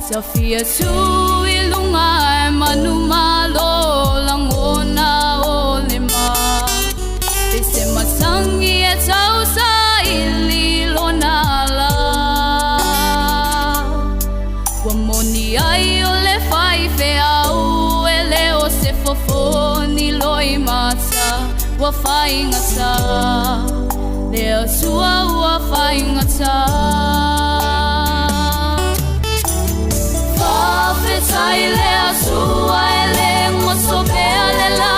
Sofia tu ilungar manumalo langona olema Dese masangi e tau sa ililonala Wamoni ai ole fai fe au ele o se fofoni loi mata Wa fai ngata Leo tua wa fai ngata Sai lea sua ele moso bealela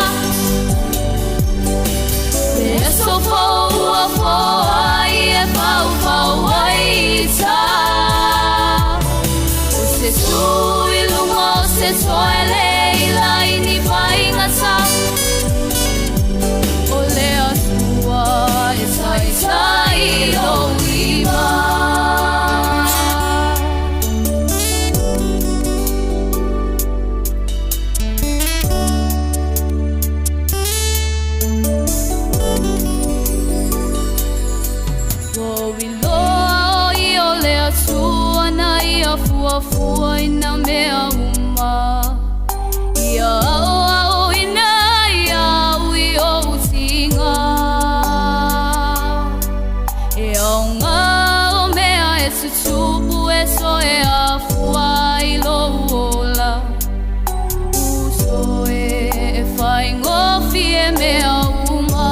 Le so foa foa e fau fau ai ta O se su ilunga o se so ele ila ini vai ngata O lea sua e sai sai lo ima Fua ina mea uma Ia au au ina ia ui o utinga E au ngā o mea e tutupu e so e a fua i lo uola Uso e whai ngofi e mea uma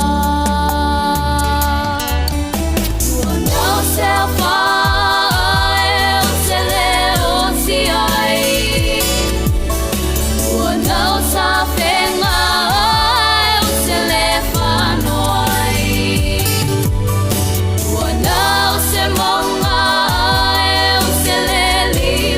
Ua nau se a whai Lili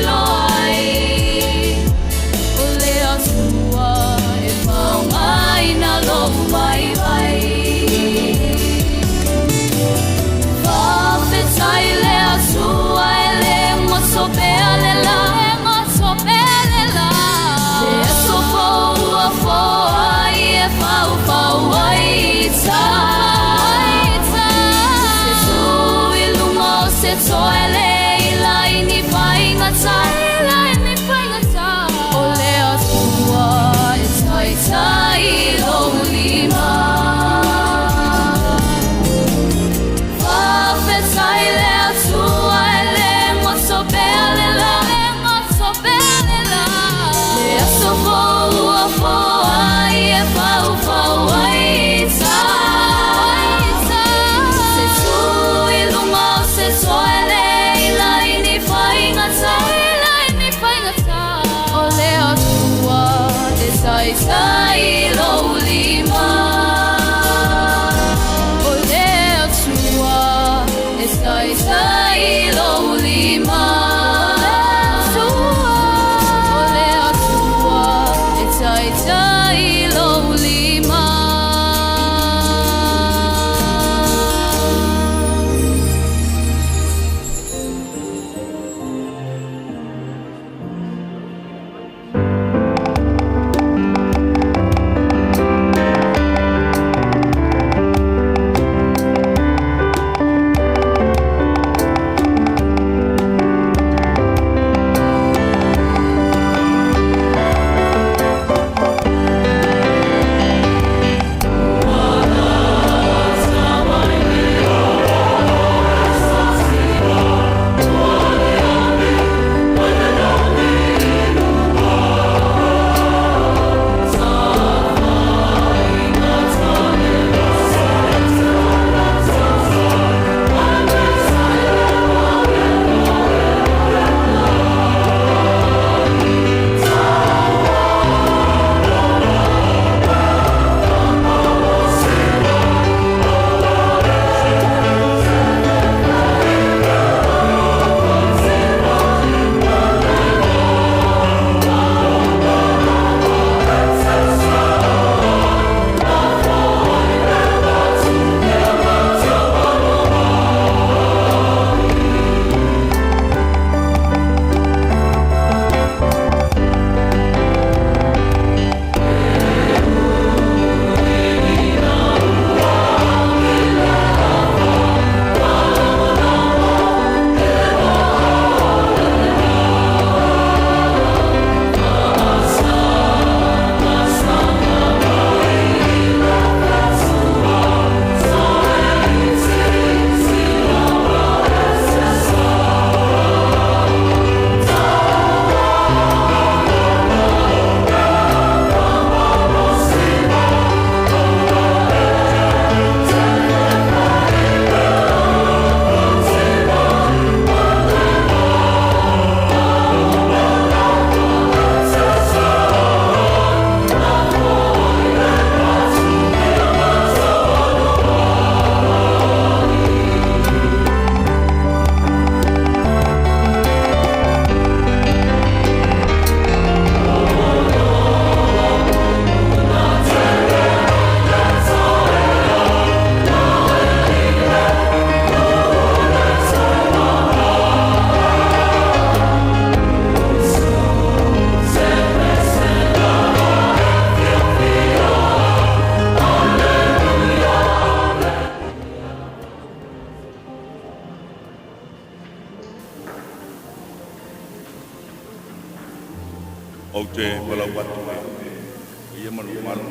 o te wala watu e ia manu malu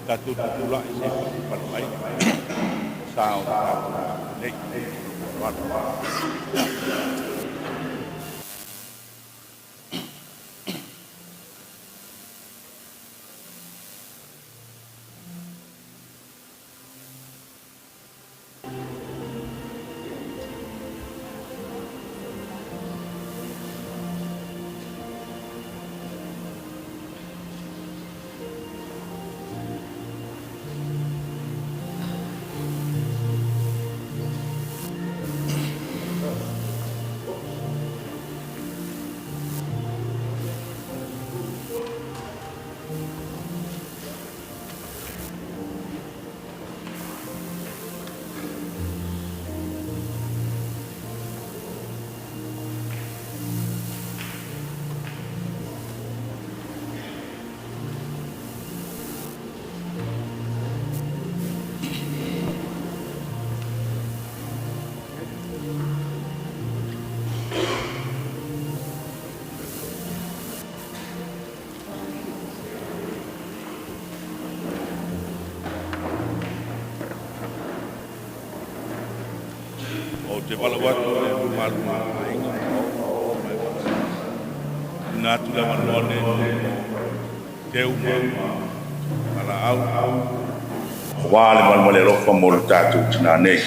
tatu tutula i se whapai sao tatu nei watu o te wala watu e malu ainga nā tula manone te uma ala au wale malmale rofa mo le tatu tina nei.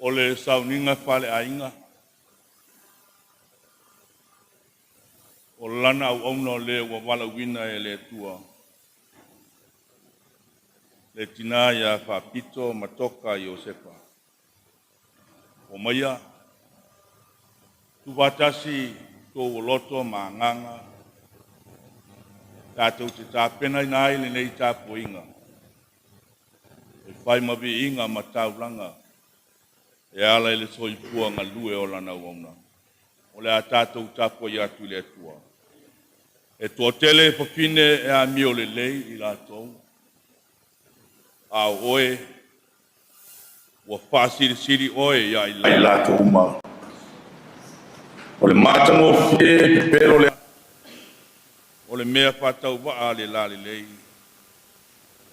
O le sauninga whale ainga. O lana au auna le wa wala wina e le tua. Le tina ia Faapito Matoka Iosefa. O maia, tu watasi tō loto ma nganga. Tātou te tāpena nai le nei tāpo inga. E whai mabi inga ma tauranga. E ala ele soi pua ngā lue o lana uauna. O le a tātou tāpua i atu le atua. E tō tele whawhine e a mio le lei i lātou. A oe, ua whāsiri siri oe ia i lātou ma. O le mātango whie pero le. O le mea whātau waa le la le lei.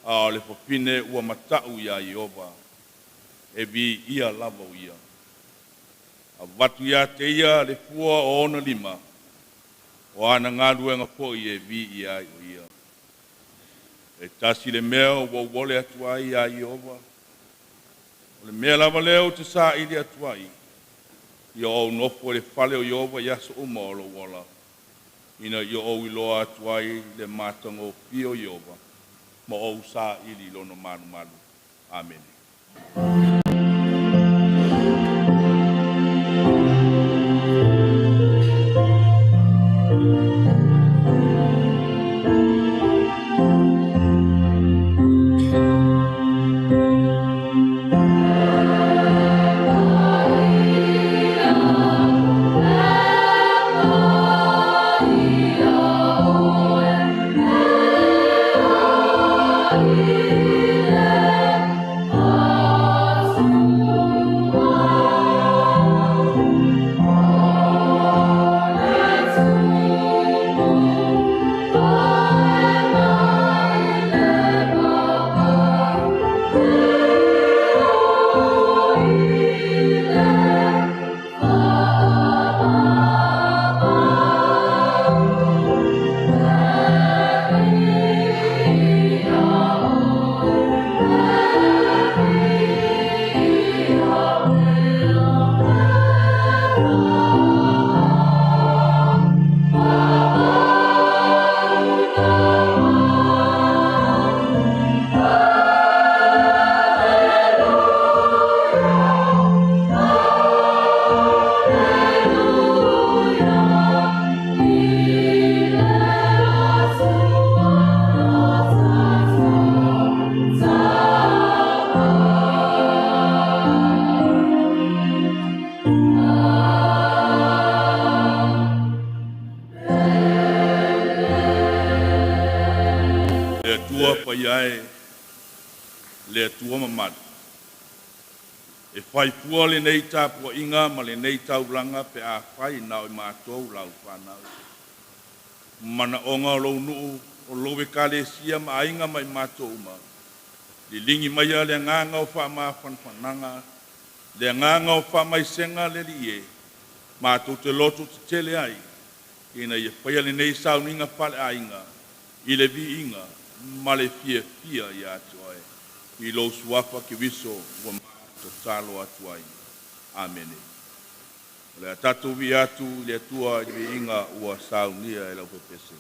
A o le whawhine ua matau ia i oba. E vi ia lava o ia. A watu ia te ia le fua o ona lima. O ana ngā ruenga po i e vi ia o ia. E tasi le mea o wole atua ia i ova. O le mea lava leo te sa ili atua i. Ia o nofo le fale o i ova ia so uma o lo wala. Ina ia o iloa atua i le matango pio i ova. Ma o sa ili lono manu manu. Amen. Oh tua pa iae, le tua mamad. E whai pua le nei tāpua inga ma le nei taulanga pe a whai nao i mātou lau whanau. Mana onga o lou nuu o lowe kale sia ma ainga mai mātou ma. Li lingi mai a le nganga o wha maa whanwhananga, le nganga o wha mai senga le li e, mātou te loto te tele ai, ina i whaia le nei sauninga pale ainga, i le vi inga, ma le fia i atu ai, i lo suafa ki wiso wa to talo atu ai. Amen. Le atatu vi atu le atua i vi inga ua saunia e lau pepese.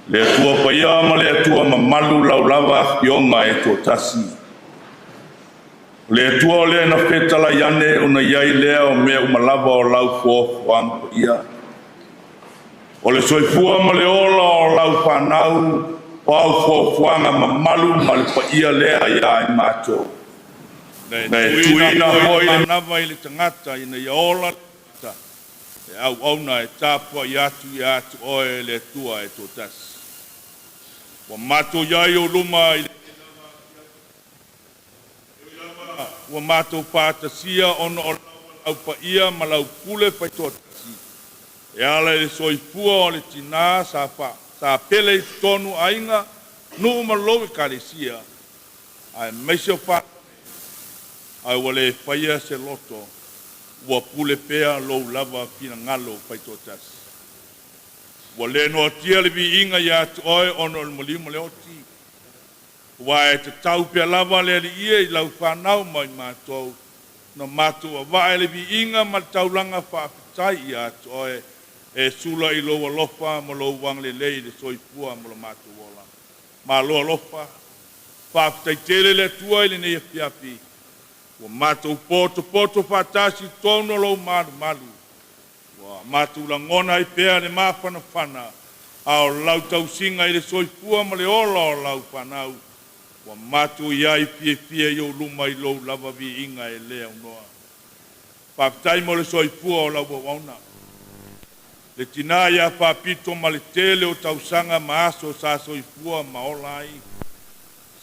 Le atua paia ma le atua mamalu laulava ionga e tō tasi. Le atua o le na whetala iane o na iai lea o mea umalava o lau fuofuang paia. O le soifua ma le ola o lau whanau o au fuofuanga mamalu ma le paia lea ia i mato. Ne tuina hoi le nava i le tangata i na iaola e au auna e tāpua i atu oe le atua e tō tasi. Wa mato yai o luma i wa mato pātasia ono o lau paia ma lau pule whaitotasi. E ala e soifua o le tina sa pele i tonu ainga nuu ma lowe karesia. Ai meisio wha ai wale whaia se loto wa pule pea lou lava pina ngalo whaitotasi. Wa le no tia le vi inga ya oe ono le molimo le oti. Wa e te tau pia lava le ie i lau whanau mai mātou. No mātou a wae le vi inga ma taulanga whaapitai ya oe. e sula i lo lofa mo lo wang le le soifua mo lo matu ola ma lo lofa Faapita tele le tua ile ne fiapi wa matu poto fatasi tono lo malu wa matu la ngona i pea le mafana fana au lau tau singa ile soifua mo le ola o lau fanau wa matu ia i fie yo luma i lo lava vi inga e lea unoa Faapita mo le soifua o lau wauna le tina ia Faapito ma le tele o tausanga maaso sa soifua ma ola ai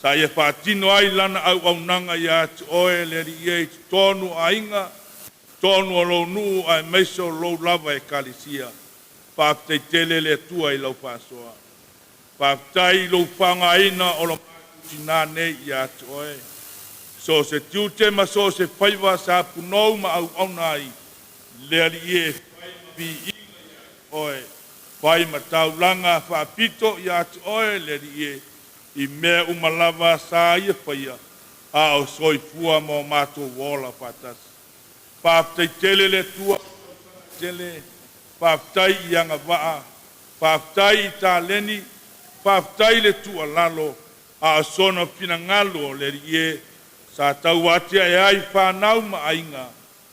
sa ia whaatino ai lana au nanga ia te oe le ri e tonu ainga, tonu o lo nuu ai meiso lo lava e kalisia. Whaaftai tele le tua i lau whaasoa. Whaaftai lo whangaina o lo tina nei ia te oe. So se tiute ma so se whaiva sa punou ma au nai le ri e whaivi inga ia te oe. Whai ma taulanga Faapito ia te oe le ri e. I mea umalava sa ia whaia, a o soifua mo mātou wola whatasi. Whaafitai tele le tua, tele, whaafitai i anga waa, whaafitai i tā leni, whaafitai le tua lalo, a o sona pina ngalo le rie, sa tau atia e ai whanau ma ainga,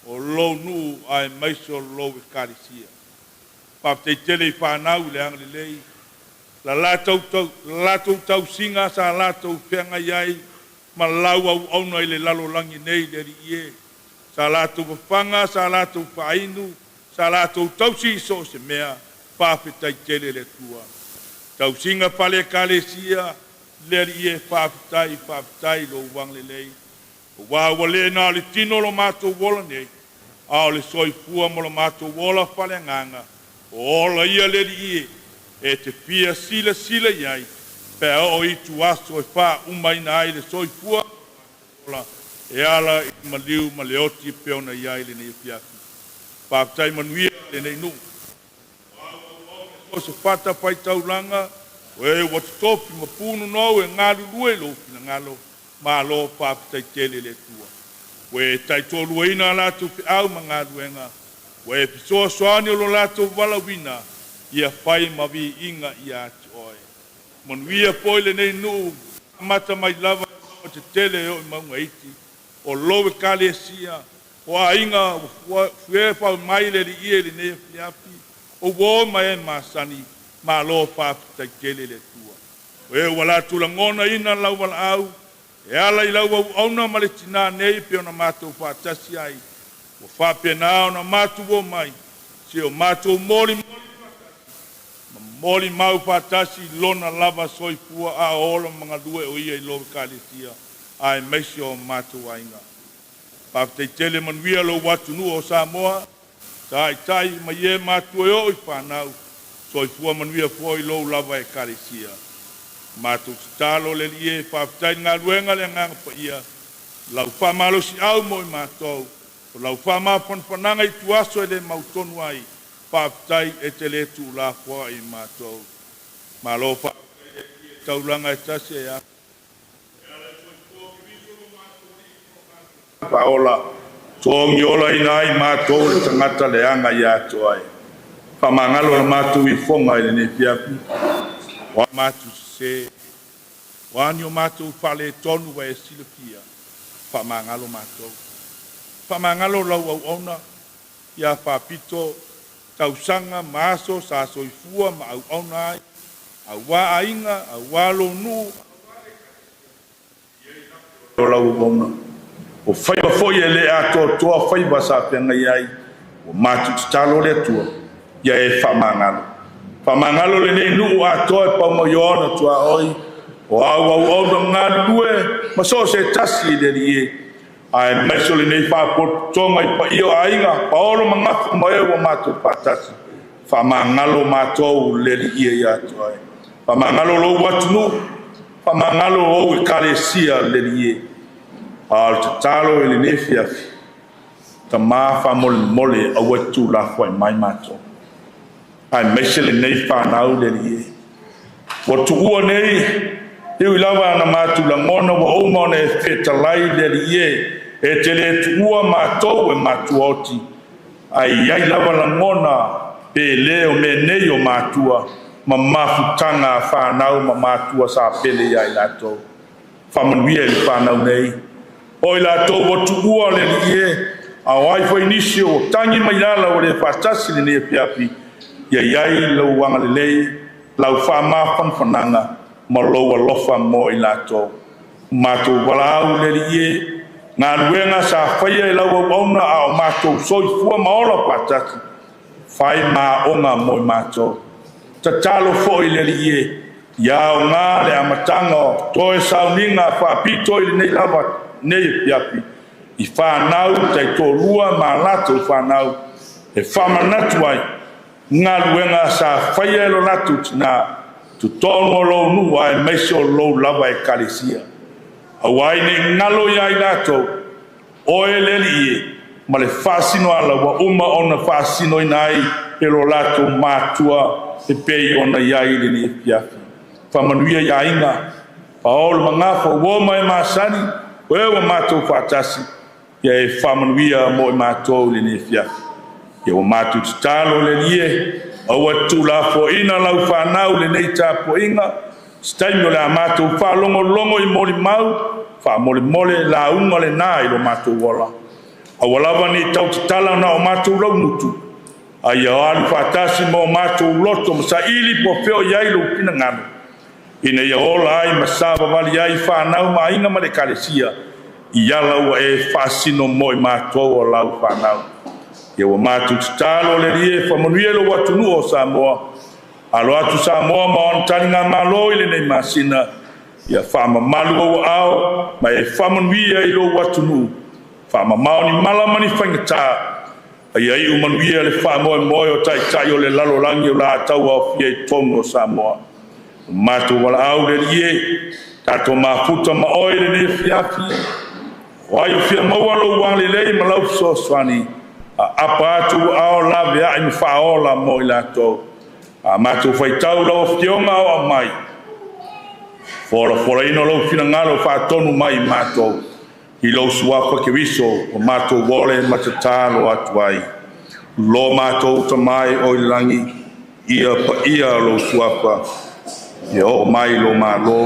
o lo nuu ai maiso lo e karisia. Whaafitai tele i whanau le anga lei, la latou tau singa sa latou whenga iai ma lau au na ile lalo langi nei le ri ie sa latou whanga, sa latou whainu sa latou tau si so se mea whaafitai tele le tua tau singa pale kalesia le ri ie whaafitai lo wang le lei wa wale na le tino lo mātou wola nei a le soifua mo lo mātou wola whale nganga o la ia le ri ie e te pia sila iai, pe o i tu aso e wha umaina ai le soifua, e ala i maliu ma leoti peona iai le nei piaki. Whaafitai manuia le nei nu. O se whata pai taulanga, o e watutopi ma punu no e ngalu lue lo fina ngalo, ma lo whaafitai tele le tua. O e tai tolu ina latu pe au ma ngalu enga, o e pisoa soani o lo latu walawina, ia whai mawi inga ia te oe. Manuia poile nei nuu, mata mai lava o te tele o i maunga iti, o lowe kale sia, o a inga fuepa mai le ri ie le ne fiapi, o wo mai e masani, ma lo Faapita tele le tua. O e wala tula ngona ina lau wala au, e ala i lau au na male tina nei pe ona mātou whaatasi ai, o whapena ona mātou o mai, se o mātou mori Moli mau patasi lona lava soifua a ola mga due o ia i lowe kalesia ai meisi o mātou ainga. Whaafitai tele manuia lo watunu o Samoa, tai ma ie mātou e o i whanau, soifua manuia fua i lo lava e kalesia. Mātou talo le lie, whaafitai ngā ruenga le nganga pa ia, lau whamalo si au mo i mātou, lau whama pananga i tuaso e le mautonu ai, Whaafitai e te le tu la fua i mātou. Ma lo whaafitai e taulanga e tasi e a. Paola, tōngi ola ina ai mātou le tangata le anga i ato ai. Whamangalo na mātou i whonga i le ne piapi. Wa mātou se. Wani o mātou whale tonu wa e silapia. Whamangalo mātou. Whamangalo lau au ona. Ia Faapito. Tausanga maso sa soifua ma au aunai, au wa ainga, au wa lo nu. O lau bona. O whaiba foi e le ato toa whaiba sa penga iai, o mātu talo le tua, ia e whamangalo. Whamangalo le nei nuu ato e pau ma iona tua oi, o au na ngā lue, ma so se tasi le rie. Ai meso le nei whaapotonga i pa io ainga, paolo mangafu mai o mātou patasi. Whamangalo mātou le li ia i atu ai. Whamangalo lo watunu, whamangalo o i kalesia le li ia. Al te talo e le nei fiafi. Ta maa mole au etu la fwai mai mātou. Ai meso le nei whanau le li ia. Watu ua nei, iu ilawa ana mātou la ngona wa umone e whetalai le li ia. E te le tua mātou e mātou oti. Ai lava la ngona pele o me nei o matua ma mafutanga whanau ma matua sa pele ia i lato whamanuia i whanau nei o i lato o tu ua le ni e a wai fo inisi o tangi mai ala o le whatasi le ne piapi ia iai lau wanga le lei lau whamafang whananga ma lau alofa mo i lato matou walau le li e ngā ruenga sa whaia i lau au auna a o matou soifua maola pataki whai mā onga mo i matou ta talo fo i le li e ia o ngā le amatanga o toe sauninga Faapito i le nei lava nei piapi i whanau tai tō lua mā lato whanau e whamanatu ai ngā ruenga sa whaia i lo latu tina tu tono lo nua e meiso lo lava e kalesia awai ne ngalo ia i lato o e leli e ma le whasino ala wa uma ona whasino inai e lo lato mātua e pei ona iai le ni piafi whamanuia ia inga paolo mangafa uoma e māsani o e wa mātou whatasi ia e whamanuia mo e mātou le ni piafi ia wa mātou titalo le ni e au atu la fo ina lau whanau le nei tāpo inga staimo le amatou whalongo longo i mori mau wha mole mole la unga le nā i lo mātou wala a walawa ni tau titala na o mātou lau nutu a ia alu whatasi mo mātou loto masa ili po feo iai lo pina ngano ina ia ola ai masaba wali ai whanau ma inga ma le kalesia i ala ua e whasino mo i mātou o lau whanau ia wa mātou titalo le rie whamanuia lo watunu o Samoa alo atu Samoa ma on taninga malo ile nei masina ia whama malu o ao ma e whamanuia i lo watunu whama mao ni malamani whaingata ia i umanuia le whamoe moe o tai tai o le lalo langi o la tau au fia i tongo o Samoa mātou wala au le rie tato mafuta ma oe le ne fiafi o ai o fia maua lo wang le lei ma lau so swani apa atu ao lawe a imi whaola mo i lato a mātou whaitau lau fionga o a mai fora ino lau fina ngalo whaatonu mai mātou i lau suafa ke wiso o mātou wole matatalo atu ai lo mātou tamai o i langi ia pa ia lau suafa ia o mai lo malo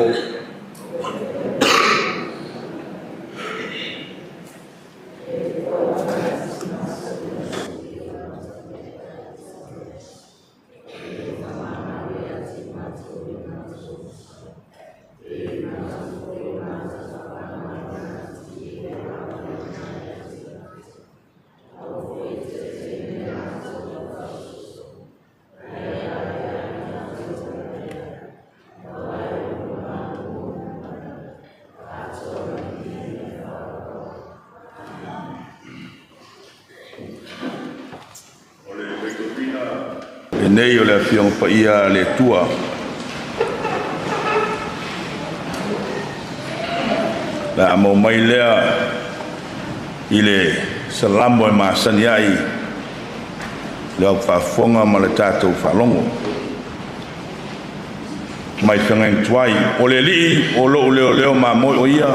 nei o le fiong pa ia le tua la mo mai lea i le salamo e masani ai le au whafonga ma le tātou whalongo mai whangai tuai o le li o lo leo ma moi o ia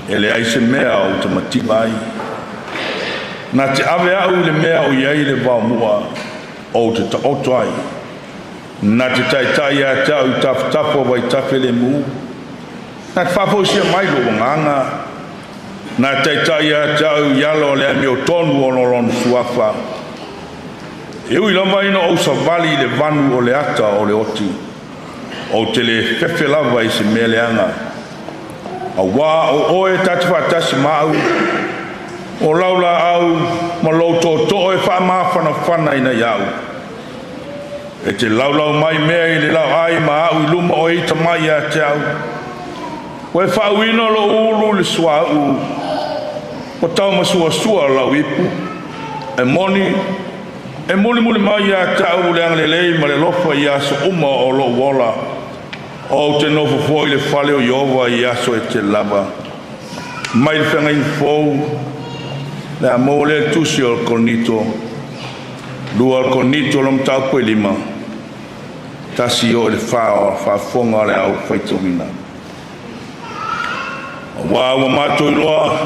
e le aise mea o te matiba ai na te ave au le mea o iai le wau mua o te taoto ai na te taitai a tau i tafutapo vai tafe le mu na te whaposia mai lo nganga na taitai a tau i alo le ame o tonu o loronu suafa e ui lama ino o savali le vanu o le ata o le oti o te le fefe lava i se meleanga a wā o oe tatu whatasi mau o laula au ma lo to e wha mawhana whana ina iau e te laulau mai mea i le lau ai ma au i luma o eita mai a te au o e wha uino lo ulu le sua u o tau ma sua lau ipu e moni mai a te au le anglelei ma le lofa i aso uma o lo wola o te nofo fo i le whale o Iova i aso e te lava mai le whenga in fou la mole tusi o konito lua konito lom tau po lima tasi o le fa fonga le au faitomina wa mato loa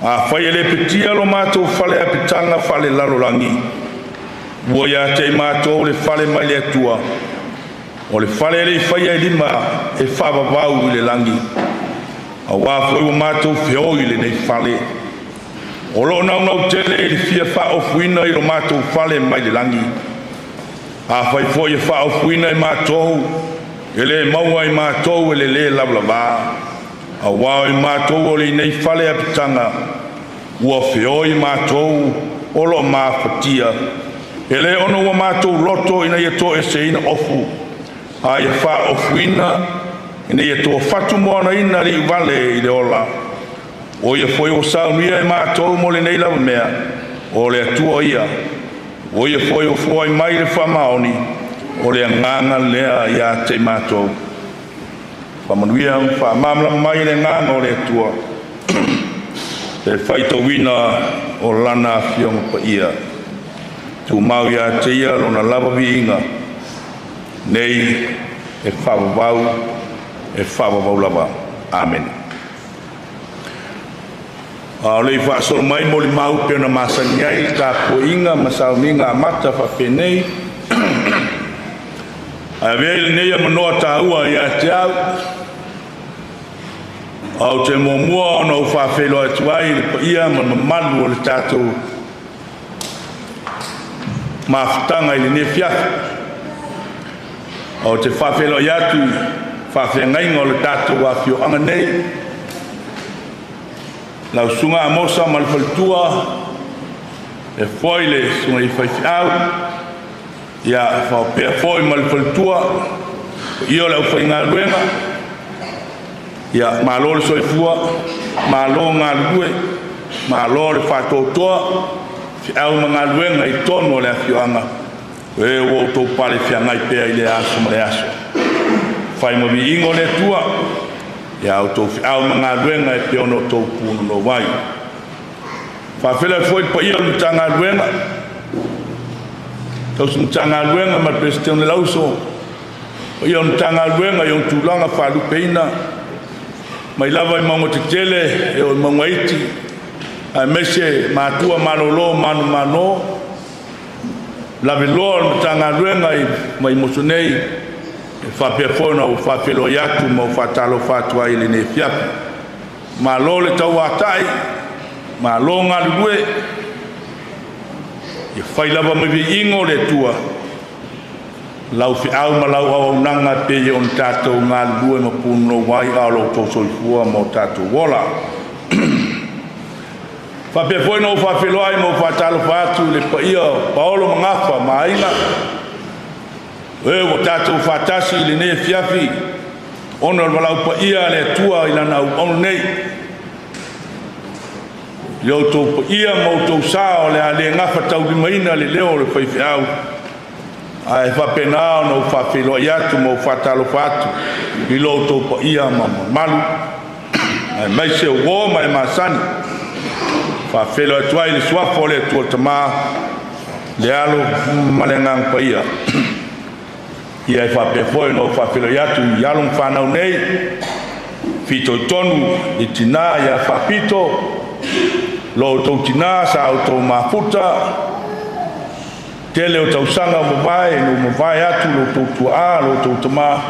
a fai le petia lo mato fale a pitanga fale lalo langi Ua ia te mātou le whale mai le atua. O le whale le whaia I lima e whawawau I le langi. A wāwhoi o mātou whioi le nei whale. O lo nau tele I le fia whaofuina I lo mātou whale mai le langi. A whai fwoi e whaofuina I mātou. E le maua I mātou e le lablava. A wāo I mātou o le nei whale apitanga. Ua whioi mātou o lo māwhatia. E le ono wa mātou loto ina ia to e se ina ofu. A ia wha ofuina ina ia to whatu moana ina li vale I le ola. O ia foi o saunia e mātou mo le nei lawa mea. O le atua ia. O ia foi o foi mai le whamaoni. O le nganga lea ia te mātou. Whamanuia whamamla mai le nganga o le atua. Le whaito wina o lana whionga pa ia. Tu mau ia te ia lona lava viinga. Nei e whawawau lava. Amen. Lei whaasoro mai mo li mau pena masani ai ta poinga masauninga amata whawhenei. A vei nei a manoa ta ua ia te au. Au te mua ona u whawhelo atu ai pa ia malu o le tātou. Mafutanga I le ne fiafi. O te whawhelo I atu, whawhengainga o le tātou a whio anga nei. Lau sunga a mosa malwhalitua, e whoi le sunga I whaifiau. Ia whawpea whoi malwhalitua, Io lau whainga luenga. Ia malo le soifua, malo ngā lue, malo le whatotoa. Fiau mga luenga I tono le afioanga. E o tō pare fiangai pēa I le aso ma le aso. Whai mawi ingo le tua. Ia o tō fiau mga luenga e peono tō puno no wai. Whawhela foi pa ia mtanga luenga. Tau mtanga luenga ma presidente le lauso. Pa ia mtanga luenga I tūlanga whalupeina. Mai lava I maunga te tele e o maunga iti. A mese matua malolo mano la veloa tanga luenga I mai mosonei e whapefona o whapelo yatu mo whatalo whatua I le ne fiapi malo le tau atai malo ngā lue e whailava mai ingo le tua lau whiau ma lau au nanga pe on tātou ngā lue ma puno wai alo tō soifua mo tātou wola Fape foi no whawhelo ai mo whatalo whatu le paia paolo mangafa maina. E o tātou whatasi le ne fiafi. Ono walau paia le tua I lana ono nei. Leo tō paia mo tō sao le ale ngafa tau di maina le leo le whaiwhiau. Ai whapenao no whawhelo iatu mo whatalo whatu. I lo tō paia malu. Ai mai se o gō mai masani. Whawhelo atuai le suafo le tua tamā le alo malengang pa ia. Ia e whapefoi no whawhelo iatu I along whanau nei. Fito tonu I tina ia Faapito. Lo tau tina sa au tau mafuta. Tele o tau sanga mawai no mawai atu lo tau tua lo tau tamā.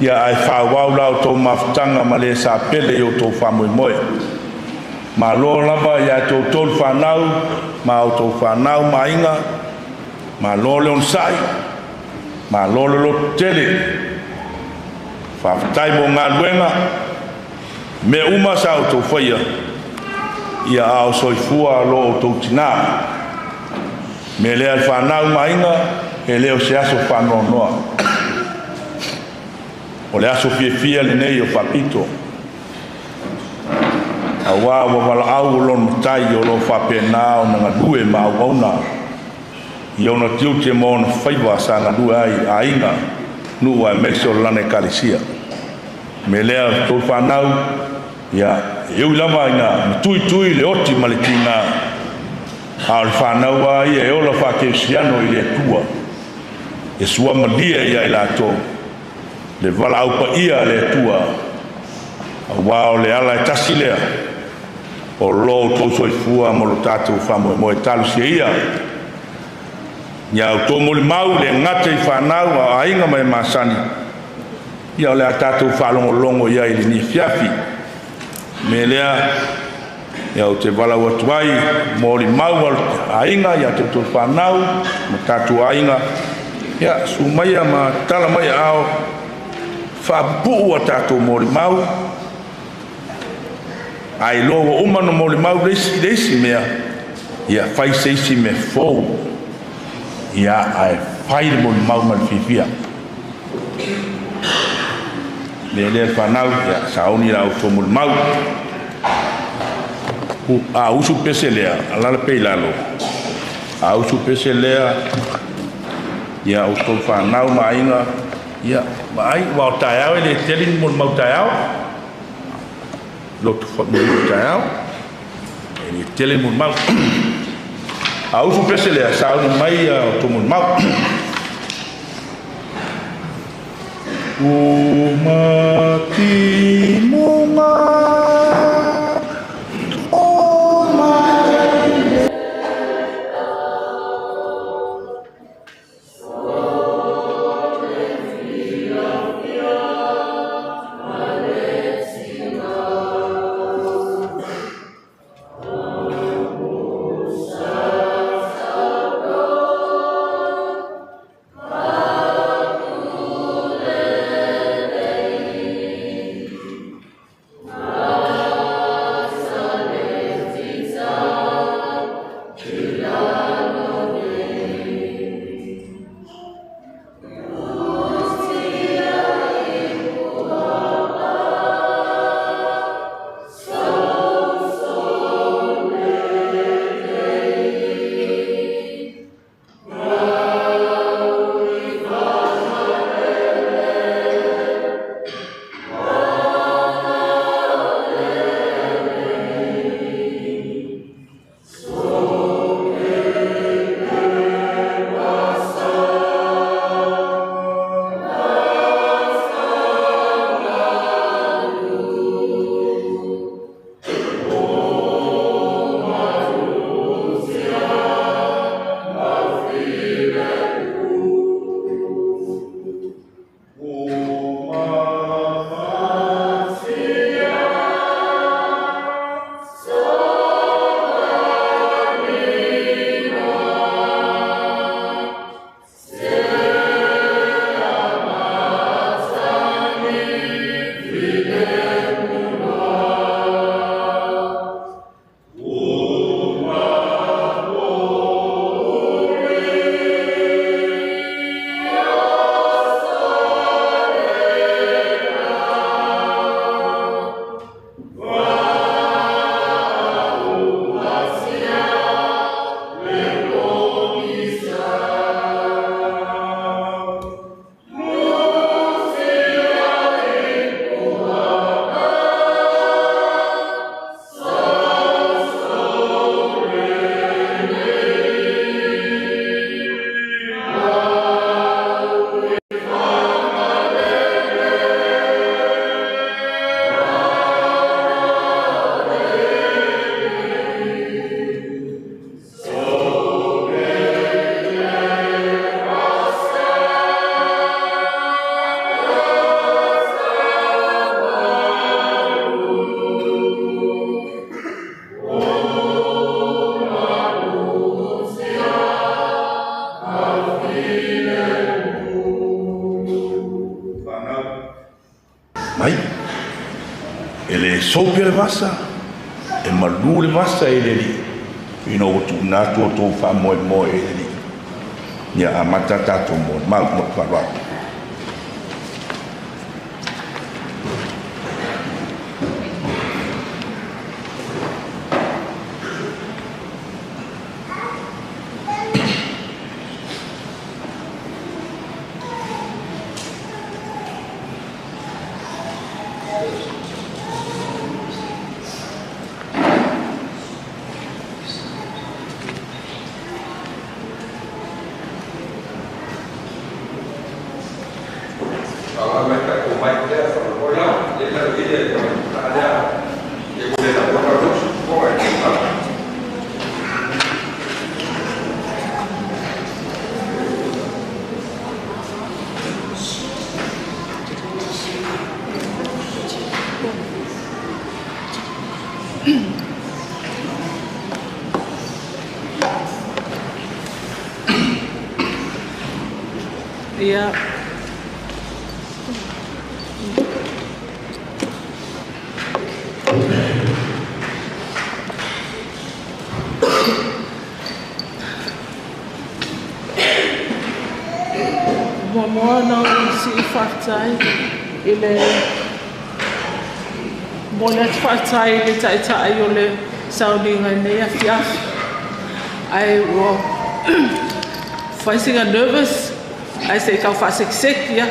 Ia ai whawau lau tau mafutanga ma le sa pele o tau whamoi moe. Ma lo lava ia tō tōl whanau, ma o tō whanau mainga, ma lo leon sai, ma lo le lo tele. Whawhatai mo ngā luenga, me uma sa o tō whaia, ia ao soifua lo o tō tina. Me lea whanau mainga, e leo se aso whanau noa. O le aso fia le nei o Faapito. A wā wala au lon tai o lo whapena o nga due ma wauna. I ona tiu te mo na whaiwa sa nga due ai a inga nu a mexo lane kalisia. Me lea tō whanau ia eu lama ina tui le oti maletina. A le whanau a ia e ola whakeusiano I le tua. E sua malia ia I la tō. Le wala au pa ia le tua. A wā o le ala e tasi lea. O lo tō soifua mo lo tātou whamoe mo e talu se ia. Ia o tō moli mau le ngata I whanau a ainga mai masani. Ia o le a tātou whalongolongo ia I le ni fiafi. Me lea, ia o te walau atuai, moli mau a ainga, ia te tō whanau, ma tātou ainga. Ia, su mai a ma tala mai ao, whaapuu a tātou moli mau. Ai loa umano moli mau reisi mea, ia whai seisi me fōu. Ia ai whai le moli mau man whiwhia. Le lea whanau, ia saoni rau tō moli mau. A usu pese lea, alala pei lalo. A usu pese lea, ia o tō whanau mainga, ia mai wau tai au le telling moli mau tai au. Lotu whamau tai au. Le telling moli mau. A usu pese lea, saoni mai o tō moli mau. O mati munga. Mai, ele sope le vasa, e malu le vasa e le li. Ino o tu natu o tō wha moe moe e le li. Ia a matata tō moe, mau moe wharwatu. Ia. Moana si whaktai I le moana whaktai le taitai o le sauninga nei a fiaf. Ai wa whaisinga nervous. Ai se kau whasiksik ia.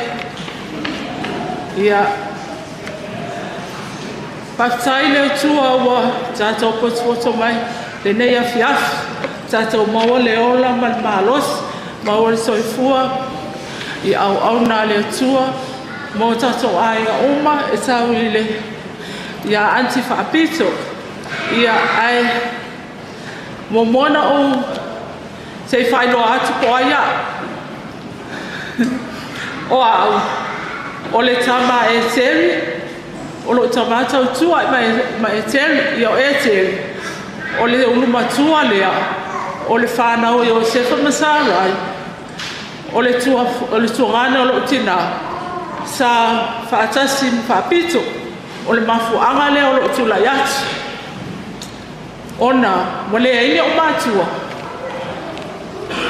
Ia whaktai le tua wa tātou potopoto mai le nei a fiaf. Tātou maua le ola mal malos. Maua le soifua. I au nā le tua, mō tātou ainga oma e tau I le ia anti Faapito. Ia ai mō mona o se whainoa atu ko aia. O au, o le tama e teri, o lo tama tau tua ma e teri, ia o e teri. O le uluma tua lea, o le whanau Iosefa Masarai. O le tuangana o lo tina sa whaatasi Faapito o le mafuanga lea o lo tulai atu. Ona, mo le aine o mātua.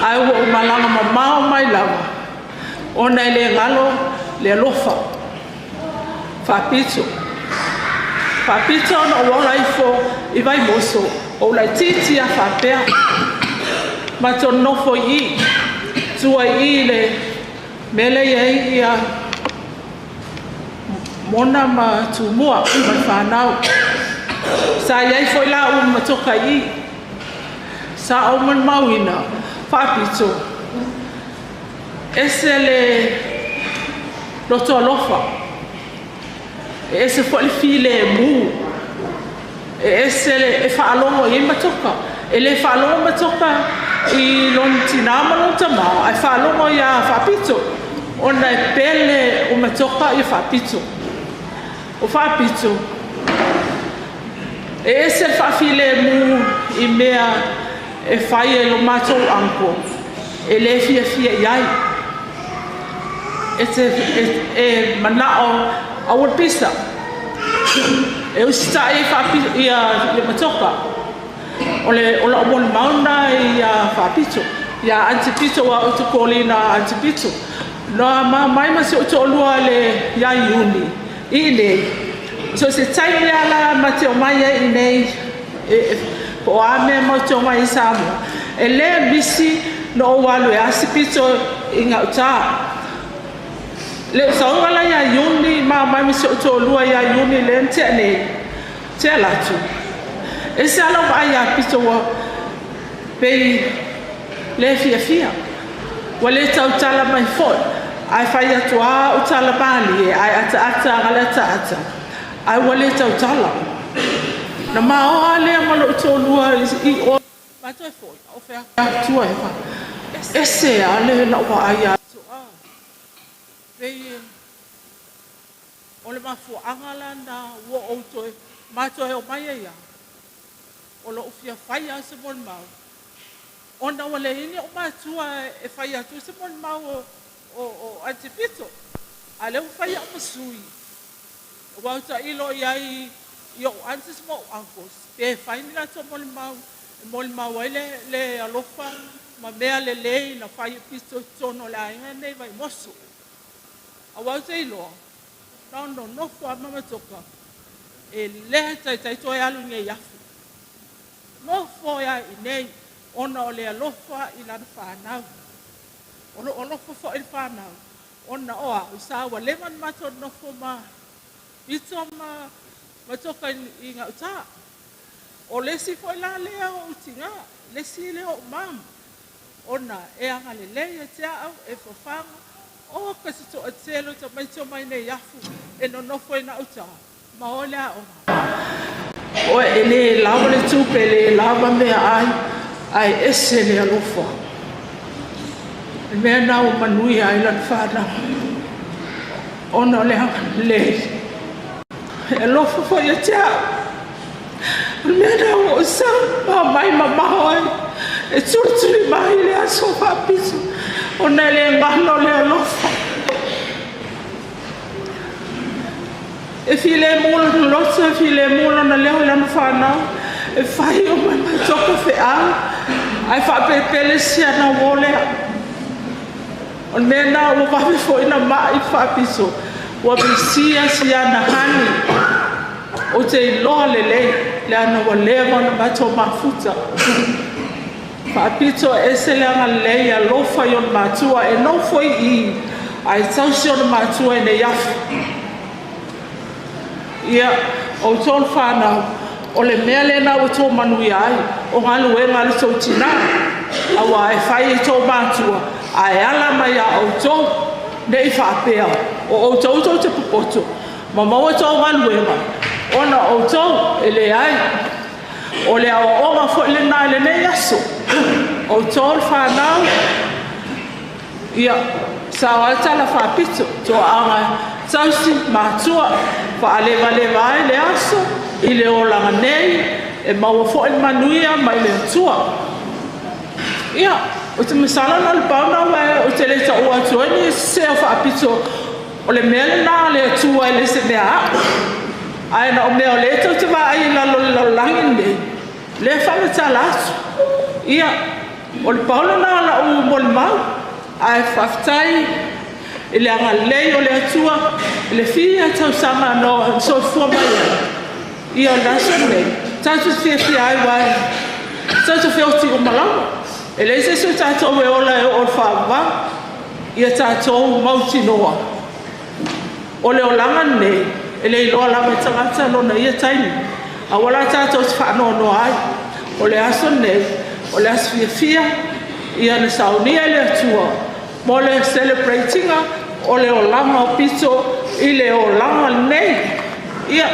Ai ua o malanga mamao mai lava. Ona I le ngalo le alofa. Faapito. Faapito ona o wala ifo I vai moso. O la titi a whapea. Ma ton nofo I. Tua I le mele iei ia mona ma tumua ma whanau. Sa iei foi la matoka I. Sa o man mauina Faapito. Ese le loto alofa. Ese foi le file mu. Ese le whaalongo I matoka. Ele whaalongo matoka I lon tinama lon tamau. Ai whaalongo ia Faapito. Ona e pele o matoka I Faapito. O Faapito. E ese whawhile mu I mea e whai e lo mātou anko. E le fia iai. E manao awar pisa. E usita e Faapito ia le matoka. O la omon mauna I Faapito. Ia antipito wa o tukoli na antipito. No mai masi o tolua le ia Iuni. I nei. So se taimi ala mate o mai I nei. Po ame mo te o mai samu. E le misi no o walu e asipito I ngauta. Le saungala ia Iuni mai masi o tolua ia Iuni le nte nei. Te alatu. E se ala mai a pito wa pei le fia. Wa le tautala mai foi. Ai whai atua o tala bali e ai ata ngala ata. Ai wa le tautala. Na mao a le malo tolua I o mato e foi. O fea tua e fa. E se a le na wa ai atua. Pei o le mafu angala na wo o toe mato e o mai ia. O lo ufia whai a se mon mau. Ona wale ini o mātua e whai atu se mon mau o antipito. A leo whai a masui. O wauta ilo iai I o antes mo angkos. Pe whai nila to mon mau ai le alofa ma mea le lei na whai pito tono le ainga nei vai mosu. A wauta ilo. No fua mama toka. E lehe tai toi alu nge yafu. No foia I nei ona o le alofa I lana whanau. Ono alofa fo I whanau. Ona oa usawa leman mato nofo ma ito ma matoka I ngauta. O lesi fo la lea o utinga. Lesi leo mam. Ona e anga le lea te au e fofanga. O kasi to atelo to mai nei yafu. E no nofo I ngauta. Ma o lea o. O ele lava le tupe le lava mea ai ese le alofa. Le mea na o manui ai lan whana. Ona le e alofa fo ia tea. Le mea na o sa mai mamaho ai. E tūturi mai le aso Faapito. ona le ngalo le alofa e file mula losa e file mula na leo le mafana e fai o mai matoko fe a ai fa pepele sia na wole o nena o vavi fo ina mai fa piso wa bisia sia na hani o te loa le ana wa lewa na bato mafuta Faapito eselanga leia lofa yon matua e no foi I ai tausion matua e ne yafu ia o tol fana o le mea lena o tō manui ai o ngalu e ngale tō tina awa e whai tō matua a e ala mai a o tō ne I whaapea o tō te pupoto ma maua tō ngalu e ngā ona o tō e le ai o le awa onga fo le nā le ne yaso o tō whanau ia sa watala Faapito tō anga tausi matua fa aleva ai le aso I le olanga nei e maua fo il manuia mai le tua ia o te misala na le pauna wa o te le ta ua tuani se o Faapito o le mele na le tua e le se mea ai na o mea o le tau te wa ai la lo langi nei le whanga tala asu ia o le pauna na la u mo le mau ai whaftai I le anga lei o le atua le fia tau sama no so fua mai ia naso nei tatu fia ai wai tatu fia o ti o malama e le se so tatu o e ola e o whaava ia tatu o mauti noa o le o langa nei e le iloa lama tangata no na ia taini a wala tatu o whaano no ai o le aso nei o le aso fia ia na saunia le atua mo le celebratinga o le o langa o pito I le o langa nei ia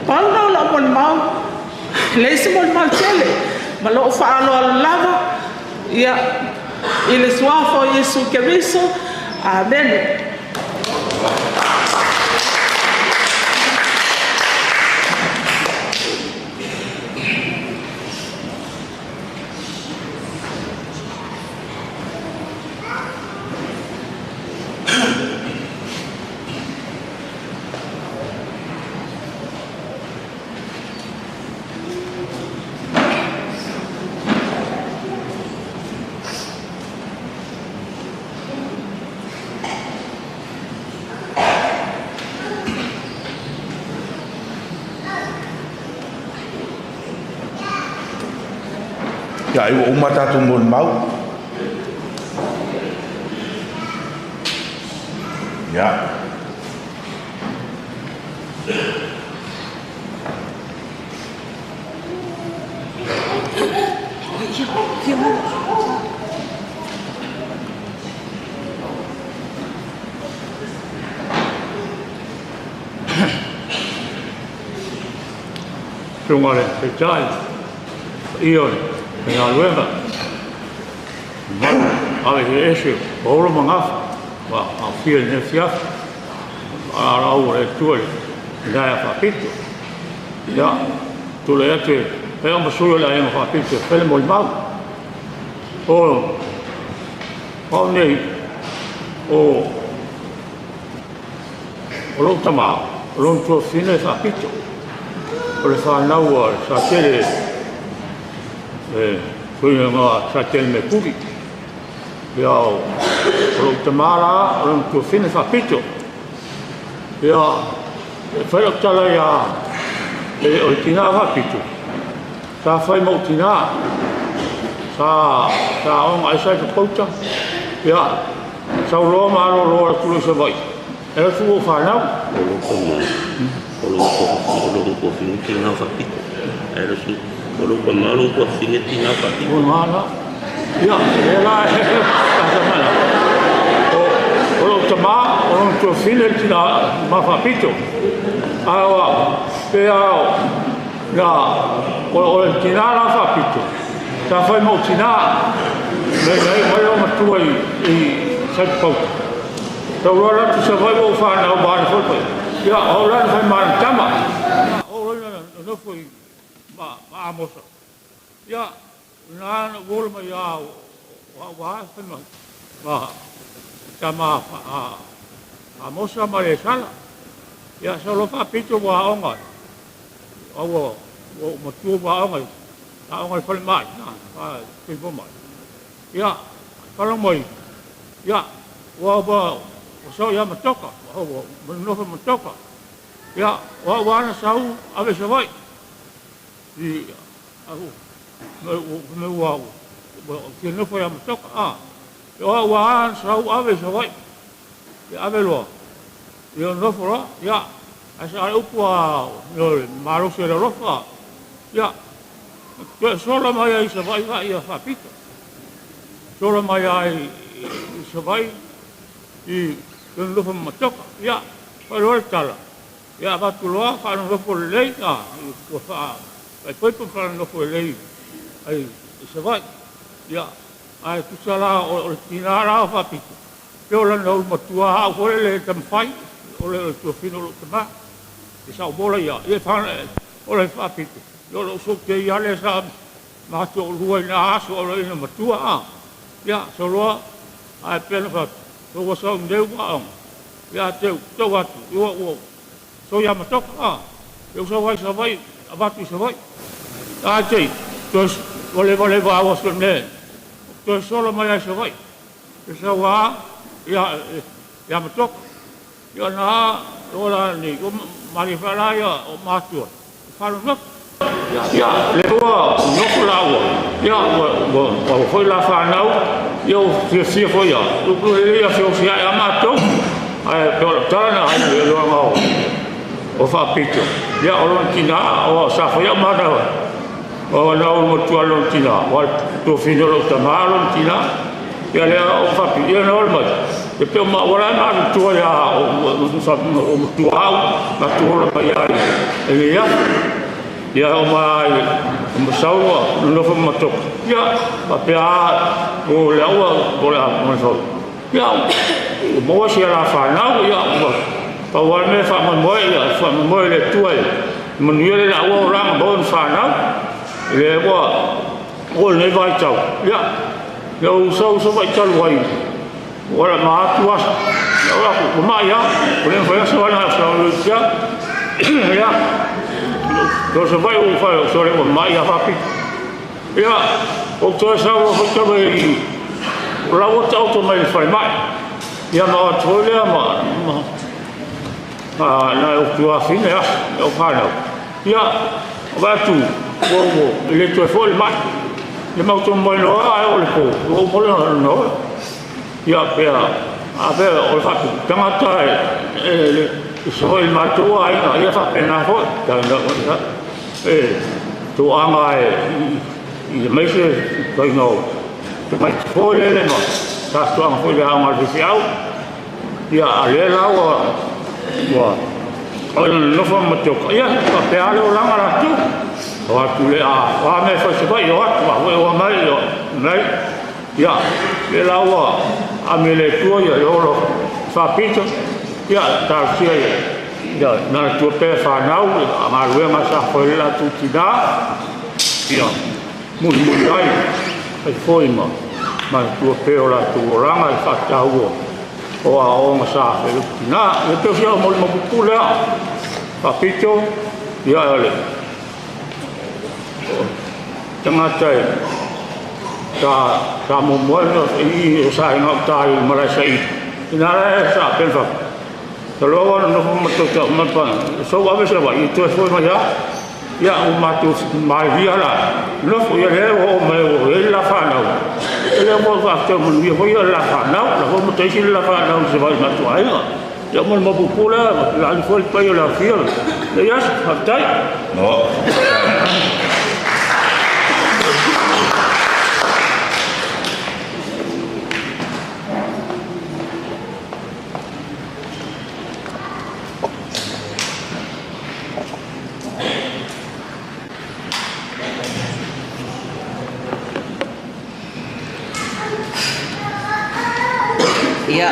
pauna o la mo le mau le se mo le mau tele ma lo whaalo ala lava ia I le suafo Yesu Keriso amen Ya, ibu umat tu mun mau. Ya. Sungare, pecai, ion, dengan luemba, ada Yesus, baru mengaf, wah, akhir nasihat, orang itu, dia Faapito, ya, tu lihat tu, saya masuk lagi yang Faapito, film mau, oh ni, orang tamau, orang tu sini Faapito. Oleh whanau sa tere kuinga ngā sa tere me kuri ia o te mara o tu whine Faapito ia whailok tala ia o tina Faapito sa whai mau tina sa onga aisai ka pauta ia sa uroa maaro roa kuru sa vai e tu o whanau Olo ko fingi tina Faapito. Era su olo ko malo ko fingi tina Faapito. Mana? Ya, era kasa mana. Olo tama, olo to fingi tina Faapito. Awa, pea ya, olo tina Faapito. Ta fai mo tina. Mai o matua I sai pau. Ta ora tu se vai o fa na ba na foi. Ya, orang fai man tama. Orang no foi ma amosa. Ya, na wol ma ya wa fai ma. tama mosa ma le sala ia solo Faapito wa onga awo mo tu wa onga ta onga fal mai na pa tipo mai ia kalau mai ia wa so ya Matoka wa no Matoka ia wa na sau ave savai di aku me wa que no foi Matoka wa sau ave savai ia ave lo ia no fora ia asa upua no maro se lo fa ia que solo mai ai savai va ia Faapito solo mai ai savai i no foi Matoka ia pa lo tala ia va tu lo fa no foi lei ko fa ai poi fa no foi lei ai savai ia ai tu sala o tinara Faapito yo la no matua o le tamfai o le tu fino lo tama e sa bola ia e fa o le Faapito yo lo so ke ia le sa ma to rua na aso o le matua ia solo ai pena fa so so ndeu wa ia te to wa yo so ya Matoka yo so vai sa vai abatu sa vai a te to vole va o so ne to solo mai sa vai sa wa ya Matoka ya na ora ni ko mari fala ya o matua falo no ya le wa no flawo ya wa foi la fa nau yo se foi ya tu ya se ya mato ai pero tana ai lo ma o Faapito ya o tina o sa foi ya mata o na o motua lo tina wa tu fino lo tamalo tina ya le o Faapito ya no ma e pe ma ora na tu ya o tu au na tu ora pa ya e ya o mai o sau no foi Matoka ya pa pe o le o le mo so ya mo si la fa na ya pa wa me fa mo ya fa mo le tu ai mo ni le la o rang bon fa na le o le vai chau ya yo so vai chau vai ora ma tu ora ko ma ya ko le foi so na so ya do se vai o fa so le ma ya Faapito ya o to sa o to mai la o to mai fai mai ya ma to le ma na o tu a fine ya o fa na ya va tu o le to foi mai le ma to mai no o le ko o mo no ia pe a pe o Faapito tangata e so il matua ia fa pena fo tanga e tu anga e me se coi no mai fo le no ta tu anga fo le anga oficial ia ale la o no fo Matoka ia fa pe ale o langa la tu o tu le a wa me fa se vai o wa mai mai ia le la a me le tu ia lo Faapito ya ta sia ya na tu pe fa nau ma rue ma sa foi la tu tina ya mu dai ai foi ma tu pe la tu ranga fa ta o a ma sa fe tina e te sia mo pula Faapito ya le tanga tai ta mo i sa ina tai mara sai ina sa pe fa kalau orang nak Matoka apa, so apa sebab itu semua ya umat tu mahir lah, nak ya le o me o la fana, le mo faktor mun dia o la fana, la mo tesi la fana sebab matu aja, ya mo pula, la fol pa yo la fiel, ya fatai, no. Ia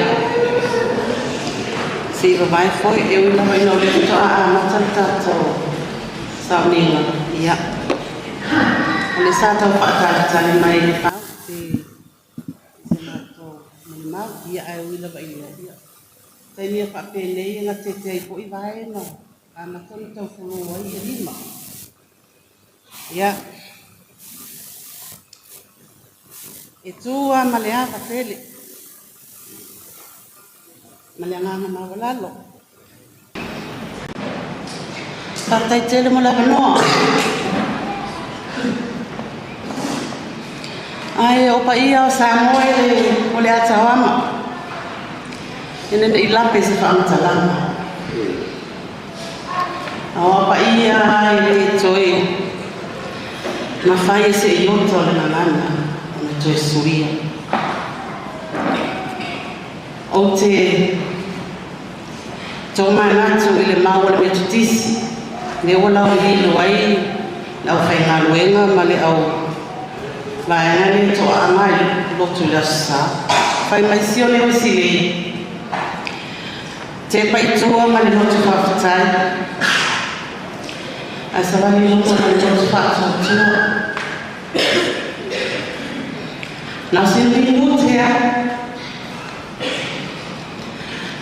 si vai foi eu não vai não ver a nossa tato sauninga ia olha só tá fazendo mais fácil se matou mau ia ai wila ba ia ia. Tai ni pa pele nga te te ko I vai no. Ana ko ni tau fulu ai lima. Ia. E tua malea pa pele. Malea nga mawalalo. Patai tele mo la no. Ai o pa ia o Samoa o le atawama. Ina na ilape se whaangatalanga. O pa ia ai le toi. Na whai se I oto le nalana. Na toi suia. O te tō mai natu I le maua le metutisi. Ne o lau hilo ai. Lau whai haluenga ma le au. Laena ni to amai lotu la sa fai mai sio le sile te pai tua ma le lotu fa tai asa va ni lotu ma le lotu fa tua na sin ni mutia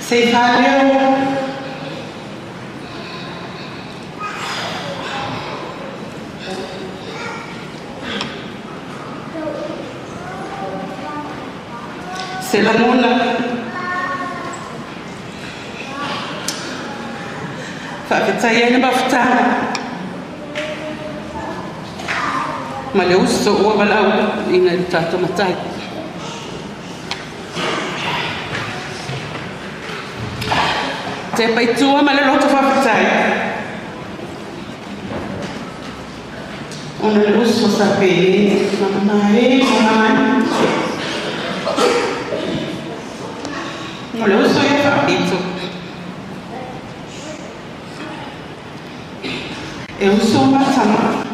se fa leo se la mona fa fitaya ni bafta ma le uso o bala ina tato matai te pai tua ma le loto fa fitaya ona le uso sape mamai Olha, eu sou Faapito. Eu sou uma sama.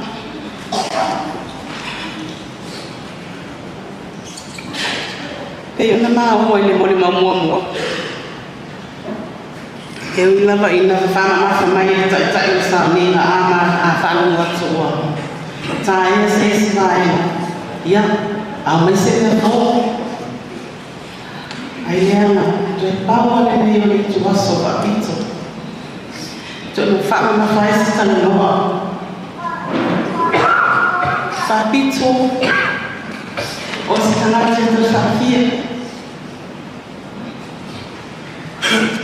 Eu não mau ele mori mamua. Eu lava ina fama mai tai sa ni na ama a falo watua. Tai se vai. Ya, a me se na fo. Ai ana, te pau le ni ni tu vaso Faapito. Tu no fama faz sta no. Faapito. O sta te desafio.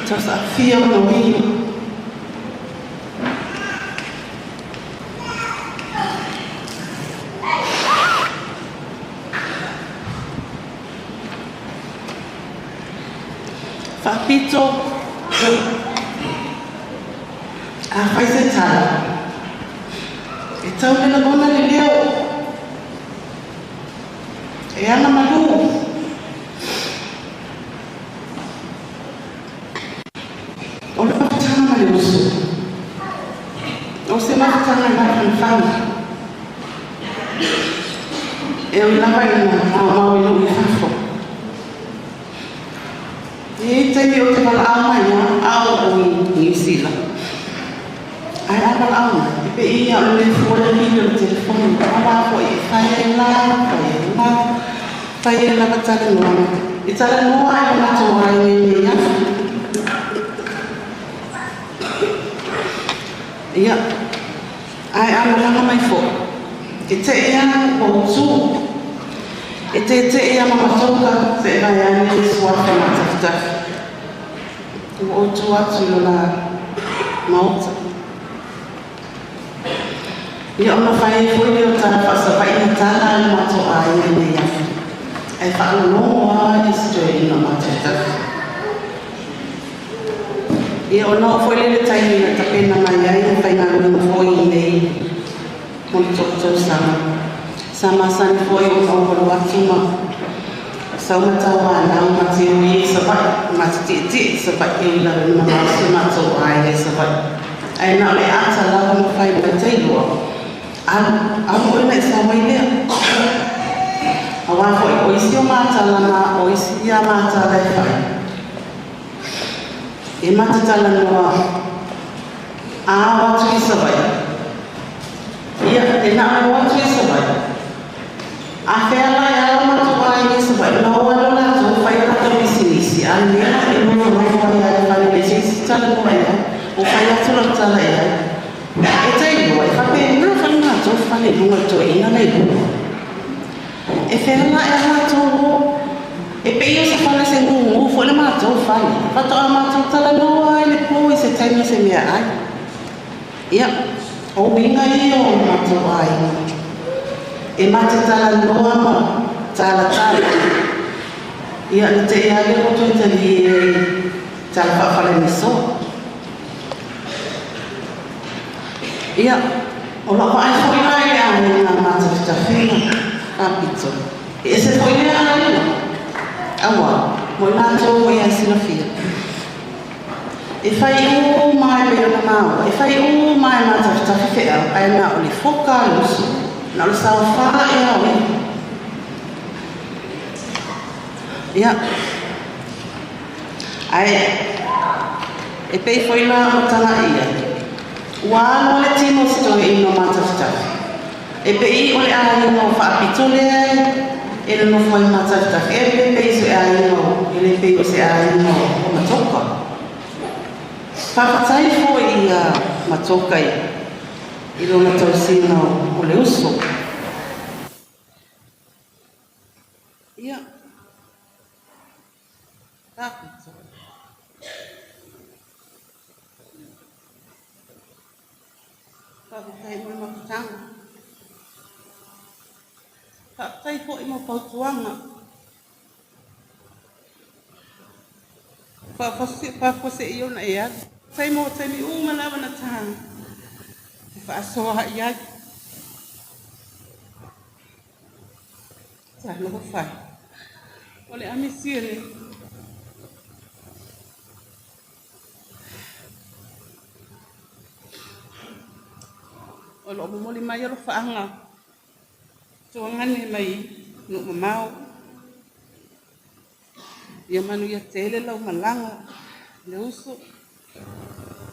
Desafio no vino. Faapito faz etala. Então ele não vai lhe é a malu. Olha para a maluso. Você vai ficar na fama. Eu lá vai na mal e não faço. E tem eu que falar amanhã ao New Zealand. Ai falar amanhã. E aí eu lhe fora aqui no telefone. Ela foi faz lá. Faz lá para trazer no. E trazer no ai na tua aí ia. Ai amanhã mais for. E tem a bolso. E te ia Matoka se vai ani sua famata. O outro atu na mauta. E ona fai foi eu tá passa vai entrar na moto aí né. Ai fala no history na mata. E ona foi ele tá aí na pena mai aí vai na no foi nei. Muito sama san foi o watuma sama tawa na matiwi sabat matiti sabat ila na sama to ai sabat ai na le ata la mo fai batai lo am o ina sa mai le awa foi o isio mata la na o isia mata le fai e mata la no a watu sabai ia e na watu sabai. Akhirnya ya lama tu orang ini sebab lawan lah tu, fire tak bisa almena e no no ia fa le si tala no ia o fa ia tula tala ia e tai no e fa pe no fa na to fa le no to ina nei e fe na e ha to e pe io se fa le se ngu fo le ma to fa to ma to tala no ai le po se tai no se mia ai ia o binga io ma to ai e ma te tala no ama tala ia le te ia le o to tali tala fa fa le so ia o la fa ai foi ai ai na mata sta fina Faapito e se foi ai awa mo na to mo ia sina fia e fai o mai pe na mau e fai o mai mata sta fia ai na o li foca luso na lo sa fa ia o ia ai e pe foi la tala ia wa no le tino sto in no matafta e pe I o le ai no Faapito le e no foi matafta e pe se ai no ele pe se ai no Matoka fafatai foi ia Matoka I lo na tosino o le uso ia Faapito Faapito mo makutanga Faapito po mo pautuanga Faapose iyo na iya sai mo sai mi umala na tang Faasoha iya sa lo fa ole amisiele Olo mo li mai lo faanga tuangane mai no mamau ia manu ia tele lau malanga le uso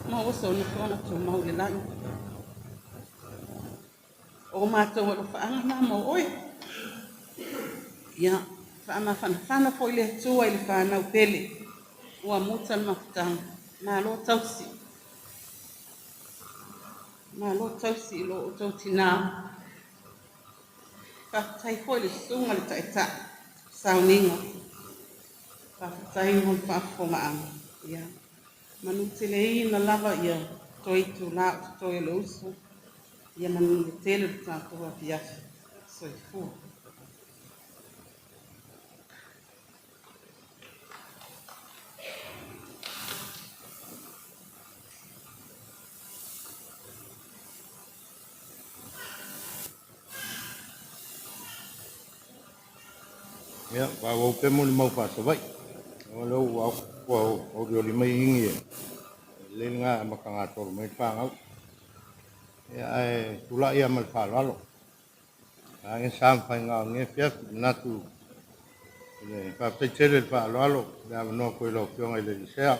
ma uso no kona to mau le lai o ma to lo faanga na mo oi ia fa ma fana foi le tua ile fa na pele o muta ma tang na lo tausi ma lo tausi lo tautina ka tai foi le sunga le taita sauninga ka tai mo pa fo ma ia manu tele na lava ia toi tu la toi lo uso ia manu tele ta to via so fu Ya, bawa pemul mau pas baik. Kalau o dio lima ingi, lenga makang ator mai pangau. Ya, tula ia mal palalo. Angin sampai ngau ngefiat natu. Ini papai cerita palalo, dah no koi lo piong ai le sea.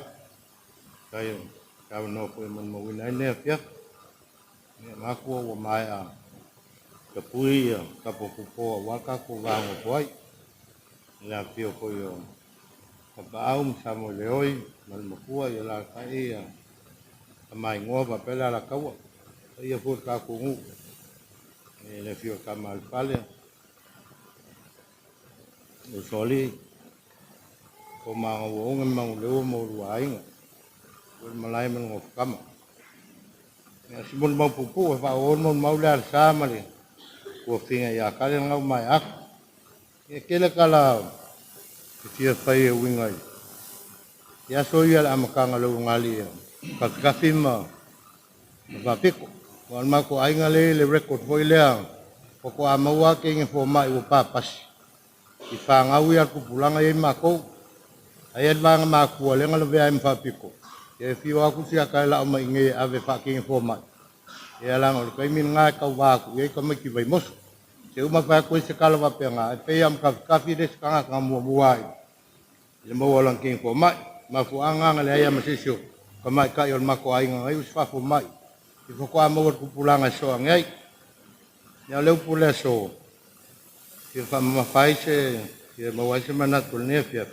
Kayo, dah no koi man mau ini ngefiat. Ni maku o mai a. Kapui ya, kapokupo waka ko wango koi. La pio koyo kabaum samo leoi mal makua ya la kai ya mai ngova pela la kawa ia fur ka kungu le fio kamal pale o soli ko ma o ngam leo mo ruainga ko malai man ngof kama ya simon mau pupu fa on mon mau la sama le ko finga ya kale ngau mai ak e kele kala kia fai e wingai ia so ia la makanga lo ngali ka kafima ba piko wan mako ai ngale le record foi le ko amawa ke nge fo mai o papas I fa ngau ia ku pulanga e mako ai bang mako le ngalo ve ai fa piko e fio aku sia ka la mai nge ave fa ke nge fo mai e ala ngol kai min nga ka wa ku e ka mai ki vai mos se uma fa ko se kala va penga pe am ka fi des kanga ngamu buai le mo walang king ko mai ma fu anga le ya masisio ka mai ka yon mako ai nga ai fa fu mai I fo ko amo ku pulanga so ngai ya le pule so ki fa ma fai se ki mo wa se mana tu ne fia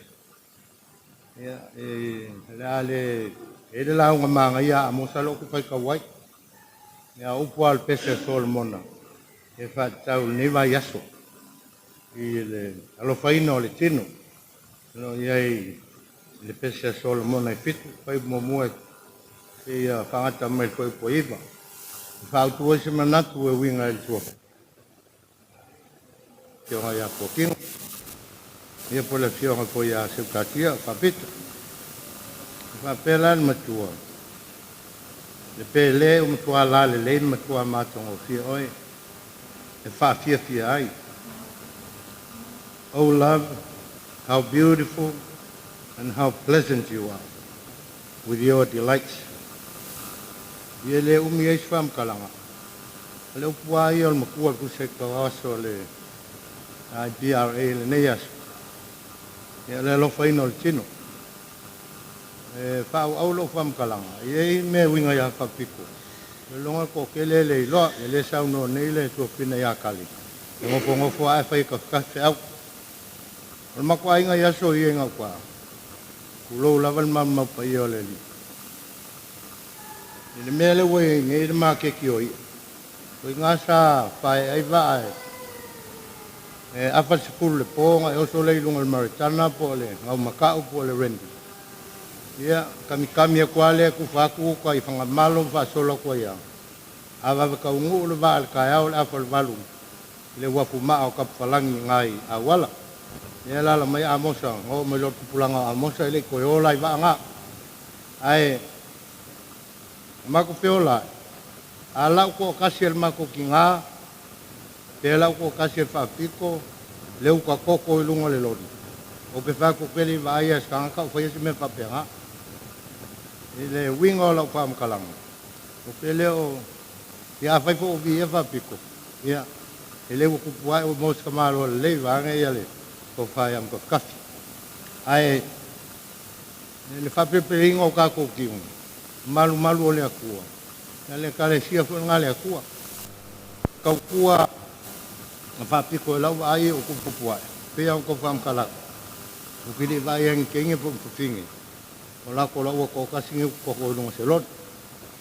ia le la nga manga ia mo salo ku fai ka wai ia upu al pese sol mona e fa tau ni vai aso i le alo fai no le tino no ia le pese sol mona e fitu fai mo mo e ia fangata mai ko po iva fa tu se manatu e winga il tuo yo ya poquinho ia po le fio ko ia se katia Faapito fa pelan matua le pele matua la le matua matongo fio oi e fa fia ai oh love how beautiful and how pleasant you are with your delights ia le ai fam kalanga le upua ia le makua ku se kawaso le ai DRA le neias ia le lo faino le tino e fa au lo fam kalanga ia me winga ya Faapito le longa ko kele le lo le sa no nei le to pina ya kali ngo fo ai fai ka fe au o makua inga ya so ia nga kwa kulo laval mamma pa ia le le mele we ngai le ma ke ki oi ko ngasa pai ai va e afa skul le ponga e o so le lunga le maritana po le ngau makau po le rendi ia kami ko ale ku fa ku ko i fanga malo fa solo ko ia ava ka ungu le va al ka au le afa le valu le wa fu ma o ka falangi ngai awala ia la mai amosa o me lo pulanga amosa le ko yo lai va nga ai mako peola ala ko kasir mako kinga pela ko kasir Faapito le ko koko lunga le lodi o pe fa ko peli vai as kan ka foi se me fa pega ile wingo la pam kalang o pele o ya fa fo vi e Faapito ya ele ko puai o mos kamalo le va nga ia le ko fa am ko kafi ai le fa pe ingo ka ko kinga malu ole akua le kale sia fu ngale akua ka kua Faapito la ai o ku pua pe au ko fam kala o kile vai en kenge po fingi o la ko ko ka singi ko no se lot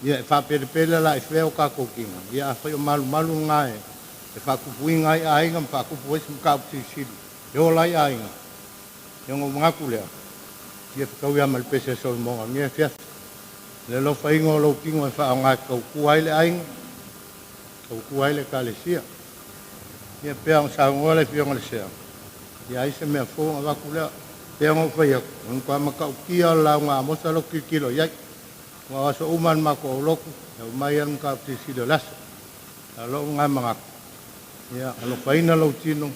ia Faapito pele la fe o ka ko kinga ia fa malu ngai e fa ku puinga ai ngam fa ku pues ka si yo la ai yo ngaku le ia ka ua mal pese sol mo ngia fia le lo fa ingo lo kingo fa nga ko kuai le ai ko kuai le kalesia ia pe ang sa ngole pe ngole sia ia ise me fo nga kula pe ngo fa ia un kwa ma ka kia la nga mo sa lo kilo ia wa so uman ma ko lo ku mai an ka ti si do las lo nga ma ia lo fa ina lo tino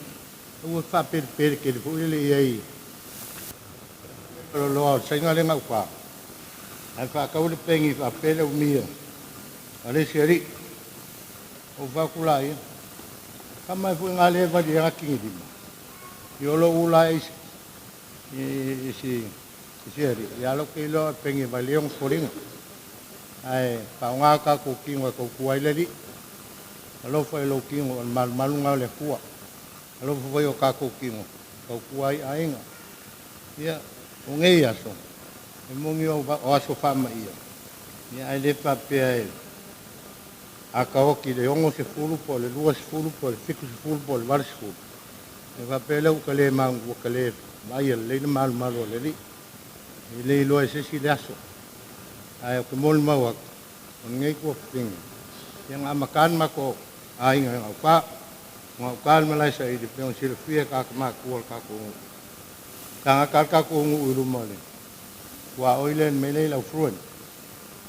o fa per ke fu ile ia lo sa nga le nga kwa ai fa ka ule pengi fa pele umia ale seri o va kulai kama fu ngale va di rakingi di yo lo ulai si seri ya lo ke lo pengi va leong foring ai pa nga ka ku kingo ko kuai le di lo fa lo kingo mal malunga le kuwa lo fa yo ka ku kingo ko kuai ainga ya o ngei aso e mongi o aso fama ia ia ai le fa pe a ka oki le ongo se fulu po le lua se fulu po le fiku se fulu po le var se fulu e fa pe le u ka le mangu ka le mai le mal le li le lo e se si le aso ai o ke mol mau o ngei ko fingi yang amakan mako ai nga o pa ngau kal malai sa i de pe on sile fie ka ma ko ka ko ka ko ngu uru male wa oilen mele la fruan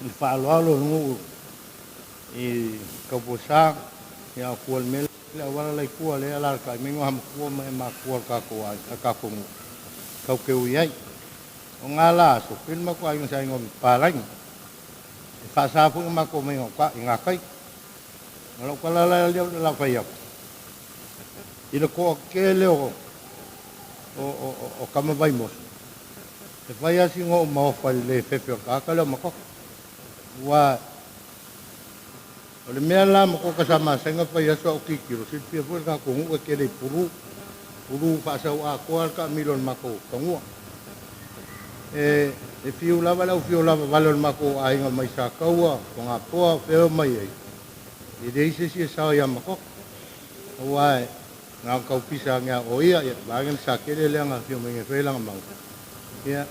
il fa lo ngu i ka bosa ya ko mele la wala la ko le ala ka me ngam ko ma ko ka ko ka ko ngu ka ke uyai o ngala so pin ma ko ai sa ngom palang fa sa fu ma ko me ka nga kai ngalo kala la fa ya ilo ko ke le o kama vai mo e vai asi ngo mo fa le fefe ka ka le mako wa o le mea la mako ka sama senga fa ya so ki kiro si pe fu ka ko ngu ke le puru fa sa wa ko ka milon mako ka ngu e fiu lava vale o mako ainga mai sa kaua ko ngā poa wheo mai ei. I reise si sao ia mako. Hawaii ngā kau pisa ngā oia ia bagen sa kere leanga fio mai nge whelanga mau. Ia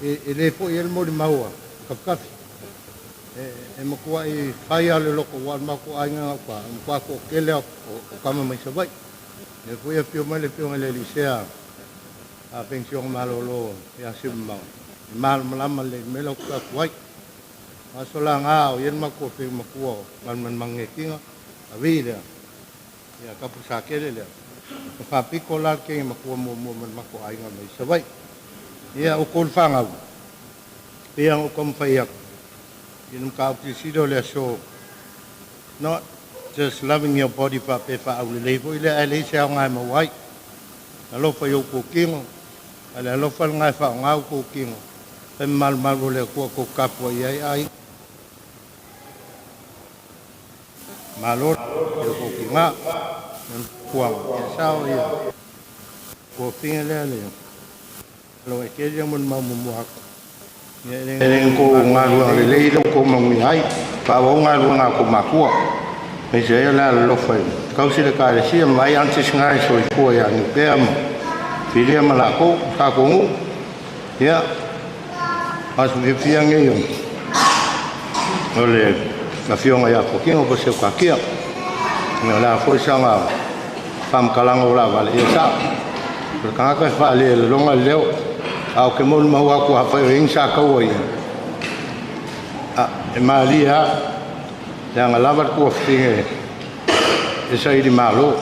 e le po i el mori maua kapkafi. E makua i whai ale loko wal mako ainga ngā kwa. Makua ko kele o kama mai sa vai. E kuia fio mai le fio le lisea. A pensiong malolo ia simbang. Mal malama le melo ka kuai. Masola ngao yen mako fe makua man mangekinga. Avida. Ya kapu sakele le. Faapiko lar ke makua mo man mako ainga mai savai. Ya ukol fanga. Piang ukom fayak. Inum ka presido le so. Not just loving your body pa pe fa au le fo ile ale sa ngai mo wai. Alo fa yo ko kingo. Ale alo fa ngai fa ngau ko kingo. Pe mal le ko kapu ai. Malor ko kinga. Kuang ya sao ya ko pinga le lo e ke ya mun ma mu hak ne ko ngaru le lo ko ma ngi ai pa wo ngaru nga ko ma ko me se la lo fa ka si le ka le si mai an si ngai so ko ya ni pe am filia ma la ko ka ko ngu ya as me fiang e yo ole la fiong ya ko kingo ko se ka kia me la fo sanga fam kalango la vale esa ka ka fa le longa leo au ke mol ma wa ko fa ing sa ka wo e malia ya nga lava ko finge esa i malo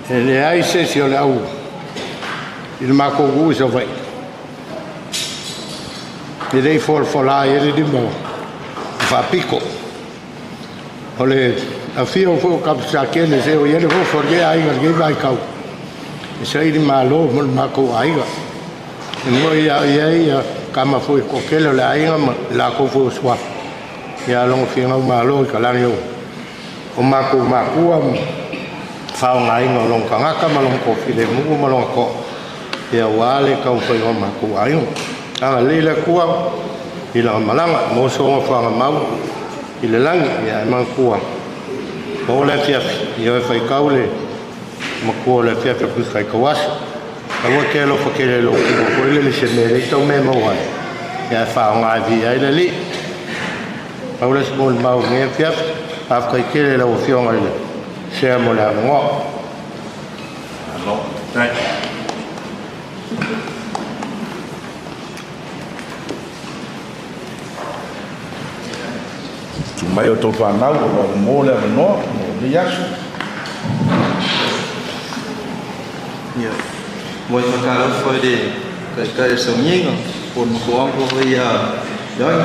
e le ai se si o le au il ma ko gu so vai e dei for la e di mo fa pico ole a fio fo kapsa kene se o yele fo forge ai ga ge vai kau sei di malo mo mako ai ga no ia kama fo ko kele la ai la ko fo swa ya long fio malo ka la yo o mako am fa ngai no long ka ka ma long ko file mu ma long ko ya wale ka fo yo mako ai anga lila kuwa ila malanga mo so fa mau ile lang ya ma kuwa Ola fiaf, ia fai kaule, mako la fiaf ku fai kawas. Awa ke lo fa ke lo ko le se me le tau me mo wa. Ya fa nga vi ai le li. Ola small mau nge fiaf, af kai ke le lo fio nga le. Se mo la ngo. Alo, dai. Mai o tō whanau o mō le anoa, mō le yasu. Ia, moi whakaro whai de kai sa nginga, o moko anko whai a iai.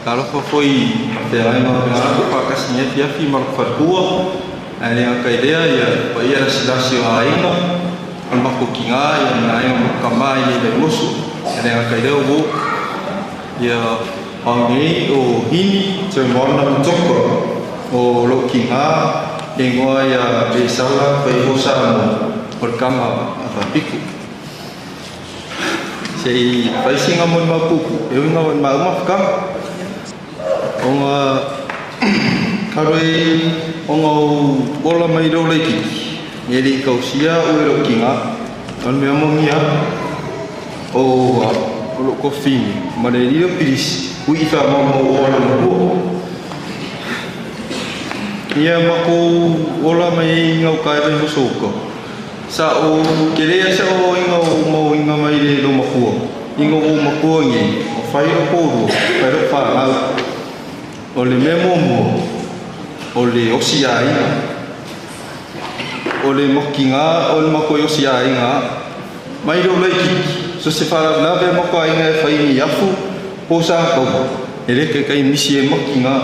Karo whai te ainga ngā ko whakasi nge fiafi maro whatua, a rea kai rea ia, pa ia rasilasi o ainga, o mako ki ngā, ia ngā ainga maka mai le usu, a rea kai rea o ia, Angei o hini te mona mtoko o lo ki ngā e ngoa ia e sala whai hosa mo o kama a Faapiko. Sei whaisinga mon mapuku, e winga mon maumafka. O ngā karoi o ngā ola mai rau leikiki. E ri kausia o e lo ki ngā, an mea mongia o lo kofini, ma le rio pirisi. Ui wha mamo o ala mako. Ia mako ola mai ngau kai rai mosoko. Sa o kerea sa o inga mai le lo makua. Inga o makua ngi. O whai o kōru. Whai o whāngau. O le mea momo. O le osi a inga. O le moki ngā. O le mako e osi a inga. Mai ro leiki. So se whara lawe mako a inga e whai ni afu. Posa ko e reke kai misi e maki ngā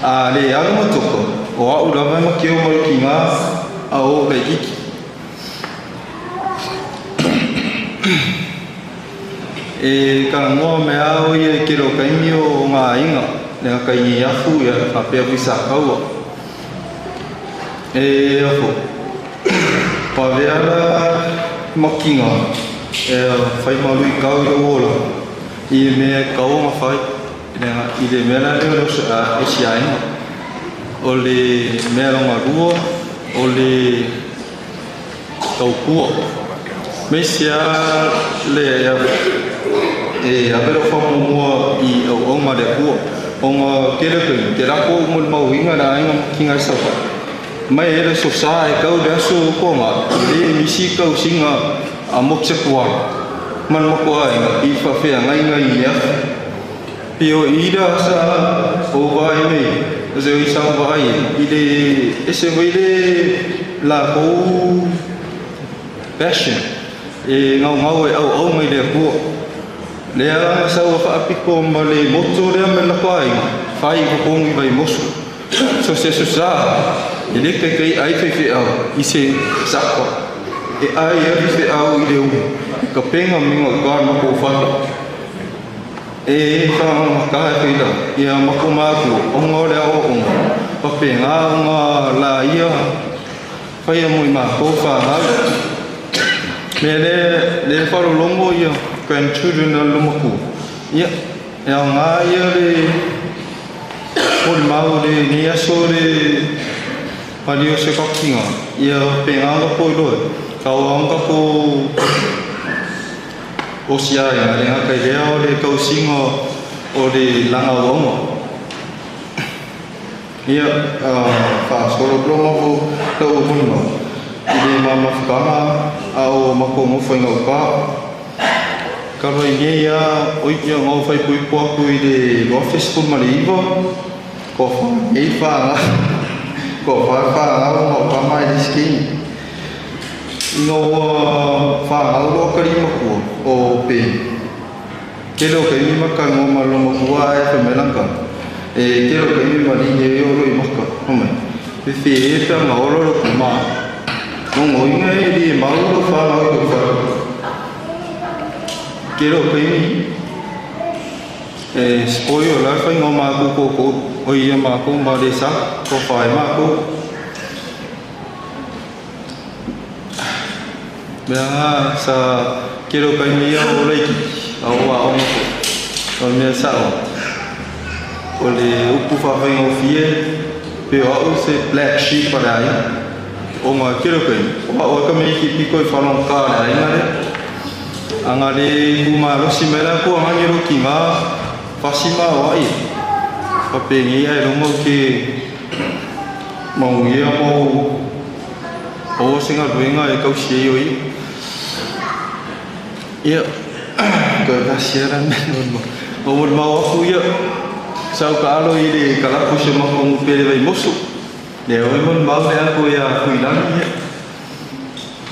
a le alu matoko o au rawa maki o maki ngā a o kai kiki. E ka ngoa me ao i e kero kaimi o ngā inga nea kai ni afu i a whapea wisa kaua. E afo, paweara maki ngā fai malu I kau I lo ola I me kau ma fai I le mea la leo e si ainga o le mea longa rua o le tau kua me sia le avero whamumua I au ma le kua o ngā kerepe te rako umul mau inga na inga kinga sawa mai ere so sa e kau le aso konga le misi kau singa a mokse kuwa man moko ai I whawhea ngai ngai ia pio ida sa o vai me zeo I sa vai I le ese wele la ko passion e ngau e au mai le kuwa le a sa o whaapiko ma le moto rea me la pai whai ko kongi vai mosu so se so sa I le kei ai whi au I se sakwa e ai ari whi au I le u ka penga mingo I kāna ko whata e whanga ka e whila I a mako māku o ngore au o pa penga o ngā la ia whai a mui mā ko whanga me le wharo longo ia grandchildren are lumaku. Ya, yang ngaya le pun mau le ni aso le padio se kakinga. Ya pengang ko lo. Kau angka ko osia yang ada ngakai dia le kau singo o le langa longo. Ya, fa solo lomo ko tau bunno. Ile mama fkama au mako mo foi ngauka. Karo I ia oikia ngau whai pui puaku I le office pun mariiwa ko whai whaanga ko whaanga o ngau pama I le skini ngau whaanga o loa karima kua o pe ke leo ka imi maka ngau maloma kua e whamelanga ke leo ka imi mari e oro I maka home whiwhi e pia ngau oro ku maa ngau inga e li mauro whaanga o I whaanga Kero kaini spoil la fai ngau māku ko o ia māku ma le sa ko whae māku mea sa kero kaini ia o leiki au a o mako o mea sa o le upu whawhai ngau fie pe o au se black sheep para ai o ngā kero kaini o ka meiki piko I whanong kāre ai ngare anga le kuma rosi mera ko anga ro ki nga fasima wa I pa pe ngi ai romo ke mau ia mo o singa ruenga e kau sie yo I ia ko ka siara me no o mo aku ia sau ka alo I le kala ko se mo ko pe le vai mosu le o mo mau le aku ia kuilang ia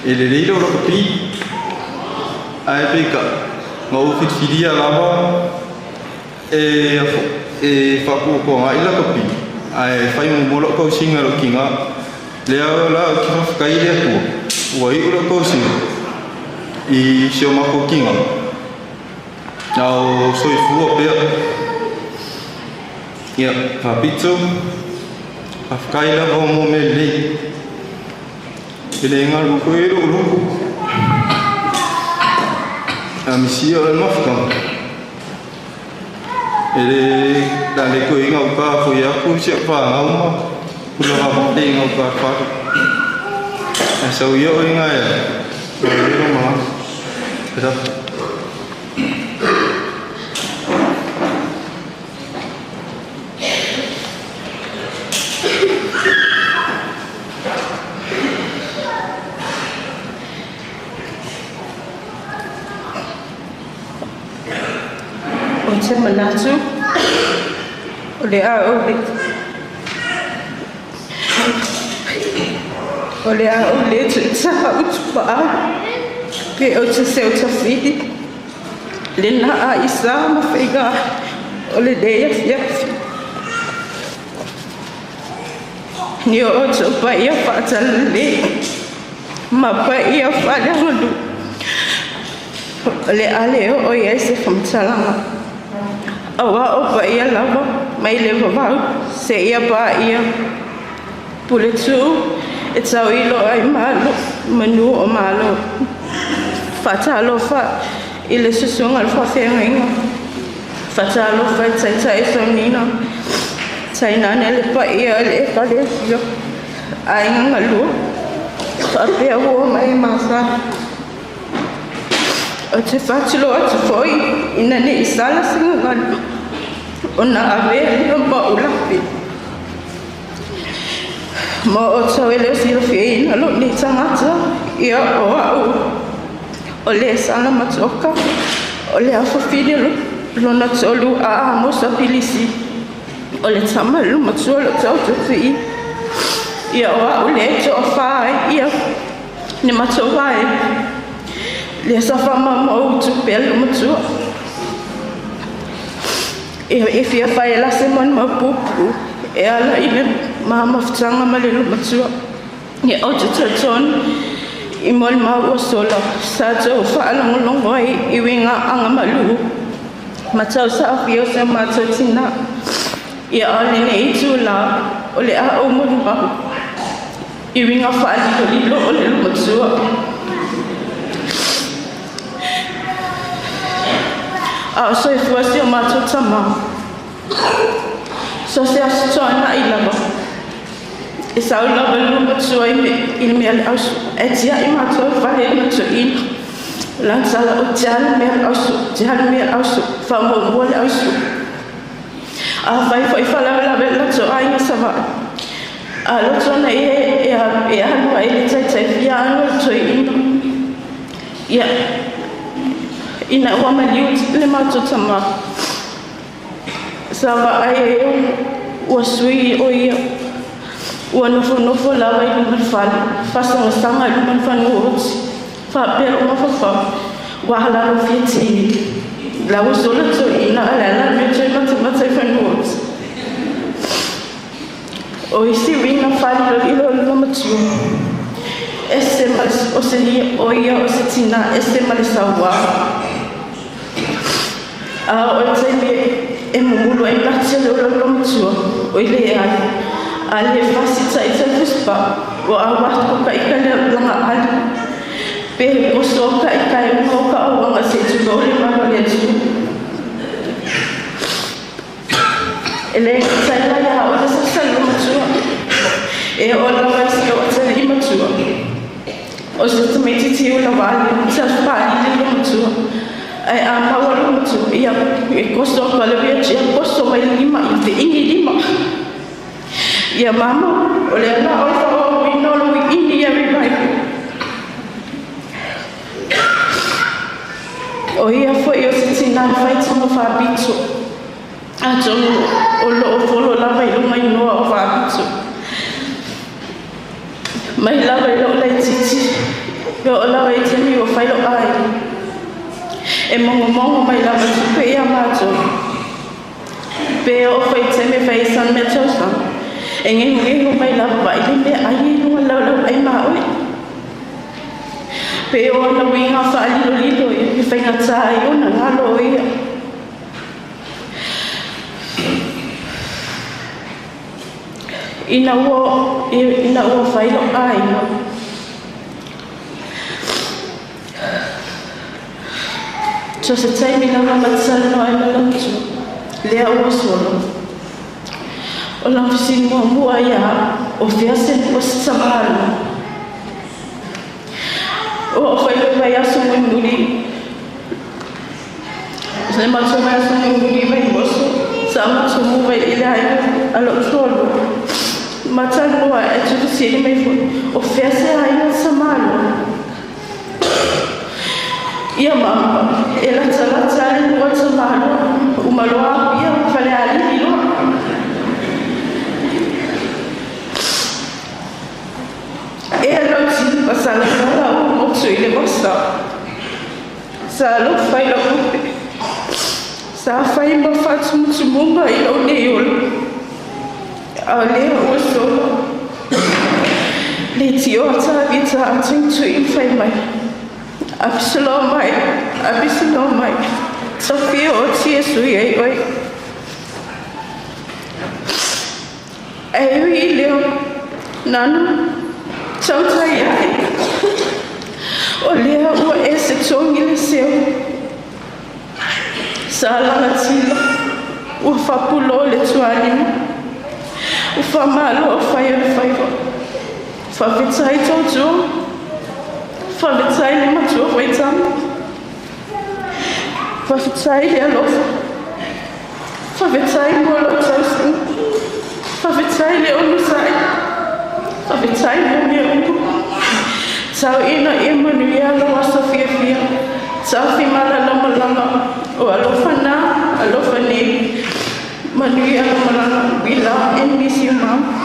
ele le ro ko pi ai peka ngau fitfiria lava e faku ko ngai la kopi ai fai mo molo ko singa ro kinga le la ki fa kai le ko wai ro ko singa I sio ma ko kinga au soi fu pe ya Faapito afkai la mo me le ele ngal ko ro Amisia o mafka ele dale ko inga ka fu ya ku se pa ngau kula ba de ngau ka fa asa yo inga ya yo ma eda Se manatu ole a ole tsa utpa ke o tsa se o tsa fidi le na a isa ma fega ole de ya ni o tsa pa ya fa tsa le ma pa ya fa da ndu ole ale o ya se fam tsala awa o pa ia lava mai le vavau se ia pa ia puletu e tau ilo ai malo manu o malo whaatalofa I le susunga le whawhenga. Whaatalofa tai sonina. Tai nane le pa ia le pale yo. Ainga ngalua. Whapea hua mai masa. O te whatilo atu foi. Ina ne isala singa ngalo. O na awe lio ma ulapi. Mo o tau ele o siro fie ina lo ni tangata. Ia o au. O le sana matoka. O le awhawhine lona tolu a mosa pilisi. O le tamalu matua lo tau tuwhi. Ia o au le to a whae. Ia ni matawai. Le sawhama mo utu pelu matua. Ia e fia whae lase man mapupu. E ala I le mahamawhtanga malelu matua. Ia o te tatoni. I mol mau o sola. Sa tau whaalongolongo I winga anga malu. Matau sa awhio se matau tina. Ia ale ne I tūla. O le a o monu mahu. I winga whaalilo o le lumatua. A o soi fuasi o matau tama. So se asitoa na I lava. E sau lava lumatua I mea le ausu. E tia I matua whale matua ina. Lansala o tiala mea le ausu. Tiala mea le ausu. Whamongua le ausu. A whai whai whalawelawe lato ainga sawa. A loto na e hanua e le taitai fia anua toi ina. Ia. Ina ua maliu le matua tama. Sawa ai ua sui o ia. Ua nofo lawa I luman whale. Whasanga sanga I luman whanuoti. Whapea o mawhawha. Wahalaro whiti. Lau sola to ina ala me toi mata whanuoti. O isi winga whale ilo matua. Ese malis o se lia o ia o se tina. Ese malis awa. A o te me e mumulu e matia lo matua. O ile ai. Ale fasi tai fuspa o awat ko kai kale langa ali pe poso kai mo ka o nga se tu no le ma le tu ele sai la ya o se salu matua e o la va se o se I matua o se tu meti ti o la vale sa pa I le matua ai a ma o la matua ia e costo ka le via ci costo mai lima I te ini lima Ia mama, o le ana o inolo I India revival. O ia foi o se tina whai tamo Faapito. A tonu o lo o folo lava I lunga I noa o Faapito. Mai lava I lo lai titi. Peo o lava I temi o whailo ai. E mongo mai lava tupe ia mato. Peo o whai temi whai san me tausa. E ngengu mai lava I le mea ai lunga lau ai maoi. Pe o na winga whaalilo lilo I whainga tai o na ngalo ia. Ina ua whailo ai no. So se taimi lava matsala no ai malantu. Lea ua solo. O la fisini mua ia o fiase o samalo. O whai vai aso muri. Se maso vai aso muri vai moso. Sa maso mu vai ila alo solo. Matano e tudo se mai o fiase ai samalo. Ia mama, ela tsala no samalo. Uma loa ia fale ali lo. Eulogy pasala sala o moço ele gosta. Salo fai lo sa fai ma fatu muito mumba e o neol. Ale o so. Le tio ta vita atin tu in fai mai. Absolom mai. Sofia o tia sui ai oi. Ai Leo nanu Sautai ai. O lea ua e se tongi le seo. Sa langa tila. Ua whapulo le tuanima. Ua whamalo o whaia le whaiva. Whawhitai tautua. Whawhitai le matua waitama. Whawhitai le alofa. Whawhitai mua lo tausi. Whawhitai le onusai. Whawhitai le mea ungu. Tau ina e manuia lo asa fia fia. Tau whimana lama lama. O alofa na, alofa ne. Manuia lama lama. We love and miss you, Mom.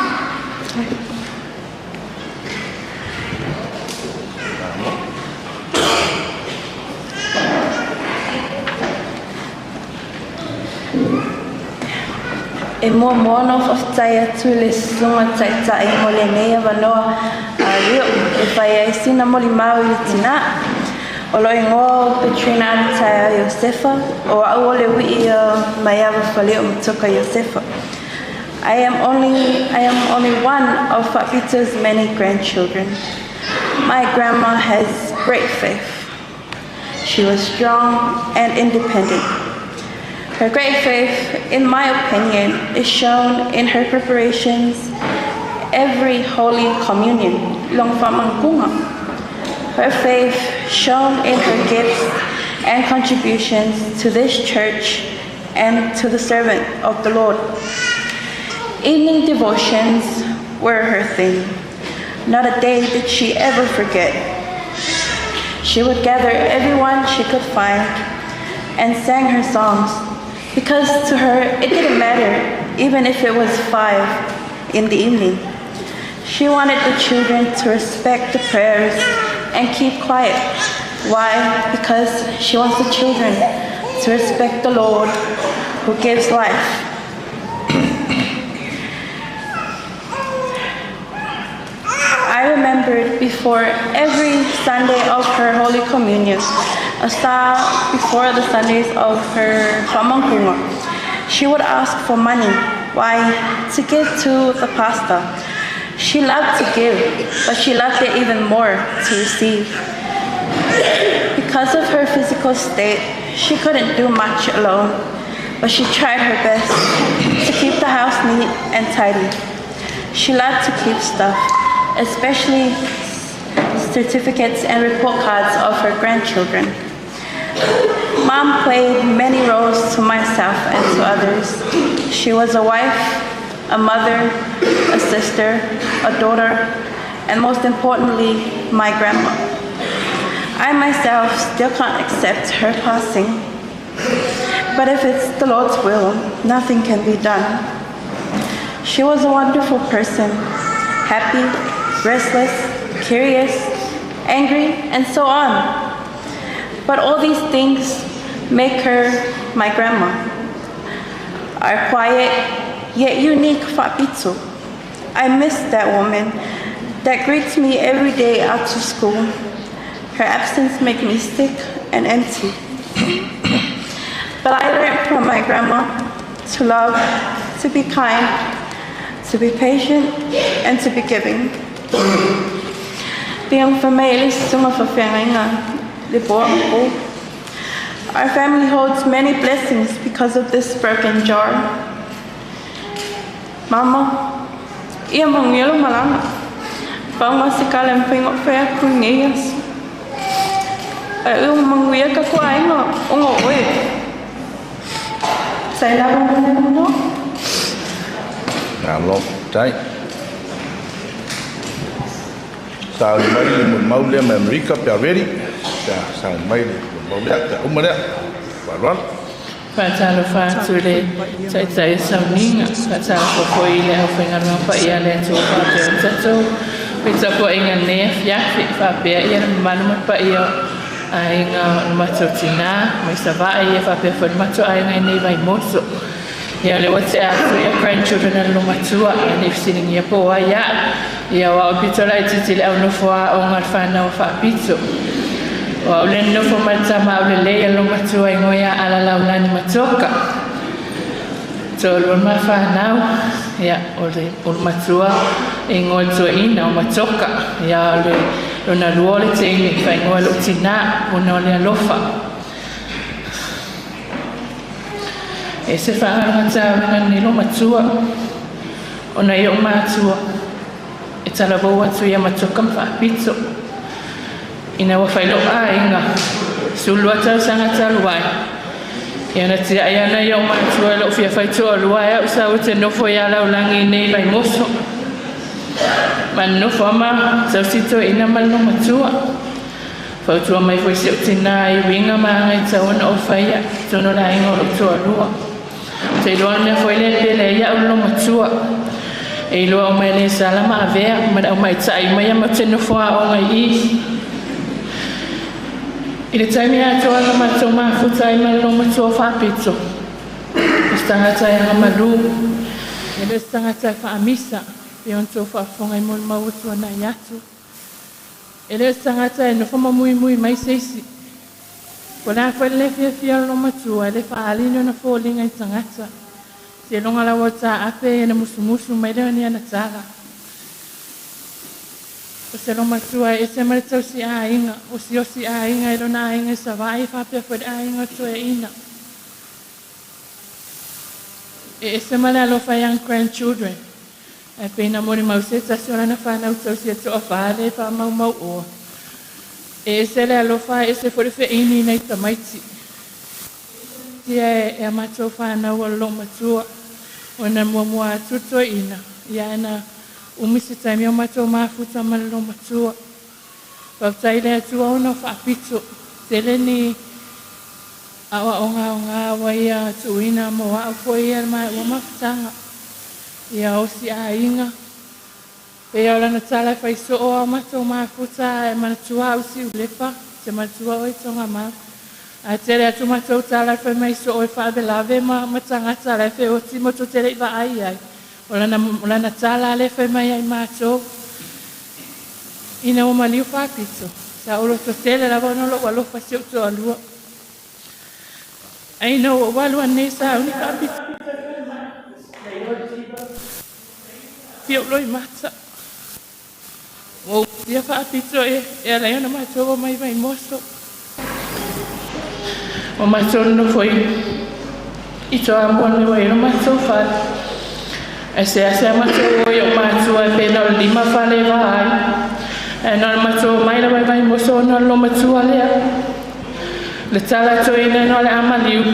E mua mono whawhitai atu le sunga taitai mo le nea wanoa a rio e whai e sina moli mau i tina. O lo ingoa Faapito Matoka Iosefa o au le wi mai awa Faapito Matoka Iosefa. I am only one of Faapito's many grandchildren. My grandma has great faith. She was strong and independent. Her great faith, in my opinion, is shown in her preparations every Holy Communion, long famankunga. Her faith shown in her gifts and contributions to this church and to the servant of the Lord. Evening devotions were her thing. Not a day did she ever forget. She would gather everyone she could find and sang her songs, because to her it didn't matter even if it was 5 in the evening. She wanted the children to respect the prayers and keep quiet. Why? Because she wants the children to respect the Lord who gives life. I remembered before every Sunday of her Holy Communion, a star before the Sundays of her Whamankunga. She would ask for money. Why? To give to the pastor. She loved to give, but she loved it even more to receive. Because of her physical state, she couldn't do much alone, but she tried her best to keep the house neat and tidy. She loved to keep stuff, especially certificates and report cards of her grandchildren. Mom played many roles to myself and to others. She was a wife, a mother, a sister, a daughter, and most importantly, my grandma. I myself still can't accept her passing, but if it's the Lord's will, nothing can be done. She was a wonderful person, happy, restless, curious, angry, and so on. But all these things make her my grandma. Our quiet, yet unique Faapito. I miss that woman that greets me every day out to school. Her absence makes me sick and empty. But I learned from my grandma to love, to be kind, to be patient, and to be giving. Our family holds many blessings because of this broken jar. Mama, ia mangelo malanga. Pama si kalam pengo fea kungias. Ai manguia ka kuainga ongo we. Sai la no. Ngalo tai. Sao mai mun maule me America pe averi. Sao mai mun maule ta umana. Baron. Fatalo fatule tai sauninga fatalo foi le ofenga no pa ia le to pa te pizza po inga ne ya fa pe ia manu pa ia ainga matotina mai sava ia fa pe fo mato ainga nei vai moso ia le what's up ia grandchildren no matua and if sitting ia po ia wa pitola titile au no fo o ngal fa na fa pizzo wa le no fo mata ma le lo matua ngoia ala la ulani matoka so lo ma fa now ya o le matua ngol so ina matoka ya le lona lua le te inga i whaingoa lo tina ona o le alofa. E se whaanga tāwina ni lo matua ona i o mātua e tala bau atu ia matoka Faapito ina wa whailo a inga sulu atau sanga taluai ia na tia iana i o mātua e lo fia whaitoa luai au sa o te nofo ia lau langi nei vai moso man nofo ama sau sito ina malo matua whautua mai fwoi se o tina i winga maanga i tauna o whaia tono la inga o lo toa lua te loa mea fwoi le pele ia o lo matua e loa o mai le salama a vea ma au mai tai mai ama te nofo a o ngai I le taimi a toa la matou mafuta I malo matua Faapito stangata e ngamalu e le stangata e whaamisa e on tō whaafonga I mol mautua na I atu e le stangata e nofo mamui mui mai seisi ko la whaile le fia fia lo matua e le whaalino na fōlinga I tangata te longa la wata ape e na musumusu mai leo ni ana tala o se lo matua e se mare tau si a inga o si o si a inga e lo na inga sa vai whapea fwed a inga to e ina e se mare alofa young grandchildren e peina mori mau se tasi ona na whanau tau si e to a whare wha mau mau o e se le alofa e se fwere fe ini nei tamaiti tia e a matua whanau a lo matua o na mua tuto ina ia na umisi taimi o matua mafuta ma lo matua wautai le atua ona Faapito te le ni awa onga waia tuina mo wa foi ia mai o mafutanga ia o si a inga pe ala na tala fai so o matua mafuta e matua o si ulepa te matua o I tonga ma a te le atu matua tala fai mai so o fa belave ma matanga tala fai o ti moto te le va ai Ola na tala le fai mai ai mātou. Ina o maliu Faapito. Sa olo to tele la wano lo walo fasi o to alua. Aina o walu ane sa uni Faapito. Pio loi mata. O ia Faapito e ala yana mātou o mai vai moso. O mātou no foi. Ito amone wa ino mātou fai. E se matou o i matua e pena o lima whale vai. E nana matou mai la vai moso na lo matua lea. Le tala to ina no le amaliu.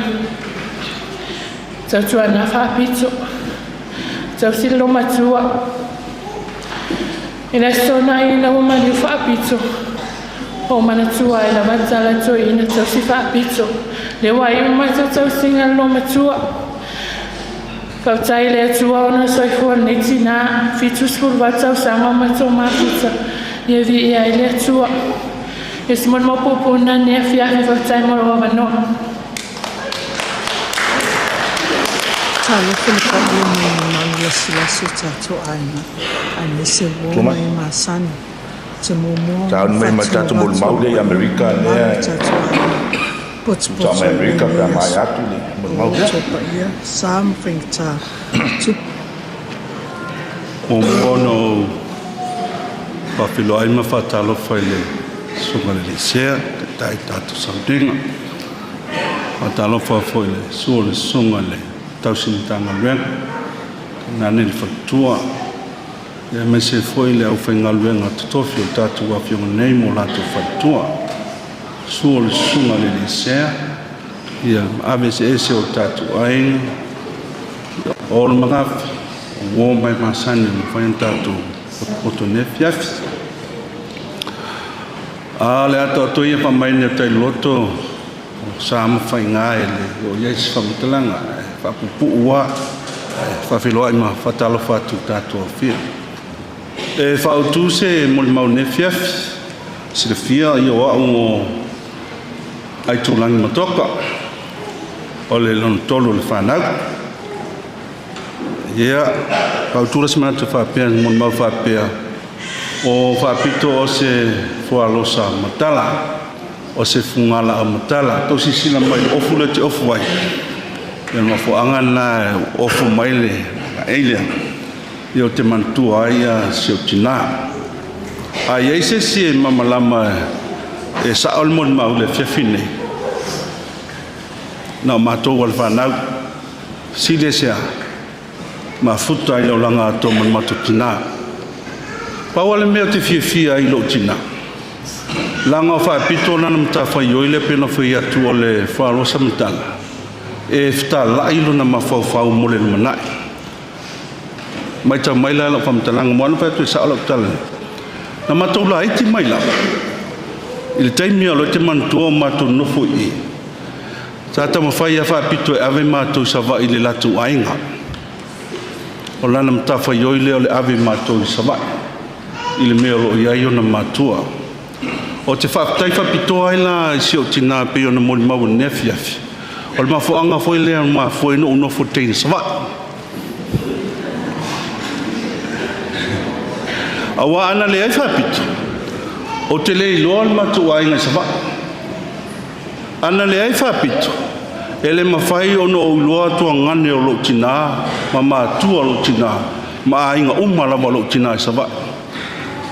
Tau tua na Faapito. Tau si lo matua. Ina sona ina o maliu Faapito. O mana tua ina matala to ina tau si Faapito. Le wai matou tau singa lo matua. Whautai le atua ona soifua nei tina fitu skulu watau sama matou mafuta ia vi ia le atua e se mon mopupuna ni a fiafi whautai moro wa wanoa Talo Filipaio ni lasi tato aina ane se woma I masani te momo Taun mai matatu mol maule I Amerika lea Pots Tama Amerika pra mai atu ni mol maule something to o mono papilo ai mafatalo faile sunga le sea tai tatu samtinga fatalo fa foile sole sunga le tausin tanga len nani fatua le mese foile au fenga len atofio tatu wa fio nei mo lato fatua sole sunga le sea ia avese ese o tatu ai o magaf o mai masani fai tatu o to ne fiaf ale ato to ia pa mai ne tai loto sam fai ngai le o yes famtalanga fa pupu wa fa filo ai ma fatalo fatu tatu fi e fa tu se mol mau ne fiaf se le fia io o ai tu lang matoka o le lon tolo le fanau ia pautura se mata fa pia mon mau fa pia o Faapito o se fualosa matala o se fungala a matala to sisila mai ofu le te ofu ai e ma fo angana ofu mai le ele io te mantua ia se otina a iai se mamalama e sa'o le molimau le fiafine na o matou o le fanau sile sea mafuta i laulaga atou ma le matutinā paua le mea te fiafia i loo tina laga o faapito lana matafai oi le pena fai atu o le falosa matala e fetāla'i lona mafaufau mo le lamana'i mai tamai la lo famatalaga mo ana faatu e sa'o lau tala na matou laiti mai lava i le taimi o lo te manatua o matou nofo i sa tamafai a faapito e ave matou sava'i le latou aiga o lana matafai oi lea o le ave matou i sava'i i le mea o lo'o iai ona matua o te whaapetai whapitoa ai la i si o tina pe ona molimau ne fiafi o le mafoanga foi lea mafoi no unofo teina sava'i awa ana le ai whapito o te le iloa le matua inga sava'i ana le ai whapito e le mawhai ono o iloa tua ngane o lo tina ma matua lo tina ma a inga umalawa lo tina sava'i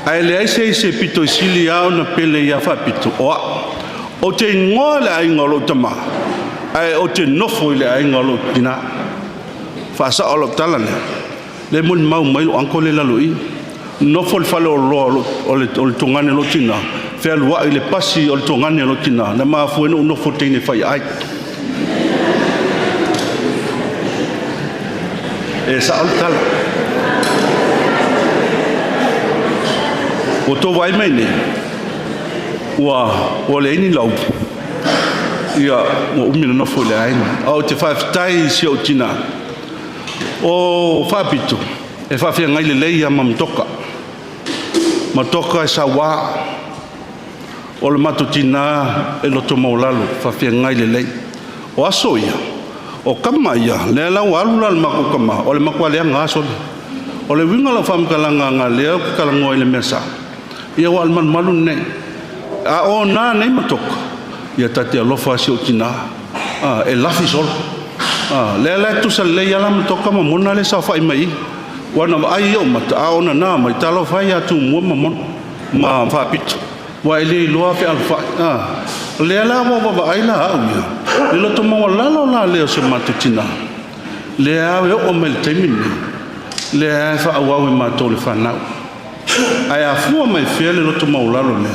ai le ai se pito sili au na pele ia whapito o te ingoa le ai ngolo tama ai o te nofo le ai ngolo tina whasa o lo talane le mun mau mai lo anko le lalui nofo le whale o loa o le tongane lo tina whea lua i le pasi o le tongane lo tina na maa fueno o nofo teine whai ai e sa o tala o tō wai mai ne ua le ini lau ia ua umina nofo le aina au te whaafitai si o tina o Faapito e whaafia ngai le leia ma Matoka e sa wā o le matutina e loto maulalo whaafia ngai le lei o aso ia o kama ia le lau alula le mako kama o le mako alea ngaso o le winga la whamkalanga ngā lea kalangoa i le mesa ia wa alman malu ne a o na nei Matoka ia tate alofa si o tina e lafi sol le tu sa le ala Matoka ma mona le sa fai mai wana ai o mata a ona na mai talo fai atu mo ma Faapito wa ile loa fe alfa le ala wa ai la au ia le loto mo la le se matutina le a o mel temini le a fa wa ma to le fanau ai a fua mai fele loto maulalo ne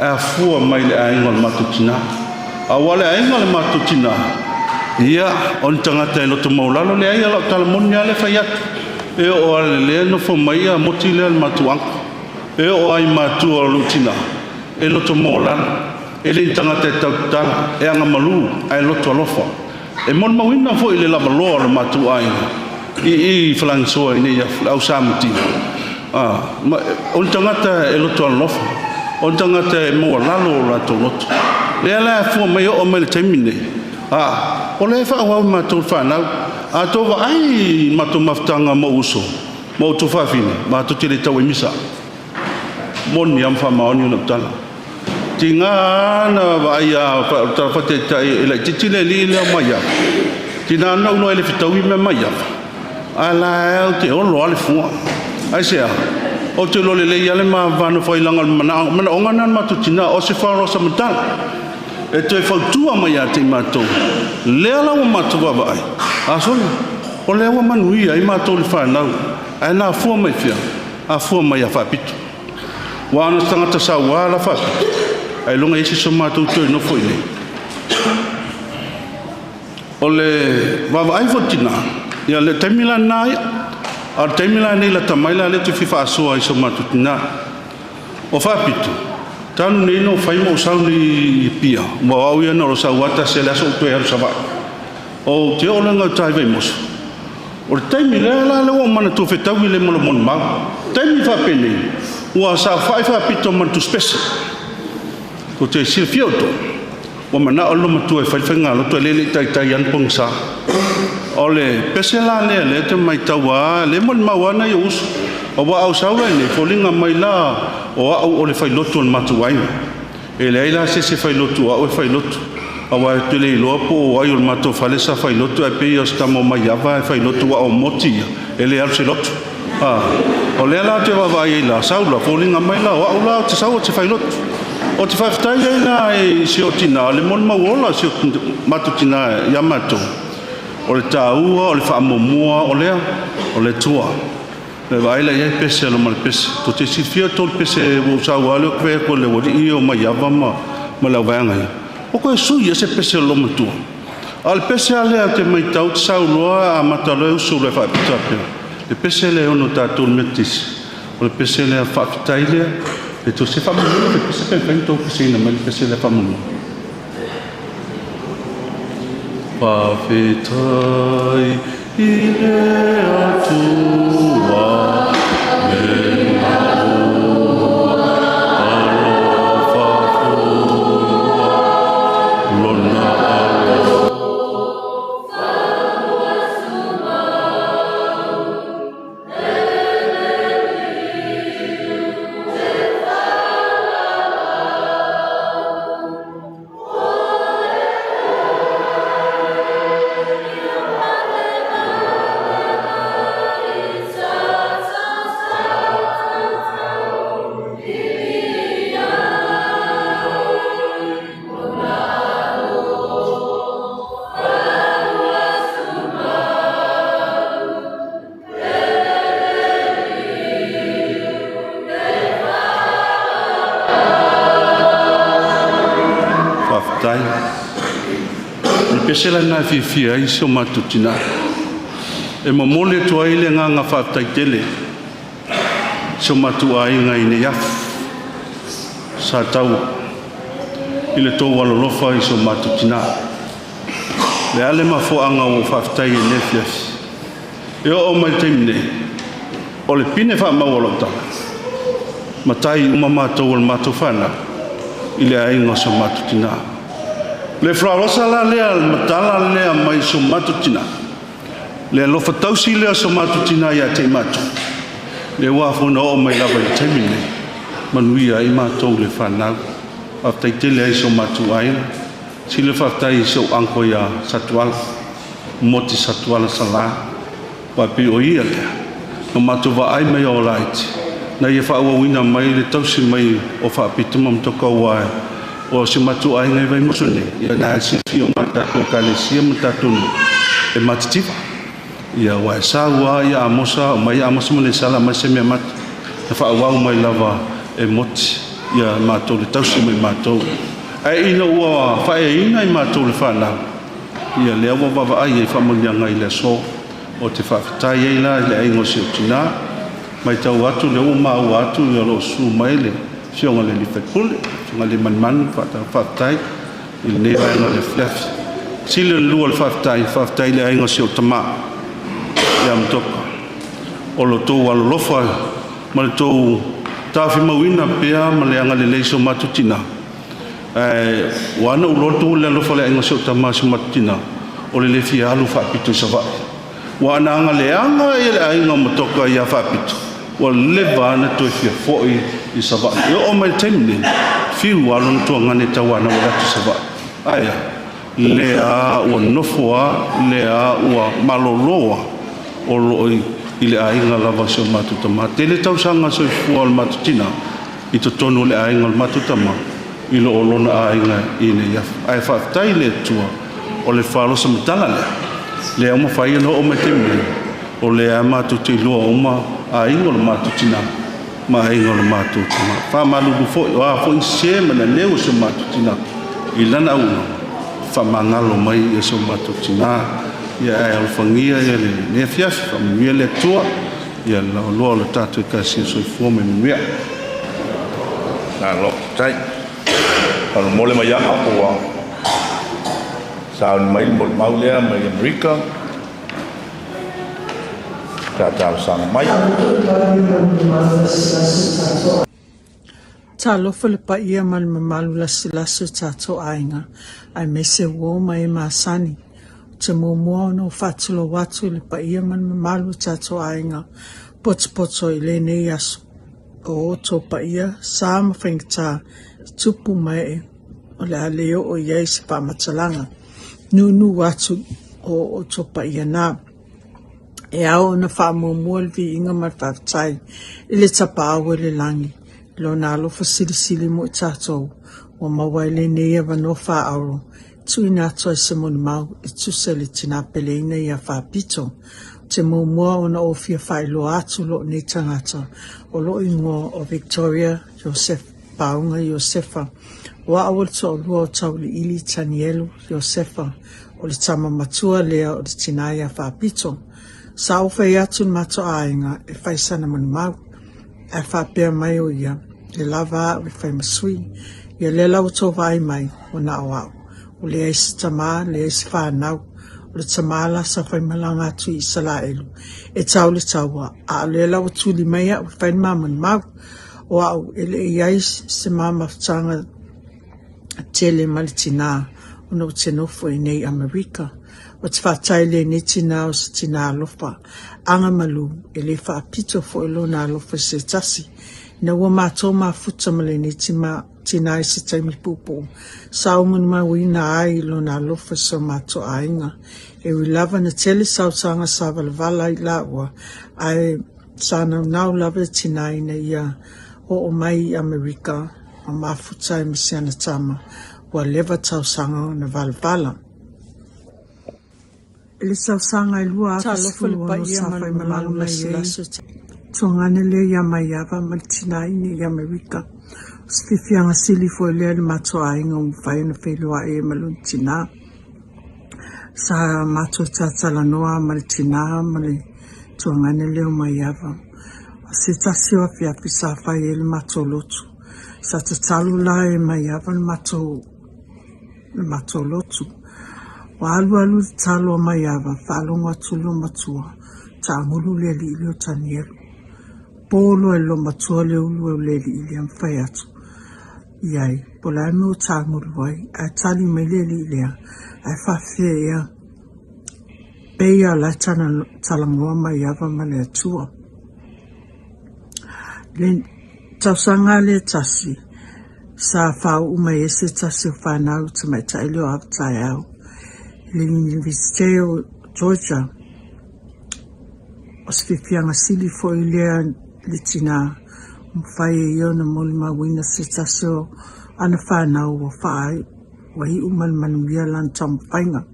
a fua mai le ai ngol matutina a wale ai ngol matutina ia on tangata loto maulalo le ai ala tala monia le fai atu e o le no fo mai a moti le matuang e o ai matu o lutina e loto maulalo e le tangata tala e anga malu ai loto alofa e mon mawina fo ile la balo le matu ai i flanso ine ia au samti on tangata e loto alofa on tangata e mo lalo la to loto le ala fo mai o mel temine o le fa wa ma to fa na a to va ai ma to maftanga mo uso mo to fa fine ma to tele tawe misa mon yam fa ma on no tala tinga na va ya ta fa te ele titile li le maya tina no no ele fitawi me maya ala te o lo ale fu ai se o te lo le ya le ma va no foi langa mana onga na ma tina o se fa ro sa mata e te fa tua mai ate mato le ala o mato va ai a so o le o manui ai mato le fa na ai na fu mai fia a fu mai a Faapito wa no tanga ta sa wa la fa ai longa isi so mato to no foi nei o le va ai fotina ya le temila nai a temila nei la tamaila le te fifa so ai so mato tina o Faapito tanu nei no fai mo sauni pia mo au ia no sa wata se la so to ya sa va o te o langa tai vai mos o taimi la o mana to feta wi le mo mon ma taimi fa pene o sa fai Faapito man tu special ko te sil fioto o mana o lo matu e fai fanga lo to le tai an pongsa o le pesela le te mai tawa le mon ma wana yo us o wa au sa le folinga mai la o le fai lotu on matuai e le ila se fai lotu o fai lotu awa te le lo po ai o matu fale sa fai lotu e pe sta mo mai ava fai lotu o moti e le al se lotu O lea la te wawai la saula, fōlinga mai la, o la te sau o te whailot. O te whaktai ei la e si o tina, le mon mauola si o matu tina i amato. O le tāua, o le whaamomua, o lea, o le tua. Le waila iai pese alo ma le pese. To te sifia tol pese e wo sau ale o kwea ko le wadi i o mai awa ma lau waanga i. O koe sui e se pese alo ma tua. Al pese ale a te mai tau te sau loa a matalo e usu le Faapito apea. Le pese le ono tātou metis. O le pese le a whaapitai lea. E to se whamunu, le pese penkain tō pese ina mai le pese le whamunu. Whaapitai i le atua. Tai. Il pesela na fifia i so matutina. E mamole to ai le nga whaatai tele. So matu ai ngai ne yaf. Sa tau. Ile tō walolofa i so matutina. Le ale ma fo anga o whaatai e nefias. E o mai teimne. O le pine wha mawalota. Matai umama tau al matufana. Ile ai nga so matutina. Le frarosa la lea, matala lea mai so matutina. Le lofa tausi lea so matutina ia te matu. Le wafuna o mai lava i temine. Manuia i matou le whanau. Aftai te lea i so matu aina. Si le whaftai so anko ia satuala. Moti satuala sala. Wapi o ia lea. No matu wa ai mai o laiti. Na ia whaua mai le tausi mai o Faapito Matoka Iosefa. O se matu ai ngai vai mosone ia na si fio mata ko kalesia mata tunu e matitiva ia wa sawa ia amosa mai amosa mo le sala mai se me mat na fa wa mai lava e moti ia mato le tausi mai mato ai ina ua fa e ina i mato le fa na ia le wa va ai e fa mo ngai le so o te fa tai ai la le ai ngosi tina mai tau atu le uma atu ia lo su mai le fionga le lifekule fionga le man whaatai i le nea ainga le flefi sile lua le whaatai le ainga si o tama ia mtoka o lo tō walolofa ma le tō tāwhi mawina pia ma le anga le leiso matutina wana uloto le alofa le ainga si o tama si matutina o le lefi alu Faapito savai wana anga le anga i le ainga matoka ia Faapito wa leva na to fia foi i sava yo o mai temne fiu alon to ngane tawana wa tu sava aya le a o nofoa le a wa maloloa o lo i le ainga lava so matuta ma tele tau sanga so fu al matutina i to tonu le ainga matuta ma i lo olona ainga ine ya ai fa tai le tua o le falo so mtala le o mo fai no o mai temne o le ama tuti lo o ma a ingo le matutina ma ingo le matutina fa malu fo a fo se mana leo so matutina i lana uno fa mangalo mai e so matutina ia al fangia ia le nefias fa mi le tua ia lo lo tatu ka si so fo me mi na lo tai al mole mai a po sa mai mo maulea mai America Talofa le paia ma le mamalu lasi tatou aiga ae me se ua ma e masani te muamua ona o faatolo atu i le paia ma le mamalu tatou aiga potopoto i lenei aso o oto paia sa ma faigatā i tupu mai e o le a le oo iai se faamatalaga nunu atu o oto paia na E au na whaamua le vi inga ma whaftai i le tapau e le langi. Lo na alofa sili mo i tātou o mawai le neia wano whaaro. Tui nā toi se moni mau i tuse le tina peleina i a Faapito. Te mua o na ofia whaelo atu lo nei tangata o lo ingoa o Victoria Paunga Iosefa. Wa awal to lua o tau li ili Tanielu Iosefa o le tama matua lea o le tina i a Faapito. Sa o fai atu mato ainga e fai sana mani mau. E whapea mai o ia, le lava o fai masui, ia le lau tō vai mai o na o au. O le eisi tamā, le eisi whanau, o le tamāla sa whai malanga atu i sala elu. E tau le taua, a le lau tūli mai o whai mamani mau, o au ele e iais se mamaftanga tele malitina, o no te nofo e nei Amerika. O te whātai le ne tina o se tina alofa, anga malu e le Faapito fo e lona alofa se tasi. Na ua mātou mafuta ma le ne tina i se taimi pupo. Sa umani mawina ai lona alofa so mātou ainga. E ui lava na tele sautanga sa valavala i la ua. Ai sa nau lava tina i na ia o mai Amerika o mafuta i masiana tama. Ua leva tau sanga na valavala. Ele sausanga i lua aka sifulu ono sa whai malangu mai ei. Tongane le ia mai ava malitina ini i Amerika. Spifianga sili fo lea le matoa inga umwhai na whelua e maluntina. Sa mato tatala noa malitina mali tongane leo mai ava. Se tasio a fiapi sa whai e le mato lotu. Sa tatalu la e mai ava le mato lotu. Wa alu talo mai ava, whalonga tulo matua, ta ngulu le li ilio Tanielu. Polo e lo matua le ulu e le li ili am whai atu. Iai, pola e meu ta ngulu wai, a tali me le li ilia, a whawhia ia. Peia la talangoa mai ava ma le atua. Le tausanga le tasi, sa whau umai ese tasi o whanau te mai tailio avtai au. L'Università Georgia o sfifianga sili fo i lea le tina mwhai e io na moli mawina se tasio ana whanau o whai wa hi umal manumia lan tam whainga.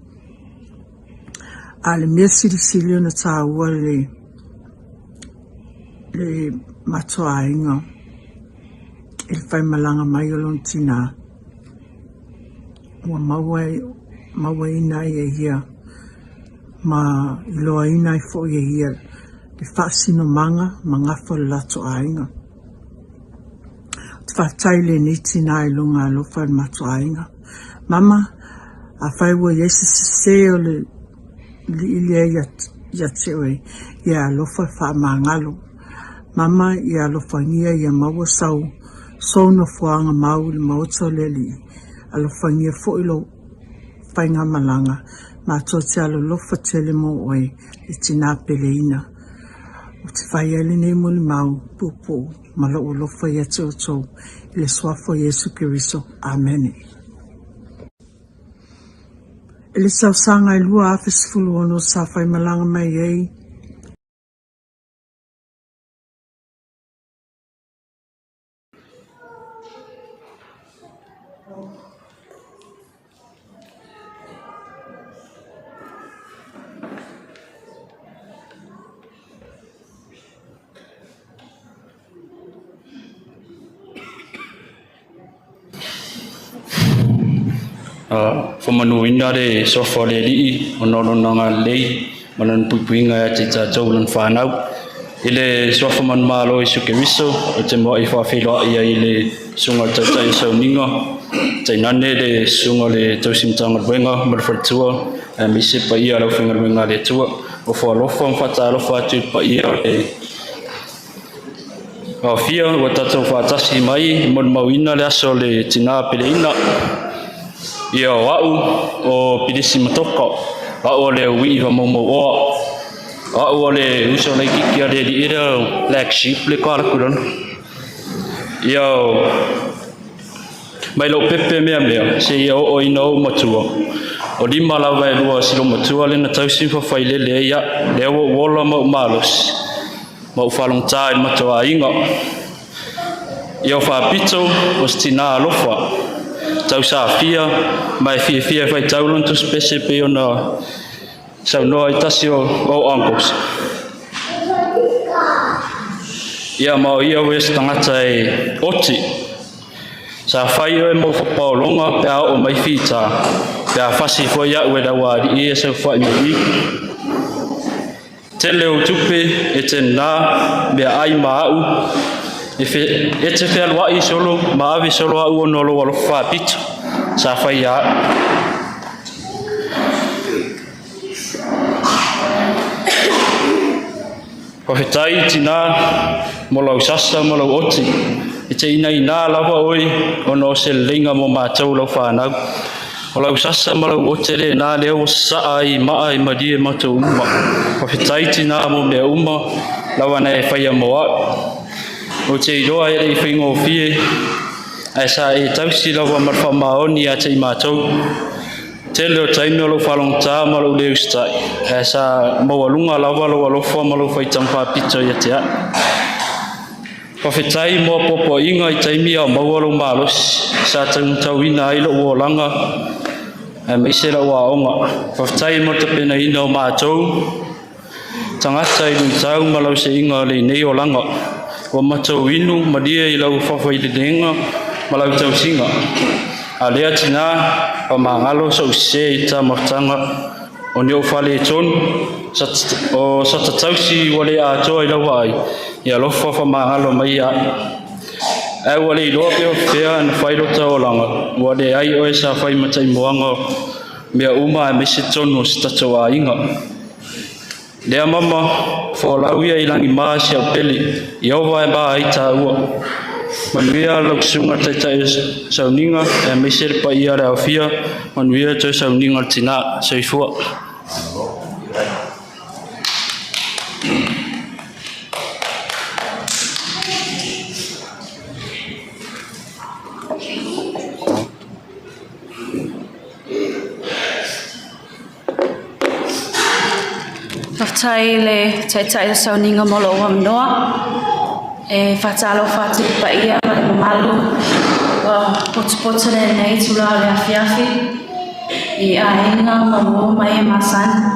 A le mea sili o na tā ua le matoa inga il whai malanga mai o lon tina ua maua ina ia hia, ma iloa ina i fo ia hia, le whaasino manga, ma ngafo le lato ainga. Te whaatai le niti na i lunga alofa le mato ainga. Mama, a whaiwa Yesu se o le ilia ia tewe, ia alofa wha maangalo. Mama, ia alofa ngia ia maua sau, sono fuanga mau le mauto le li, alofa ngia fo ilo whainga malanga, ma tō te alo lofa tele mo oe i tina peleina. O te whai ele nei muli mau, pupo, ma lo o lofa ia te o tō, i le swafo Yesu Kiriso. Amen. E le sausanga i lua awhisfulu ono sa whai malanga mai ei. Whamanuina re sofa le rii o nononanga lei manan pupuinga e te tātou lan whanau. I le sofa manu malo i Suke Riso o te moa i whawhiloa ia i le sunga tautai sauninga. Te nane le sunga le tausimtanga ruenga marwhaitua mi sepa ia lau whinga ruenga le tua o whaalofa mwhata alofa atu pa ia e Whia o tātou whātasi mai mon mauina le aso le tina peleina. Ia o au o Faapito Matoka au le ui wa momo o au le uso le kiki le ira black sheep le kala kuran. Ia mai lo pepe mea se ia o ino matua o lima lava e lua silo matua lena tausi fafailele ia lea wola maumalos mau falongta i matoaiga ia o faapito o se tinā alofa tausafia ma e fiafia faitau lona tuspese pe ona saunoa i tasi o uncles ia mau ia ue se tagata e oti sa fai o e mau fapaolonga pe a o mai fita pe a fasi foi ia ue laualii e sau fai mai tele o tupe e tenā mea ai maau e te whealuai solo ma ave solo au o nolo alo Faapito sa fai ia Whawhetai tina mo lau sasa mo lau oti e te ina lava oi o no se linga mo mātou lau whanau o lau sasa mo lau oti le nā leo o saa i maa i madia mātou uma Whawhetai tina mo mea uma lau ana e whaia moa o te iroa e rei whaingo fie ai sa e tausi lau wa marwha maoni a te i mātou te leo taimi o lau whalongta ma lau leo stai ai sa mawalunga lawa lau alofa ma lau whaitang Faapito i atea Whawhetai mo popo inga i taimi au maua lau malos sa tauina ai lau uolanga ai maise lau aonga Whawhetai mo te pena ina o mātou tangata i luitau ma lau se inga le nei o langa wa matou inu madia i lau whawhailenga ma lau tausinga a lea tina o mangalo sa use i ta mortanga o neo whale tonu o sa tatausi wale a toa i lau ai i alofa wha mangalo mai a e wale i loa peo whea na whairota o langa wale ai o e sa whai matai moanga mea uma e mese tonu o si tato a inga lea mama whaolauia i langi maa si au peli i owa e maa i ta ua manuia lau sunga taitai sauninga e meisere pa ia reo fia manuia toi sauninga tina soifua Whaftai le taitai sauninga molo o amnoa e whatalo whatu pa ia malu potu le nei tula le awhiawhi i a inga mamu mai e masani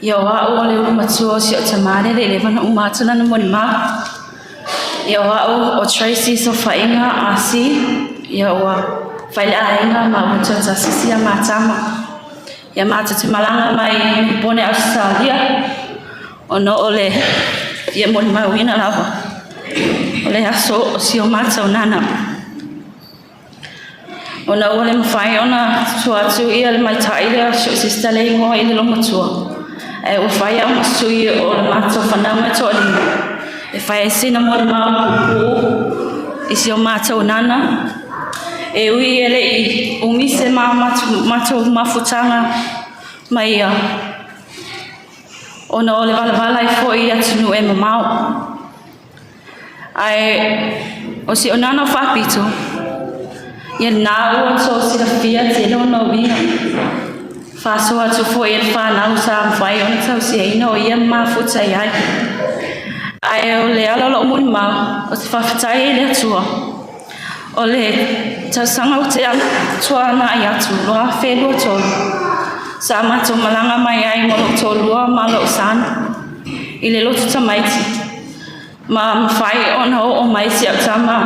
i o au o le umatua si o tamare le levana umatuna na moni ma i o au o Tracy so whainga a si i o whaile a inga ma umatua tasisi a matama ia mata te malanga mai pone Australia o no ole ia moni mai wina lava ole aso o si o mata o nana o na ole mawhai ona tuatu ia le mai taile o si sista le ingoa i le longa tua e o whai au masui o le mata o whanau me to ali e whai e sina moni mau pupu i si o mata o nana e ui ele i umise mato mafutanga mai ia ona o le valavala i fo i atunu e mamau ai o si onana Faapito ia nā ua so si la fia te lono winga faso atu fo i le whanau sa mwhai ona tau si eina o ia mafuta i ai o le alolo muni mau o te whawhatai e le atua o le tausanga o te atua na i atu loa whelua tolu sa mato malanga mai ai mo lo tolua ma lo sana i le lotu tamaiti ma mwhai ona o maiti au tama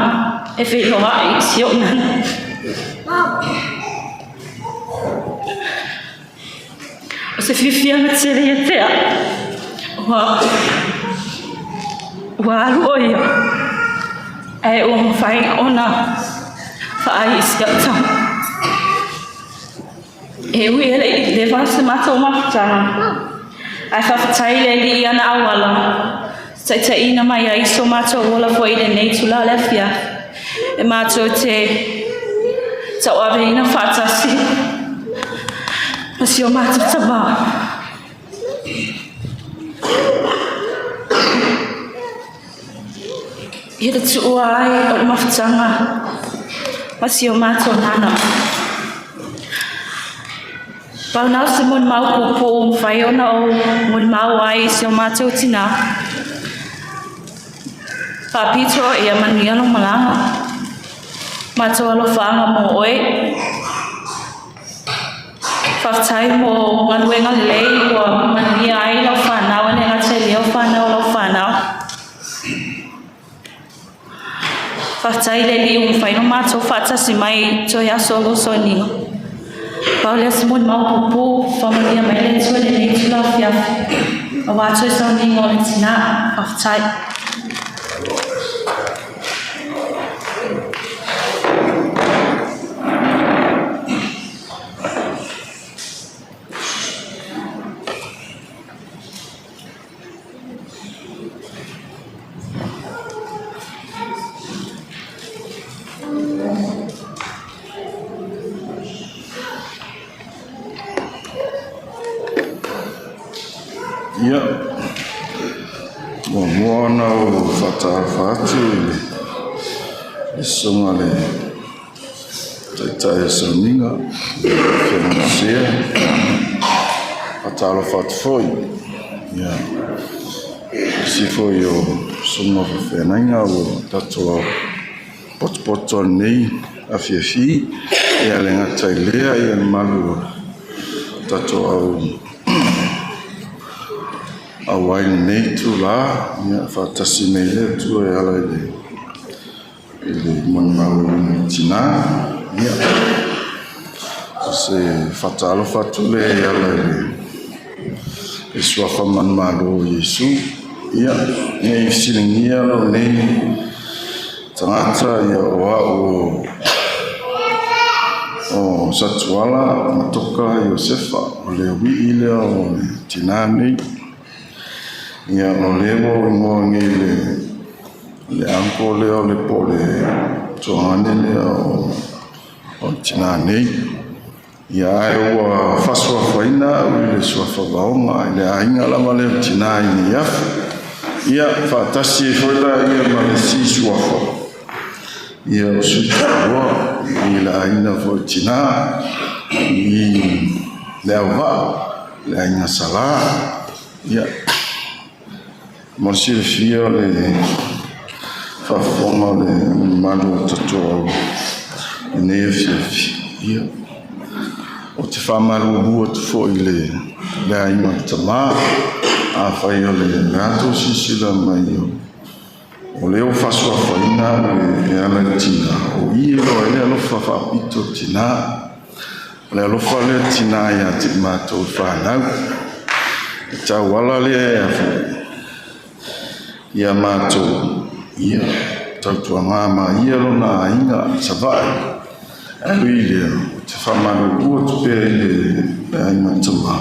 e wheloa i si o nana o se whiwhia na tere e tea wa aroia e o mwhai ona whaai isi au tama e ui ele i le vase mata o mafutanga ai whawhatai le li i ana awala tai ina mai a iso mata o ola fo i le nei tula le fia e mata o te tau awe ina whatasi a si o mata tama i le tua ai o le mafutanga a si o mata o nana Pau nau se mon mau pupu whai ona o mon mau ai se o mātou tina. Faapito ia mania no malanga. Mātou alo whaanga mo oe. Whaktai mo nganuenga lei wa mania ai lau whanau ane ngate leo whanau lau whanau. Whaktai le li whai no mātou whatasi mai to ia solo so ningo. Pau lea se mon mau pupu whamania mai le tue le nei tula whiafi. A wātou so ningo le tina whaktai. Ia, mua nau whatu i sunga le taitai sauninga, whenua sea, whatalo whatu foi. Ia, si foi o sunga whenanga o tatua poto nei a whiawhi, ia le ngatai lea ia malu tatua au awai nei tu la ia fatasi nei le tu e ala ele monau tina ia se fatalo fatule ala e sua faman malo Yesu ia nei silingia lo nei tangata ia o Satuala Matoka Iosefa o le wi ile o tina nei ia o lewo ngongi le anko leo le pole tohane leo o tina nei ia e ua fasua faina le sua whawaonga le ainga lama leo tina ini iafu ia whaatasi e whaila ia ma le si suafa ia o suitua i le aina fo tina i le auha le ainga sala ia Marcia fia le fafonga le malu tato ne fia o te famalu bua te fo ile le aima tama a fai o le gato sisila mai o leo fasua faina le ala tina o ie lo ele alofa Faapito tina le alofa le tina ia te matou whanau e tau wala le afu ia mātou ia tautua ma ia lona inga savai alui lea te whamanu ua tupe le ainga tama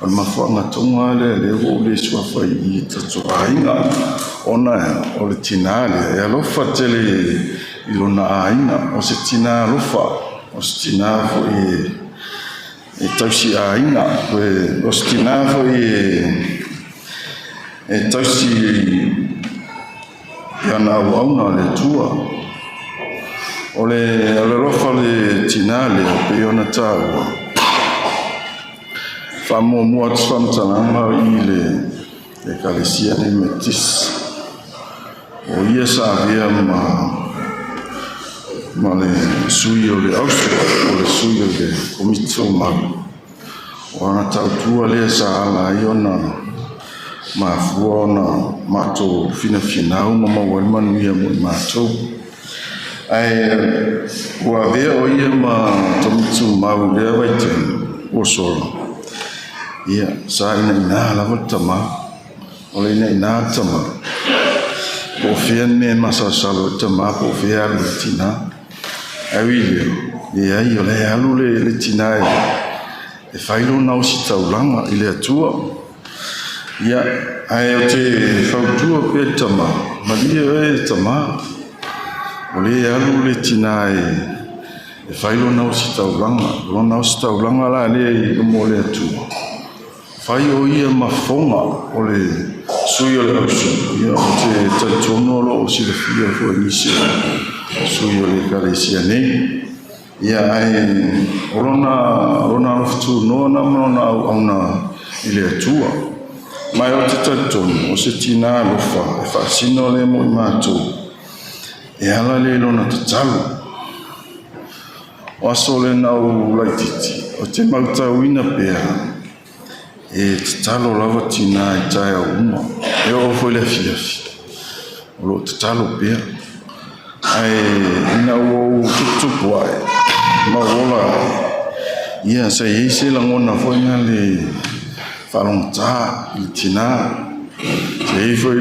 al mawhanga tonga le o le suawhai i tautua inga ona o le tina le e alofa tele i lona inga o se tina alofa o se tina fo e tausi a inga o se tina fo e tausi yana auna le tua o le rofa le tina le pe ona taua famo mua tsamtalanga i le kalesia ne metis o ia sa via ma le sui o le austu o le sui o le komito ma o ana tautua le sa ala iona ma fuona mato fina uma ma ia mo mato ai wa ve o ia ma tomitsu ma le vai te o solo ia sa ina la volta ma o le ina tama o fienne ma sa salo tama o fia le tina ai ia io le alu le tina e failo na o sitaulanga ile atua ia ai o te whautua pe tama malia e tama o le alu le tina e whailo nau si taulanga lo nau si taulanga la le i mo le atu whai o ia mafonga o le sui o le ausu ia o te tatono lo o si le fia fo inisi sui o le kalesia nei Ia ai orona alofa no na mana au na ile atua. Mai o te tautonu o se tina alofa e whaasino le mo I mātou. E ala le lona te talo. O aso le nau laititi o te mautauina pea. E te talo lava tina I tae au uma. E o foi le fiafi. O lo te talo pea. Ai ina o tutupu ai. Maola ia sa ese langona foi na le falonta il tina se foi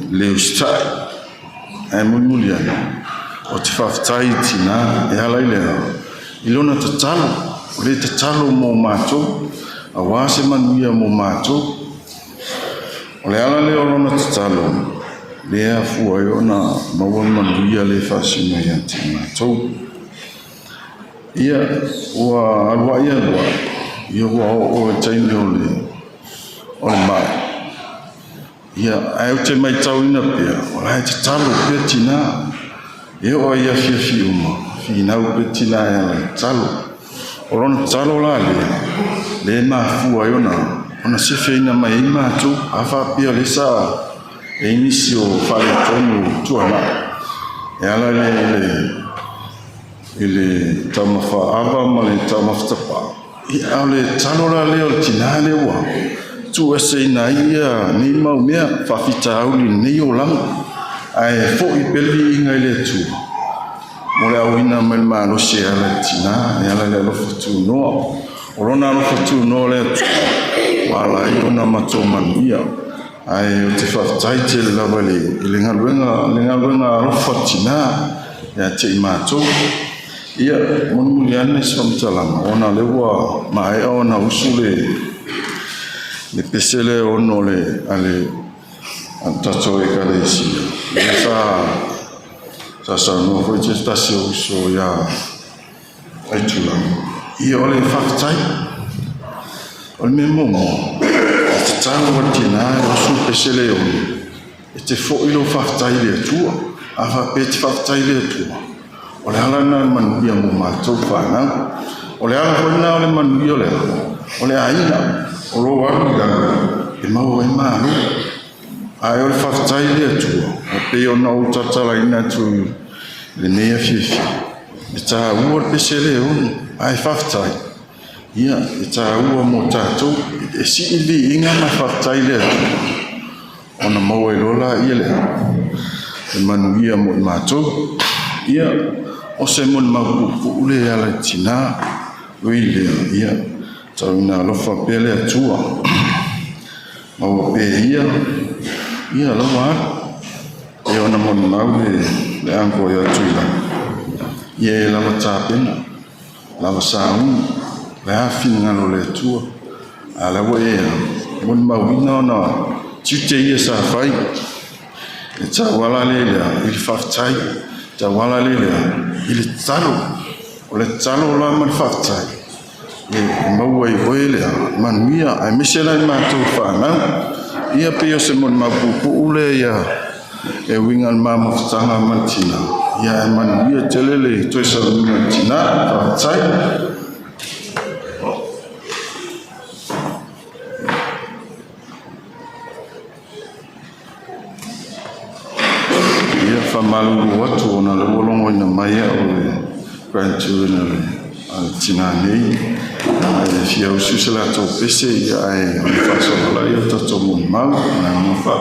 le ustai ai muliana o te faftai tina e ala ile ilona te talo mo mato a wase manuia mo mato o le ala le olona te talo lea fua yo na maua manuia le fasino ia te matou. Ia ua alua ia lua, ia ua o e taimi o le mai. Ia ai te mai tauina pia, o lai te talo pia tina, e o ia fi uma, fi nau pia tina e ala talo. O rona talo la le ma fua yo na, ona se feina mai matou, afa pia le sa, e inisi o whare tonu tuana e ala le tamafa ava ma le tamafutapa I au le talora leo tina le ua tu ese ina ia ni mau mea whawhita auli nei o langa ai fo I peli inga le tu mo le au ina mai malo se ala tina e ala le alofa tu noa o rona alofa tu noa le tu wala I ona mato manuia ai o te whaftai te lawa le ngaruenga alofa tina ia te I mātou ia moni ane samtalanga ona le ua mae ona usu le pesele ono le ale antato e kare isi ia sa no foi te stasi uso ia aitula ia ole whaftai ole me momo te tano watina o su pesele ono e te fo ilo whaftai le atua awa pe te whaftai le atua o le ala na manuia mo mātou whanau o le ala hoina o le manuia o le aina o lo waru e mau e maru ai o le whaftai le atua o pe o na utatala ina tu le nea fifi e tā ua le pesele ono ai whaftai ia e tā ua mo tātou e si ili inga na whaftai le atua o na mau e lola ia le e manuia mo I mātou ia o se mon mapupu ule ala tina uile ia tauina alofa pele atua mau pe ia lawa e ona mon mau le anko ia tuila ia lawa tapena lawa saun le afin ngalo le atua ala we mon mau ina na tute ia sa fai e ta wala le il faftai ta wala le il talo o le talo la man faftai e mau ai oile manuia ai misela I mātou whanau ia pe o se mon mapupu ule ia e wingal mamafutanga mantina ia e manuia telele toisa mantina faftai malu watu na le wolongo ina mai o le grandchildren le tina nei ai fia ususela to pese ia ai faso la ia to mo mau na mo fa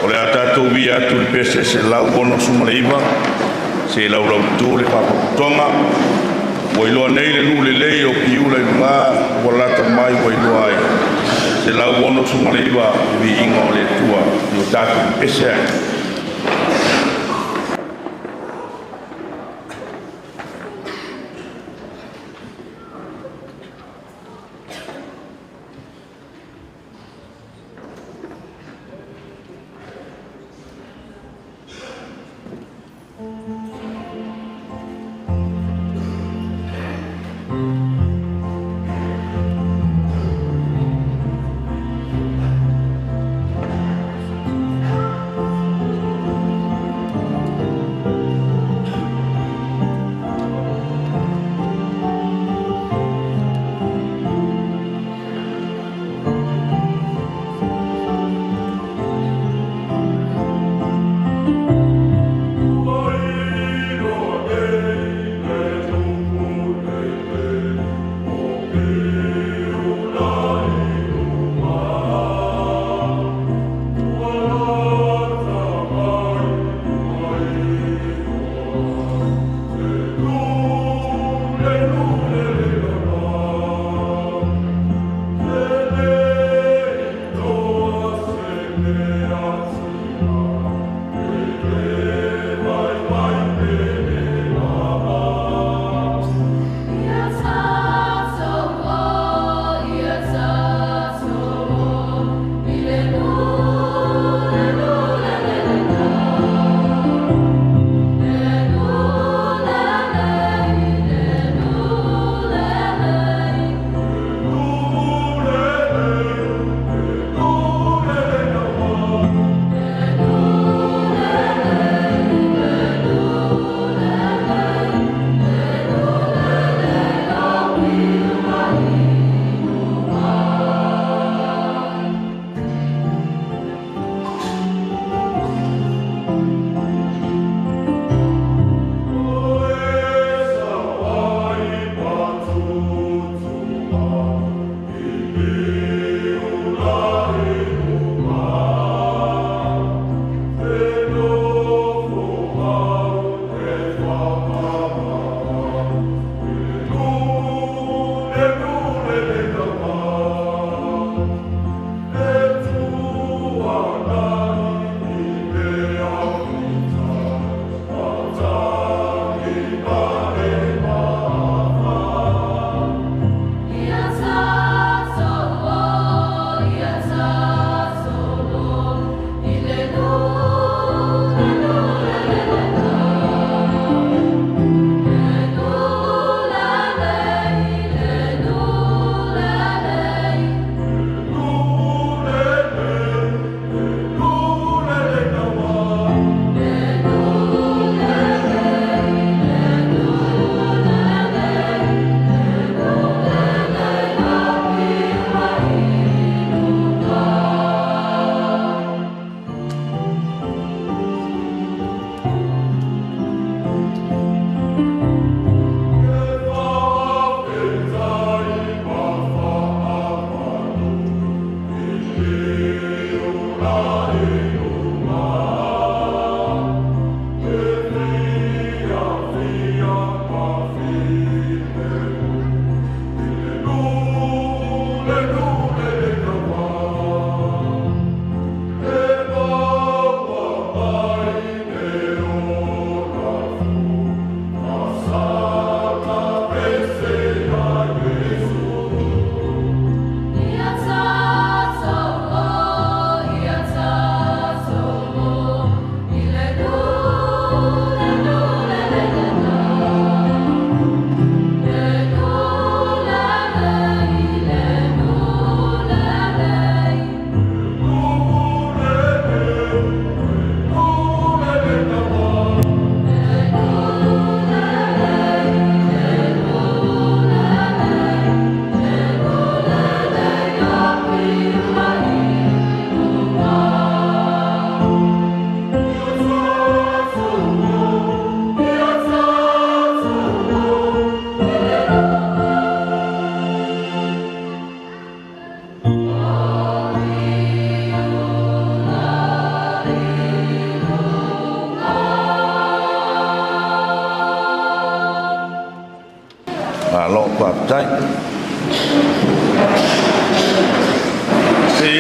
O le atatou vi atu le pese se lau ono sumaleiva, se lau lau tū le whapaputonga, wailoa nei le nule lei o piula i ngā, walata mai wailoa ai. Se lau ono sumaleiva vi inga o le tua, i o tātou pese ai.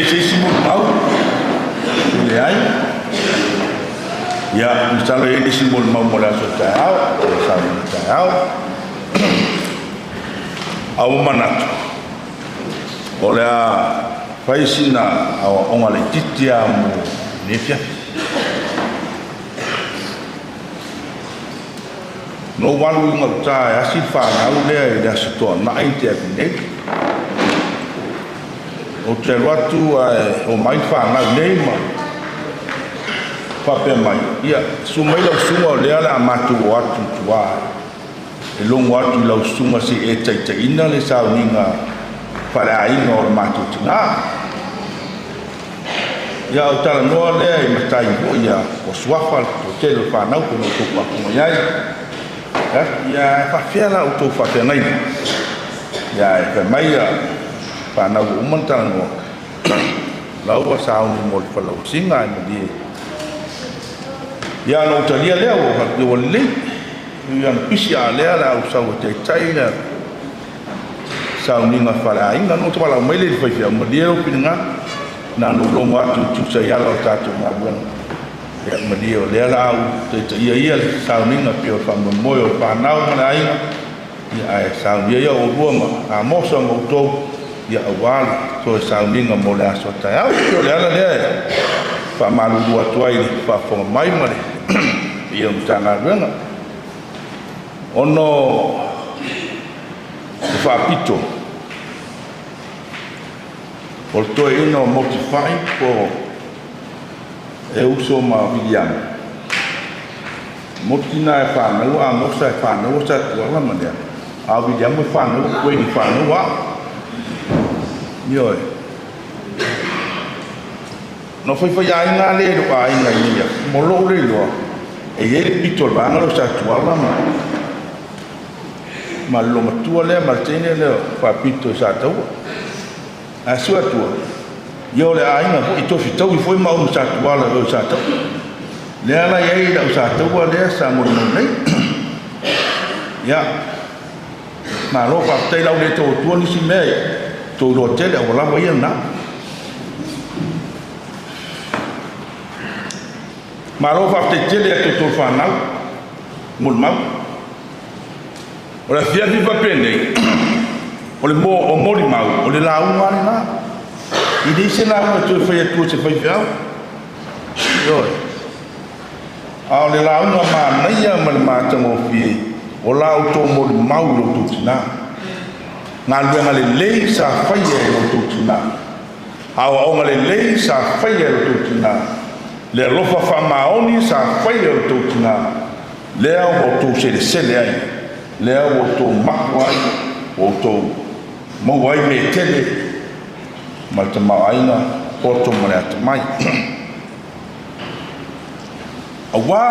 sisi mo mau. Le ai. Ya, misalnya ini simbol mau mulai sotau, sama sotau. Au manatu. Oleh faisina au ongale titia mo nefia. No walu ngata asifa na ule ya sito na intia ne. O te watu o mai fa na nei ma. Fa pe mai. Ia sumai lo sunga le ala matu watu tua. E longo atu lau sunga si e taitaina le sao ninga wharainga o matu tina. Ia o tala noa lea i matai mo ia o suafa o telo whanau kono tupa kuma iai. Ia e whawhiala o tō whawhianai. Ia e whamai a whanau o umantala noa. Lau a sao ni mo le whalau singa e madi e. Ia no talia lea o haki o lei. Ia pisi a lea la o sau te taina sau ninga whara inga no te wala maile i whaiwhia malia o pininga na no longo atu tusa iala o tātou ngā buana ia malia o lea la au te ia sau ninga pio whamamoe o whanau mana inga ia e sau ia o ruama a mosa ngau tau ia a wale so e sau ninga mo le aso tai au pio lea la lea e whamalu rua tuai whafonga mai mare ia mtanga ruenga ono Faapito o toe ino motifai po e uso ma William motina e whanau a mosa e whanau sa tuala manea a William e whanau koe ni whanau a nioe no whaiwhai a inga le ro a inga ia molo le loa e ele pito le vangalo sa tuala manea ma lo matua le martene le Faapito sa tau a sua tua yo le ainga fo ito fitau foi ma un sa tua le sa tau le ala ye da sa tau le sa mo nei ya ma lo fa te la le to tua ni si me to lo te le wala wa na ma lo fa te le to fa na mo ma o le fia viva pene o le mo o mori mau o le launga na i dise la mo tu fai tu se fai fiao yo a o le launga ma na ia ma le mata mo fi o la o to mori mau lo tu tina na luenga le lei sa fai lo tu tina a o le lei sa fai lo tu tina le lofa fa maoni sa fai lo tu tina le o tu se le ai lea o tō makuai, o tō mauai me tele, ma te mauaina, o tō mare ata mai. A wā,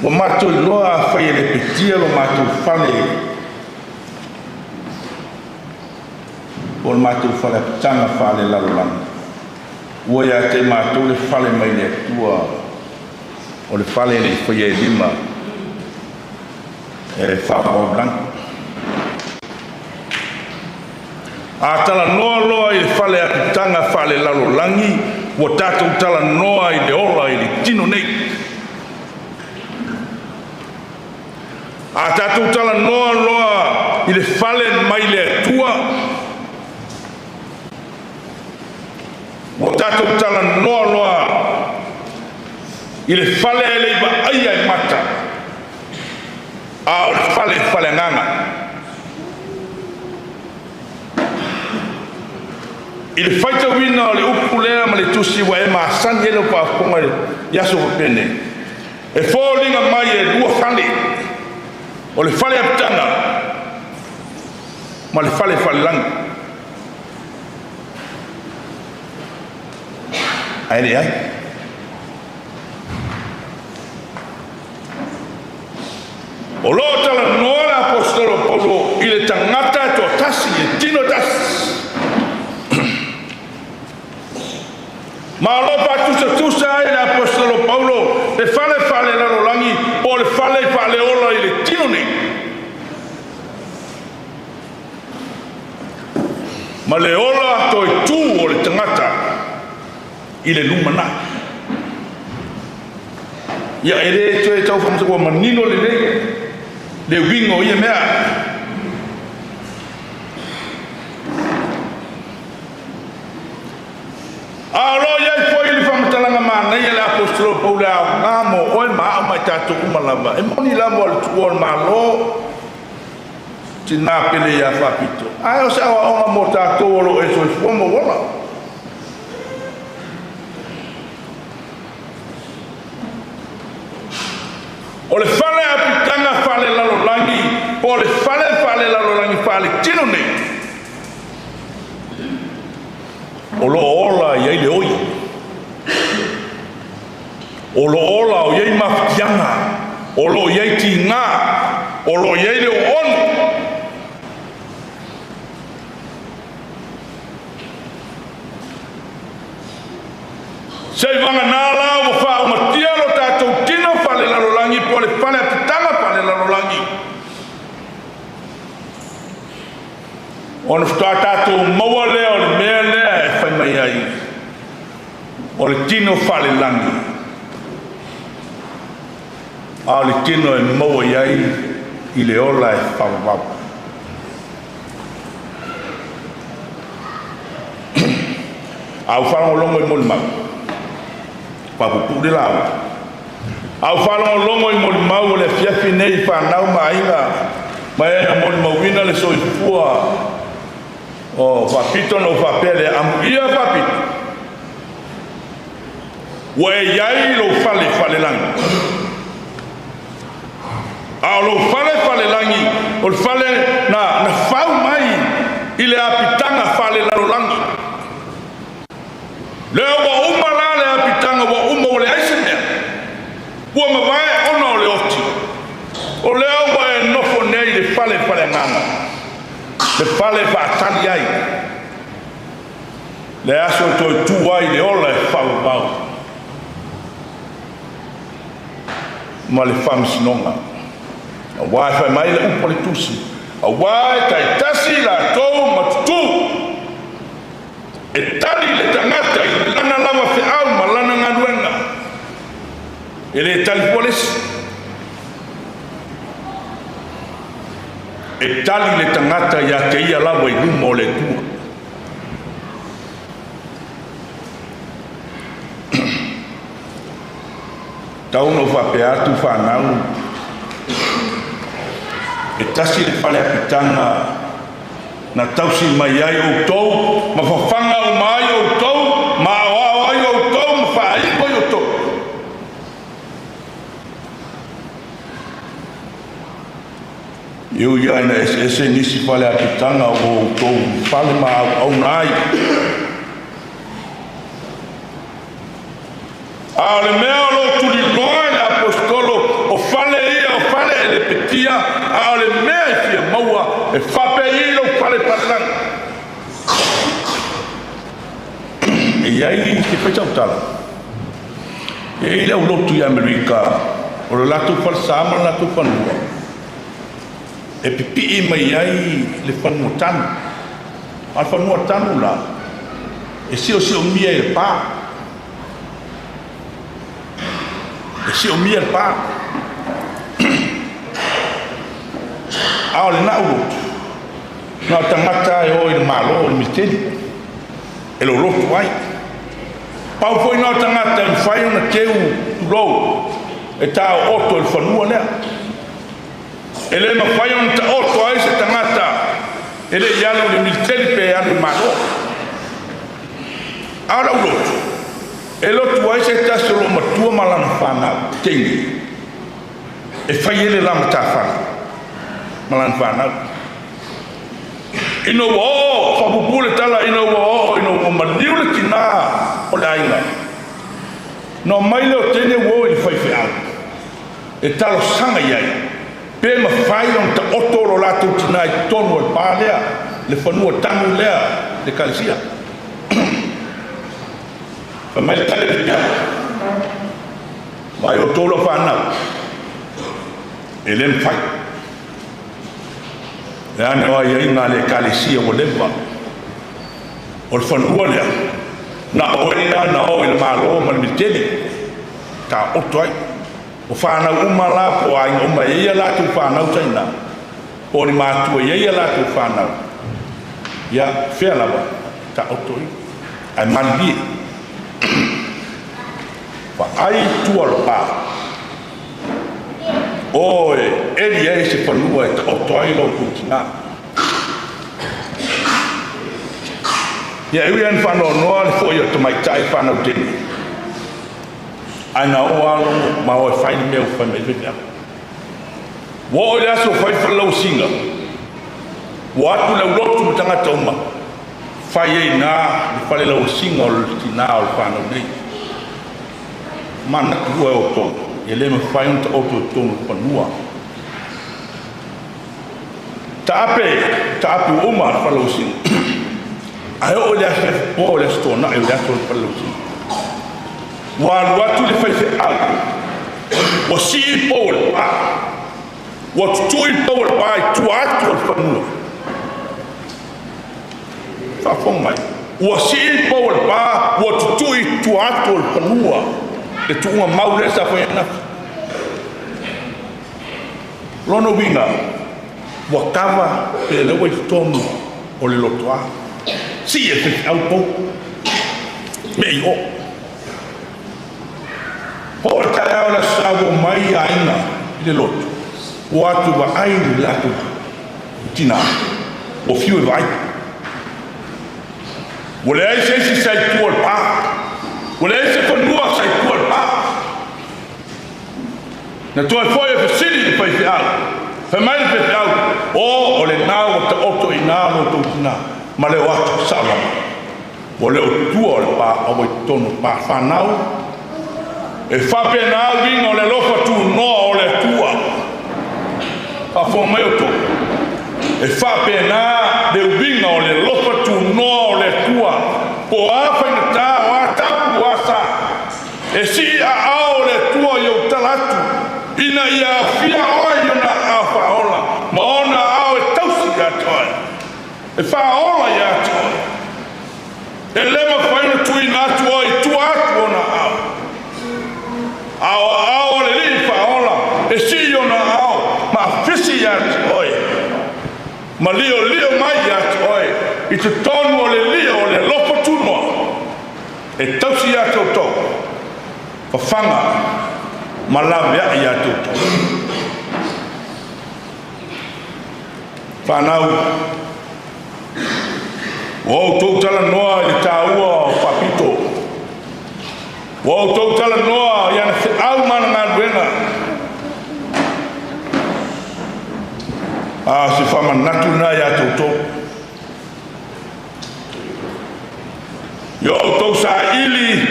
o mātou i loa a whai ele petia lo mātou whale, o mātou whale pitanga whale lalolanga. Ua ia te mātou le whale mai le tua, o le whale le whai e lima, e whapao blanco. A tala noa loa i le whale a pitanga whale lalo langi, o tātou tala noa i le ola i le tino nei. A tātou tala noa loa i le whale mai le tua. O tātou tala noa loa i le whale e le iwa aia i mata. A o fale nganga i le faita wina o le upu lea ma le tusi wa e maasani ele pa konga yaso pene e fōlinga mai e lua fale o le fale apitanga ma le fale langa aere ai o lo tala noa la apostolo Paulo i le tangata to tasi e tino tasi ma lo pa tusa ai le apostolo Paulo le fale la rolangi o le fale ola i le tino nei ma le ola to i tu i le luma na ia ele toe tau fa mo manino le wingo ia mea alo ia foi le fa matalanga mana ia le apostolo Paulo ngamo oi ma mai tatu malava e moni la mo tuol malo tina pele ya Faapito ai o sa o mo tatu lo e so mo wala o le fale apitanga fale lalo langi o le fale lalo langi fale tino nei o lo ola iai le oi o lo ola o iai mafianga o lo iai tinga o lo iai le on sei vanga nala o fa o matia lo tatou tino fale lalo langi po le fale apitanga fale lalo langi ona sta tatou maua lea o le mea lea e fai mai ai o le tino fale langi a le tino e maua iai i le ola e whawawapa au whanau longo i moli mau papupu de lao au whanau longo i moli mau o le fiafi nei whanau mainga mai e moli mauina le soifua o Faapito no Faapele am ia Faapito wa iai lo fale langi a lo fale langi o fale na fau mai i le apitanga fale lalo langi le wa umala le apitanga wa umma o le aisene wa mavae ona o le oti o le wa e nofo nei le fale nganga le fale whaatali ai le aso toi tu ai le ola e whau ma le whamsinonga a wai whai mai le upa le tusi a wai kai tasi la tou matutu e tali le tangata i lana lava whiau ma lana nganuenga e le tali polisi e tali le tangata ia ke ia lawa i luma o le tua tauno whape atu whanau e tasi le whale apitanga na tausi mai ai o tau ma whawhanga o mai o tau ma o ai o tau ma whaaipo o tau eu ia ina ese nisi whale apitanga o tau whale ma au nai a le mea o lo tuli loa le apostolo o whale ia o whale e le petia a le mea e fia maua e whape i lo whale palang e iai ke petau tala e i leo lotu i Amerika o le latu falsama le latu whanua e pipi i mai ai le whanua tanu al whanua tanu la e sio mia e pā e sio mia e pā a le na ulotu na tangata e o i le malo o le miteni e lo lotu ai pau foi na tangata i whai ona teu tulou e tau oto i whanua lea e le ma whai ona ta oto ai se tangata e le ialo le miteni pe anu malo a la ulotu e lotu ai se taso lo matua malana whanau tengi e whai ele la mata whanau malana whanau ino o whapupule tala ino o maniu le tina o le ainga no mai leo tene wo i whai whiau e talo sanga iai pe ma whai on ta oto lo lato tina i tonu e pā lea le whanua tangu lea le kalisia mai le tale whiau mai o tolo whanau e le mwhai e ane o ai ngā le kalisia o lewa o le whanua lea na oina na o il malo ma mi tele ta otoi o fa na uma la po ai o ma ia la tu fa na utaina o ni ma tu ia la tu fa na ya fe la ba ta otoi ai mandi fa ai tu al pa o ele é esse panua e otoi lo kutina ya eu ia fa no no fo ia to mai tai fa na utini ana o alo ma o fai me o fa me via wo ya so fai fa lo singa wo atu le rotu tanga toma fai e na ni fa le lo singa o tina o fa no nei mana ku o to ele me fai un to to pa nua tape o ma fa lo singa ai o le o le sto na e le sto pa lo singa wa tu le fai al o si pol pa o tu pol pa tu atu pa nua fa fo mai o si pol pa o tu atu pa nua e tu uma mau le sa foi na lono winga o tava pe le o tomu o le lotoa si e fe au po me o por ta la sabo mai aina le loto o atu va ai la tu tina o fiu vai o le se sai tu al pa o le se con nuova sai tu al pa na tu foi e sili fai fial fa mai pe fial o le nao te auto inalo to tina ma le wa sala o le tu al pa o tono pa fa nao e fa pena vingo le lofa tu no o le tua a fo mai to e fa pena de vingo le lofa tu no o le tua po a fa ta wa ta wa sa e si a o le tua yo talatu ina ia fia o yo na a fa ola ma ona a o tausi ga toi e fa ola ya toi e le ma fa no tu ina tu o tu atu na ao le li fa ola e si yo na ao ma fisi ya oi ma lio mai ya oi i te tonu o le lio o le lopo tuno e tausi ya toto fa fanga ma la ya toto fa nau o to tala noa i taua o Faapito wo to tala noa ya na au mana na wenga si fama natu na ya to yo to sa ili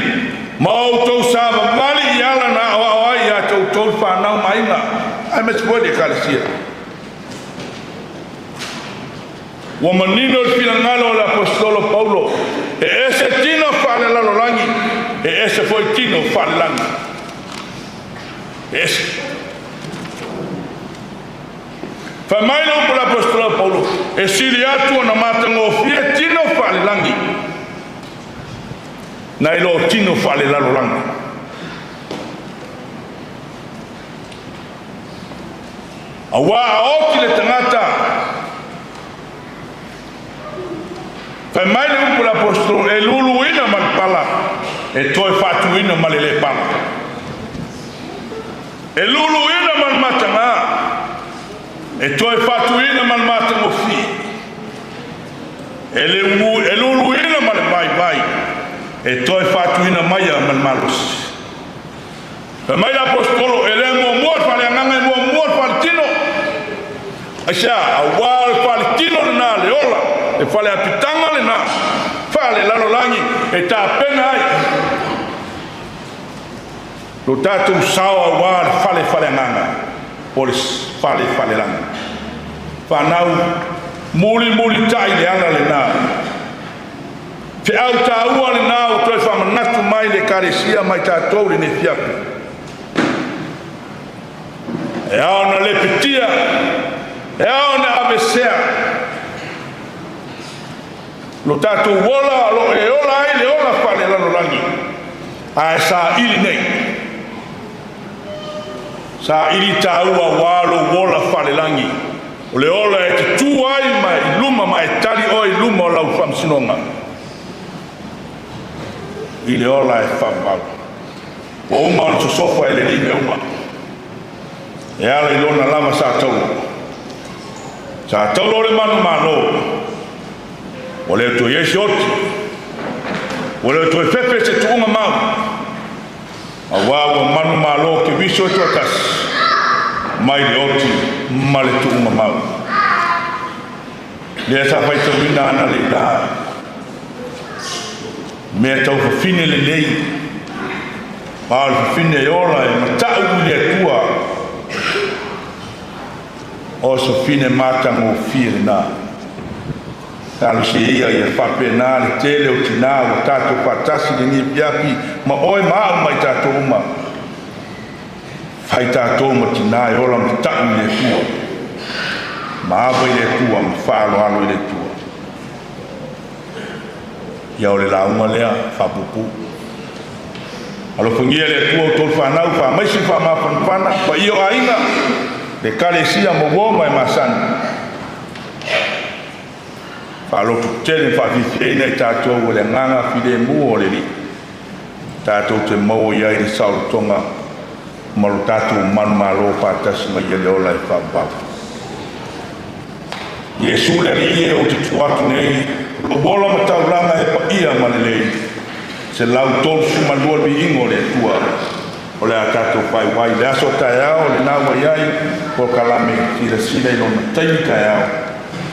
ma to sa mali yala na wa ya to fa na maina ai me spode kalesia wo manino il finangalo l'apostolo Paulo e ese tino fa la lolangi e ese foi tino fa langi ese fa mai no por l'apostolo Paulo e siriatu na matango fie tino fa langi na ilo tino fa la lolangi awa o le tangata fa mai no por l'apostolo e lulu ina man pala e toi fatu ina malele pala e lulu ina man matanga e toi fatu ina man matanga fi e lulu ina man vai e toi fatu ina maya man malus fa mai l'apostolo e le mo fa le nganga mo fa tino asha awal fa tino na le ola e fa le apitanga le na fa le lalo langi e ta pena ai lo tatu sawa awal fa le nganga polis fa le langa fa nau muli tai le anga le na fe au ta ua le na o toi fa manatu mai le karesia mai ta tou ne fiaku e ona le pitia e ona avesea lo tatu wola lo e ola ai le ola fa le Ai sa ili nei. Sa ili taua walo wola whalelangi. O le ola e te tuai mai luma mai tali o i luma o lau whamsinonga. I le ola e whamau. O uma o sofa e le li me uma. E ala i lona lama sa tau. Sa tau lo le manu mano. O le tu yesi oti. O le tu e pepe se tuunga mau. A wawa manu malo ke viso e tuatas. Mai le oti ma le tuunga mau. Le sa fai tau ina ana le da. Mea tau fafine le lei. Pāle fafine e ola e matau le tua. O so fine mata mo fire na. Talo se ia ia whape nā le tele o tina o tātou patasi le ni piapi ma oi maa mai tātou uma. Whai tātou ma tina e ola ma tau le tua. Ma awa i le tua ma whaalo alo i le tua. Ia o le launga lea whapupu. Alo whangia le tua o tol whanau whamaisi whamapana pa io ainga. Le kale sia mo woma e masani. Whalotu tele whawhiwhena i tātou o le nganga while mua o le li. Tātou te mau iai le sautonga. Malo tātou manu malo pātasi mai e le ola e whapau. Iesu le rie o te tuatu nei. O bola ma tau langa e pa ia ma le lei. Se lau tolu suma lua bi ingo le tua. O le a tātou whai wai. Le aso tai au le nawa iai. Ko kalame tira sila i lona taimi tai au.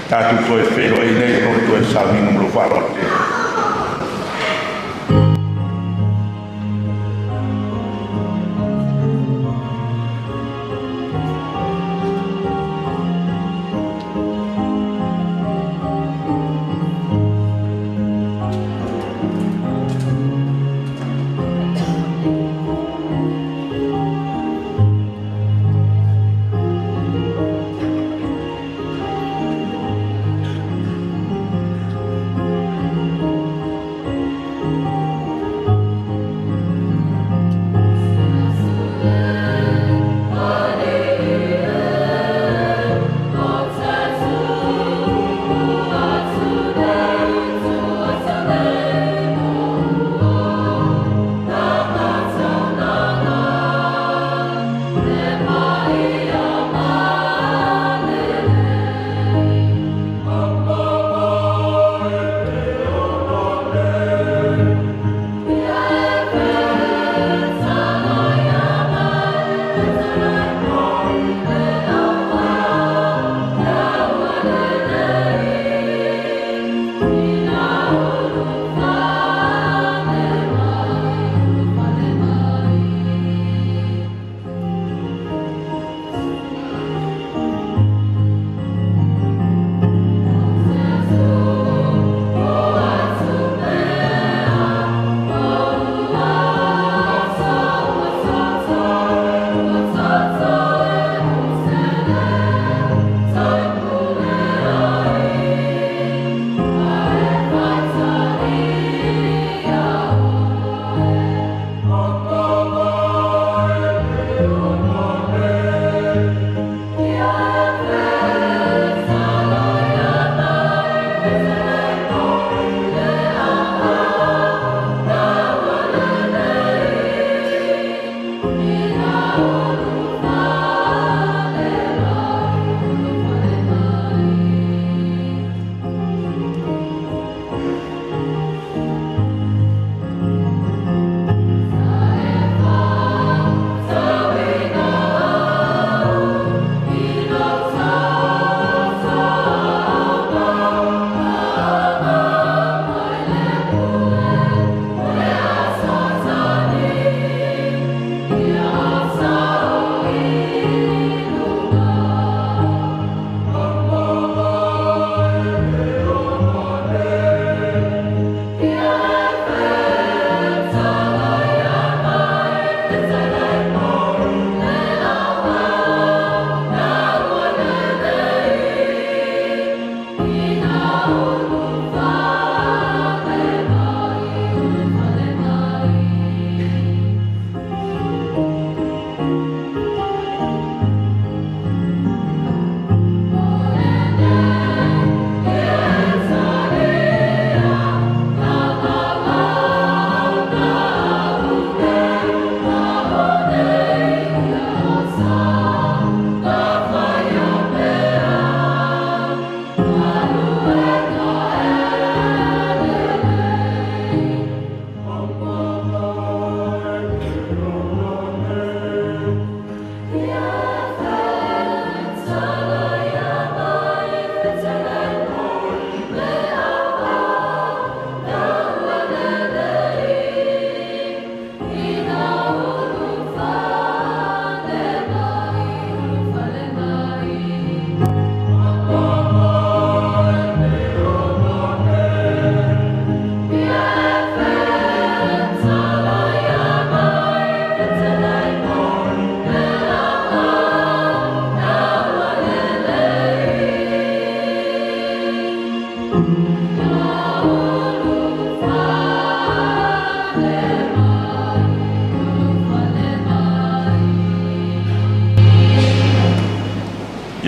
Tātou toi whero e nei o toi sāwinga mlo wharote.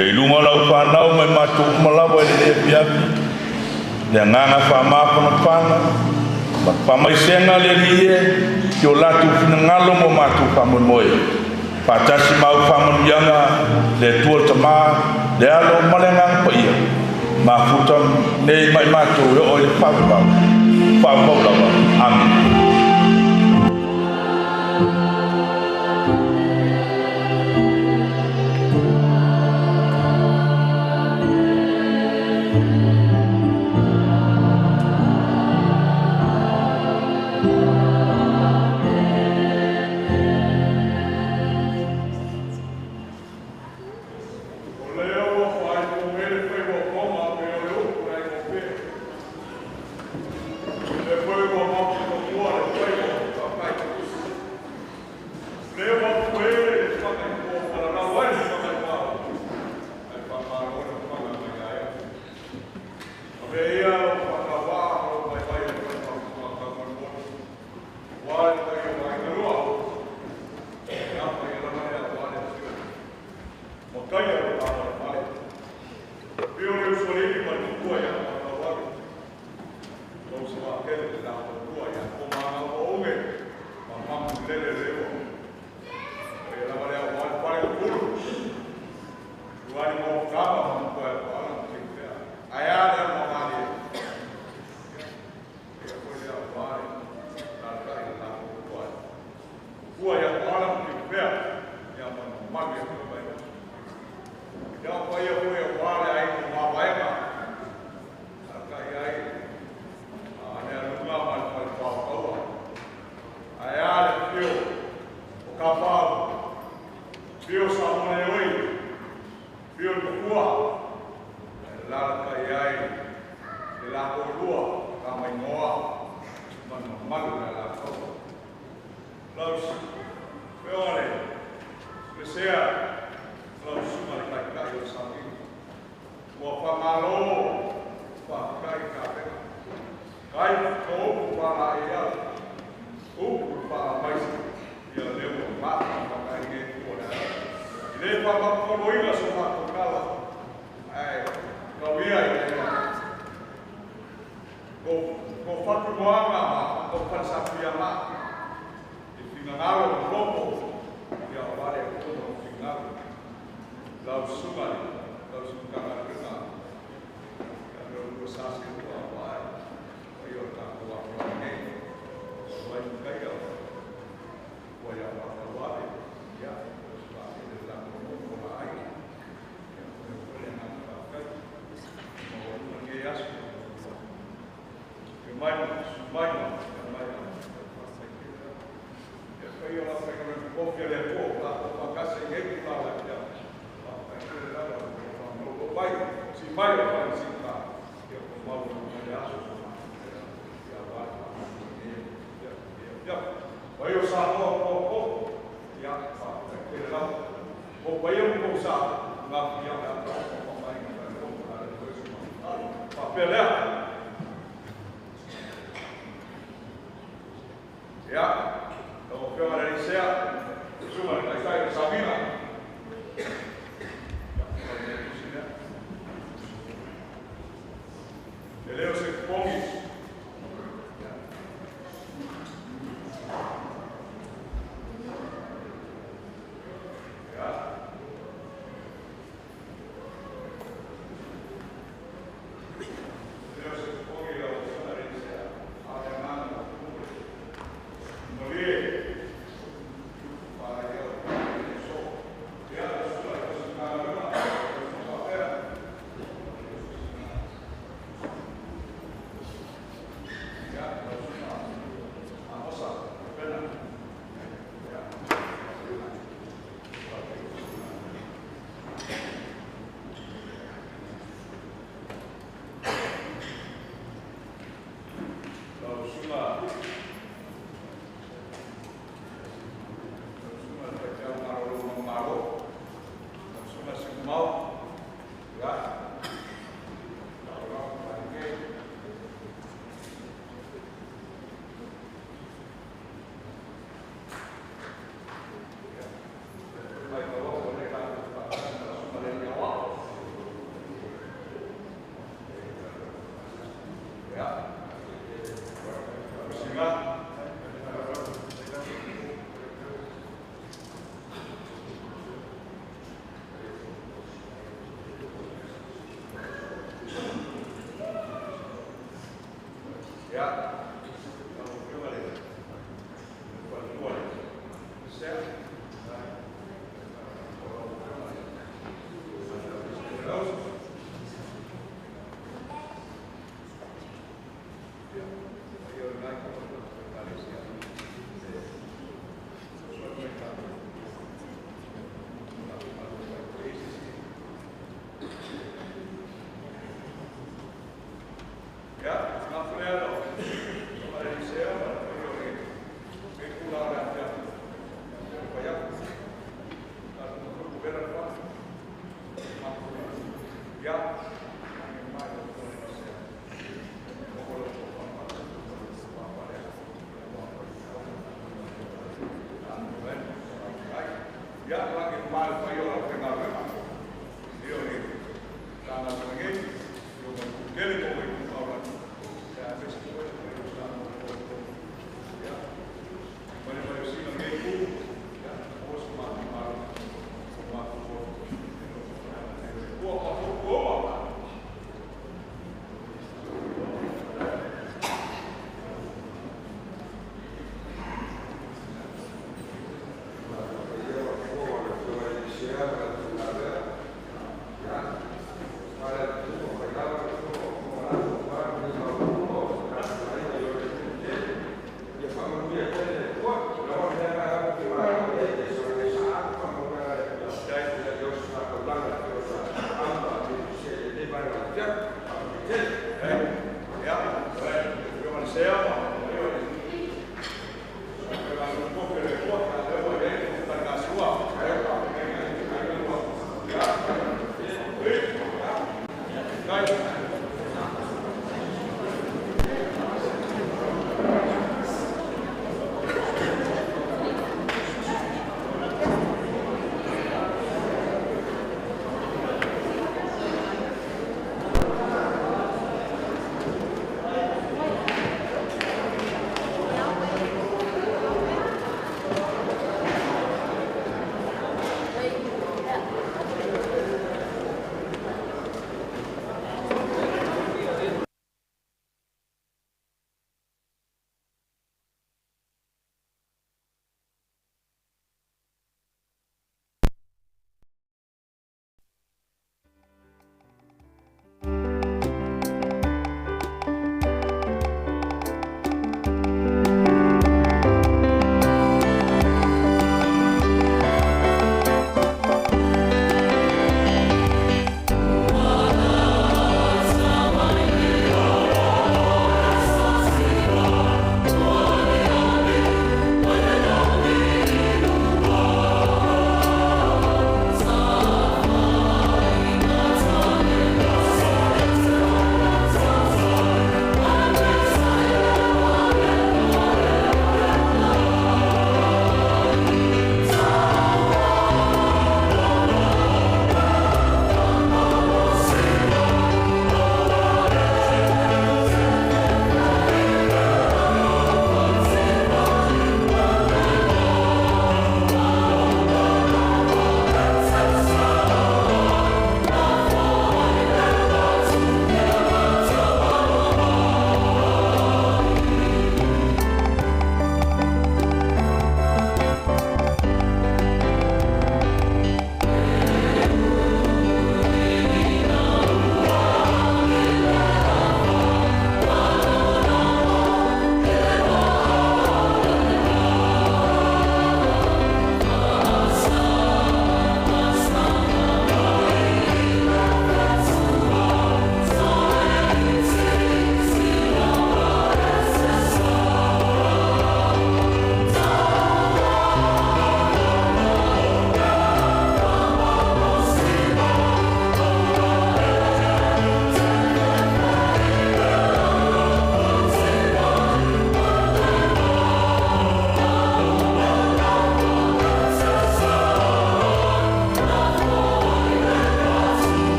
Ia I lunga lau whanau mai mātou umalawa e le piapi. Le nganga whamāpana whanga. Ma whamaisenga le rie. Ki o latu whina mo mātou whamoimoe. Whatasi mau whamoianga le tua tamā. Le alo malengang pa ia. Ma futam nei mai mātou e o le whawau. Whawau lawa. Amen. ka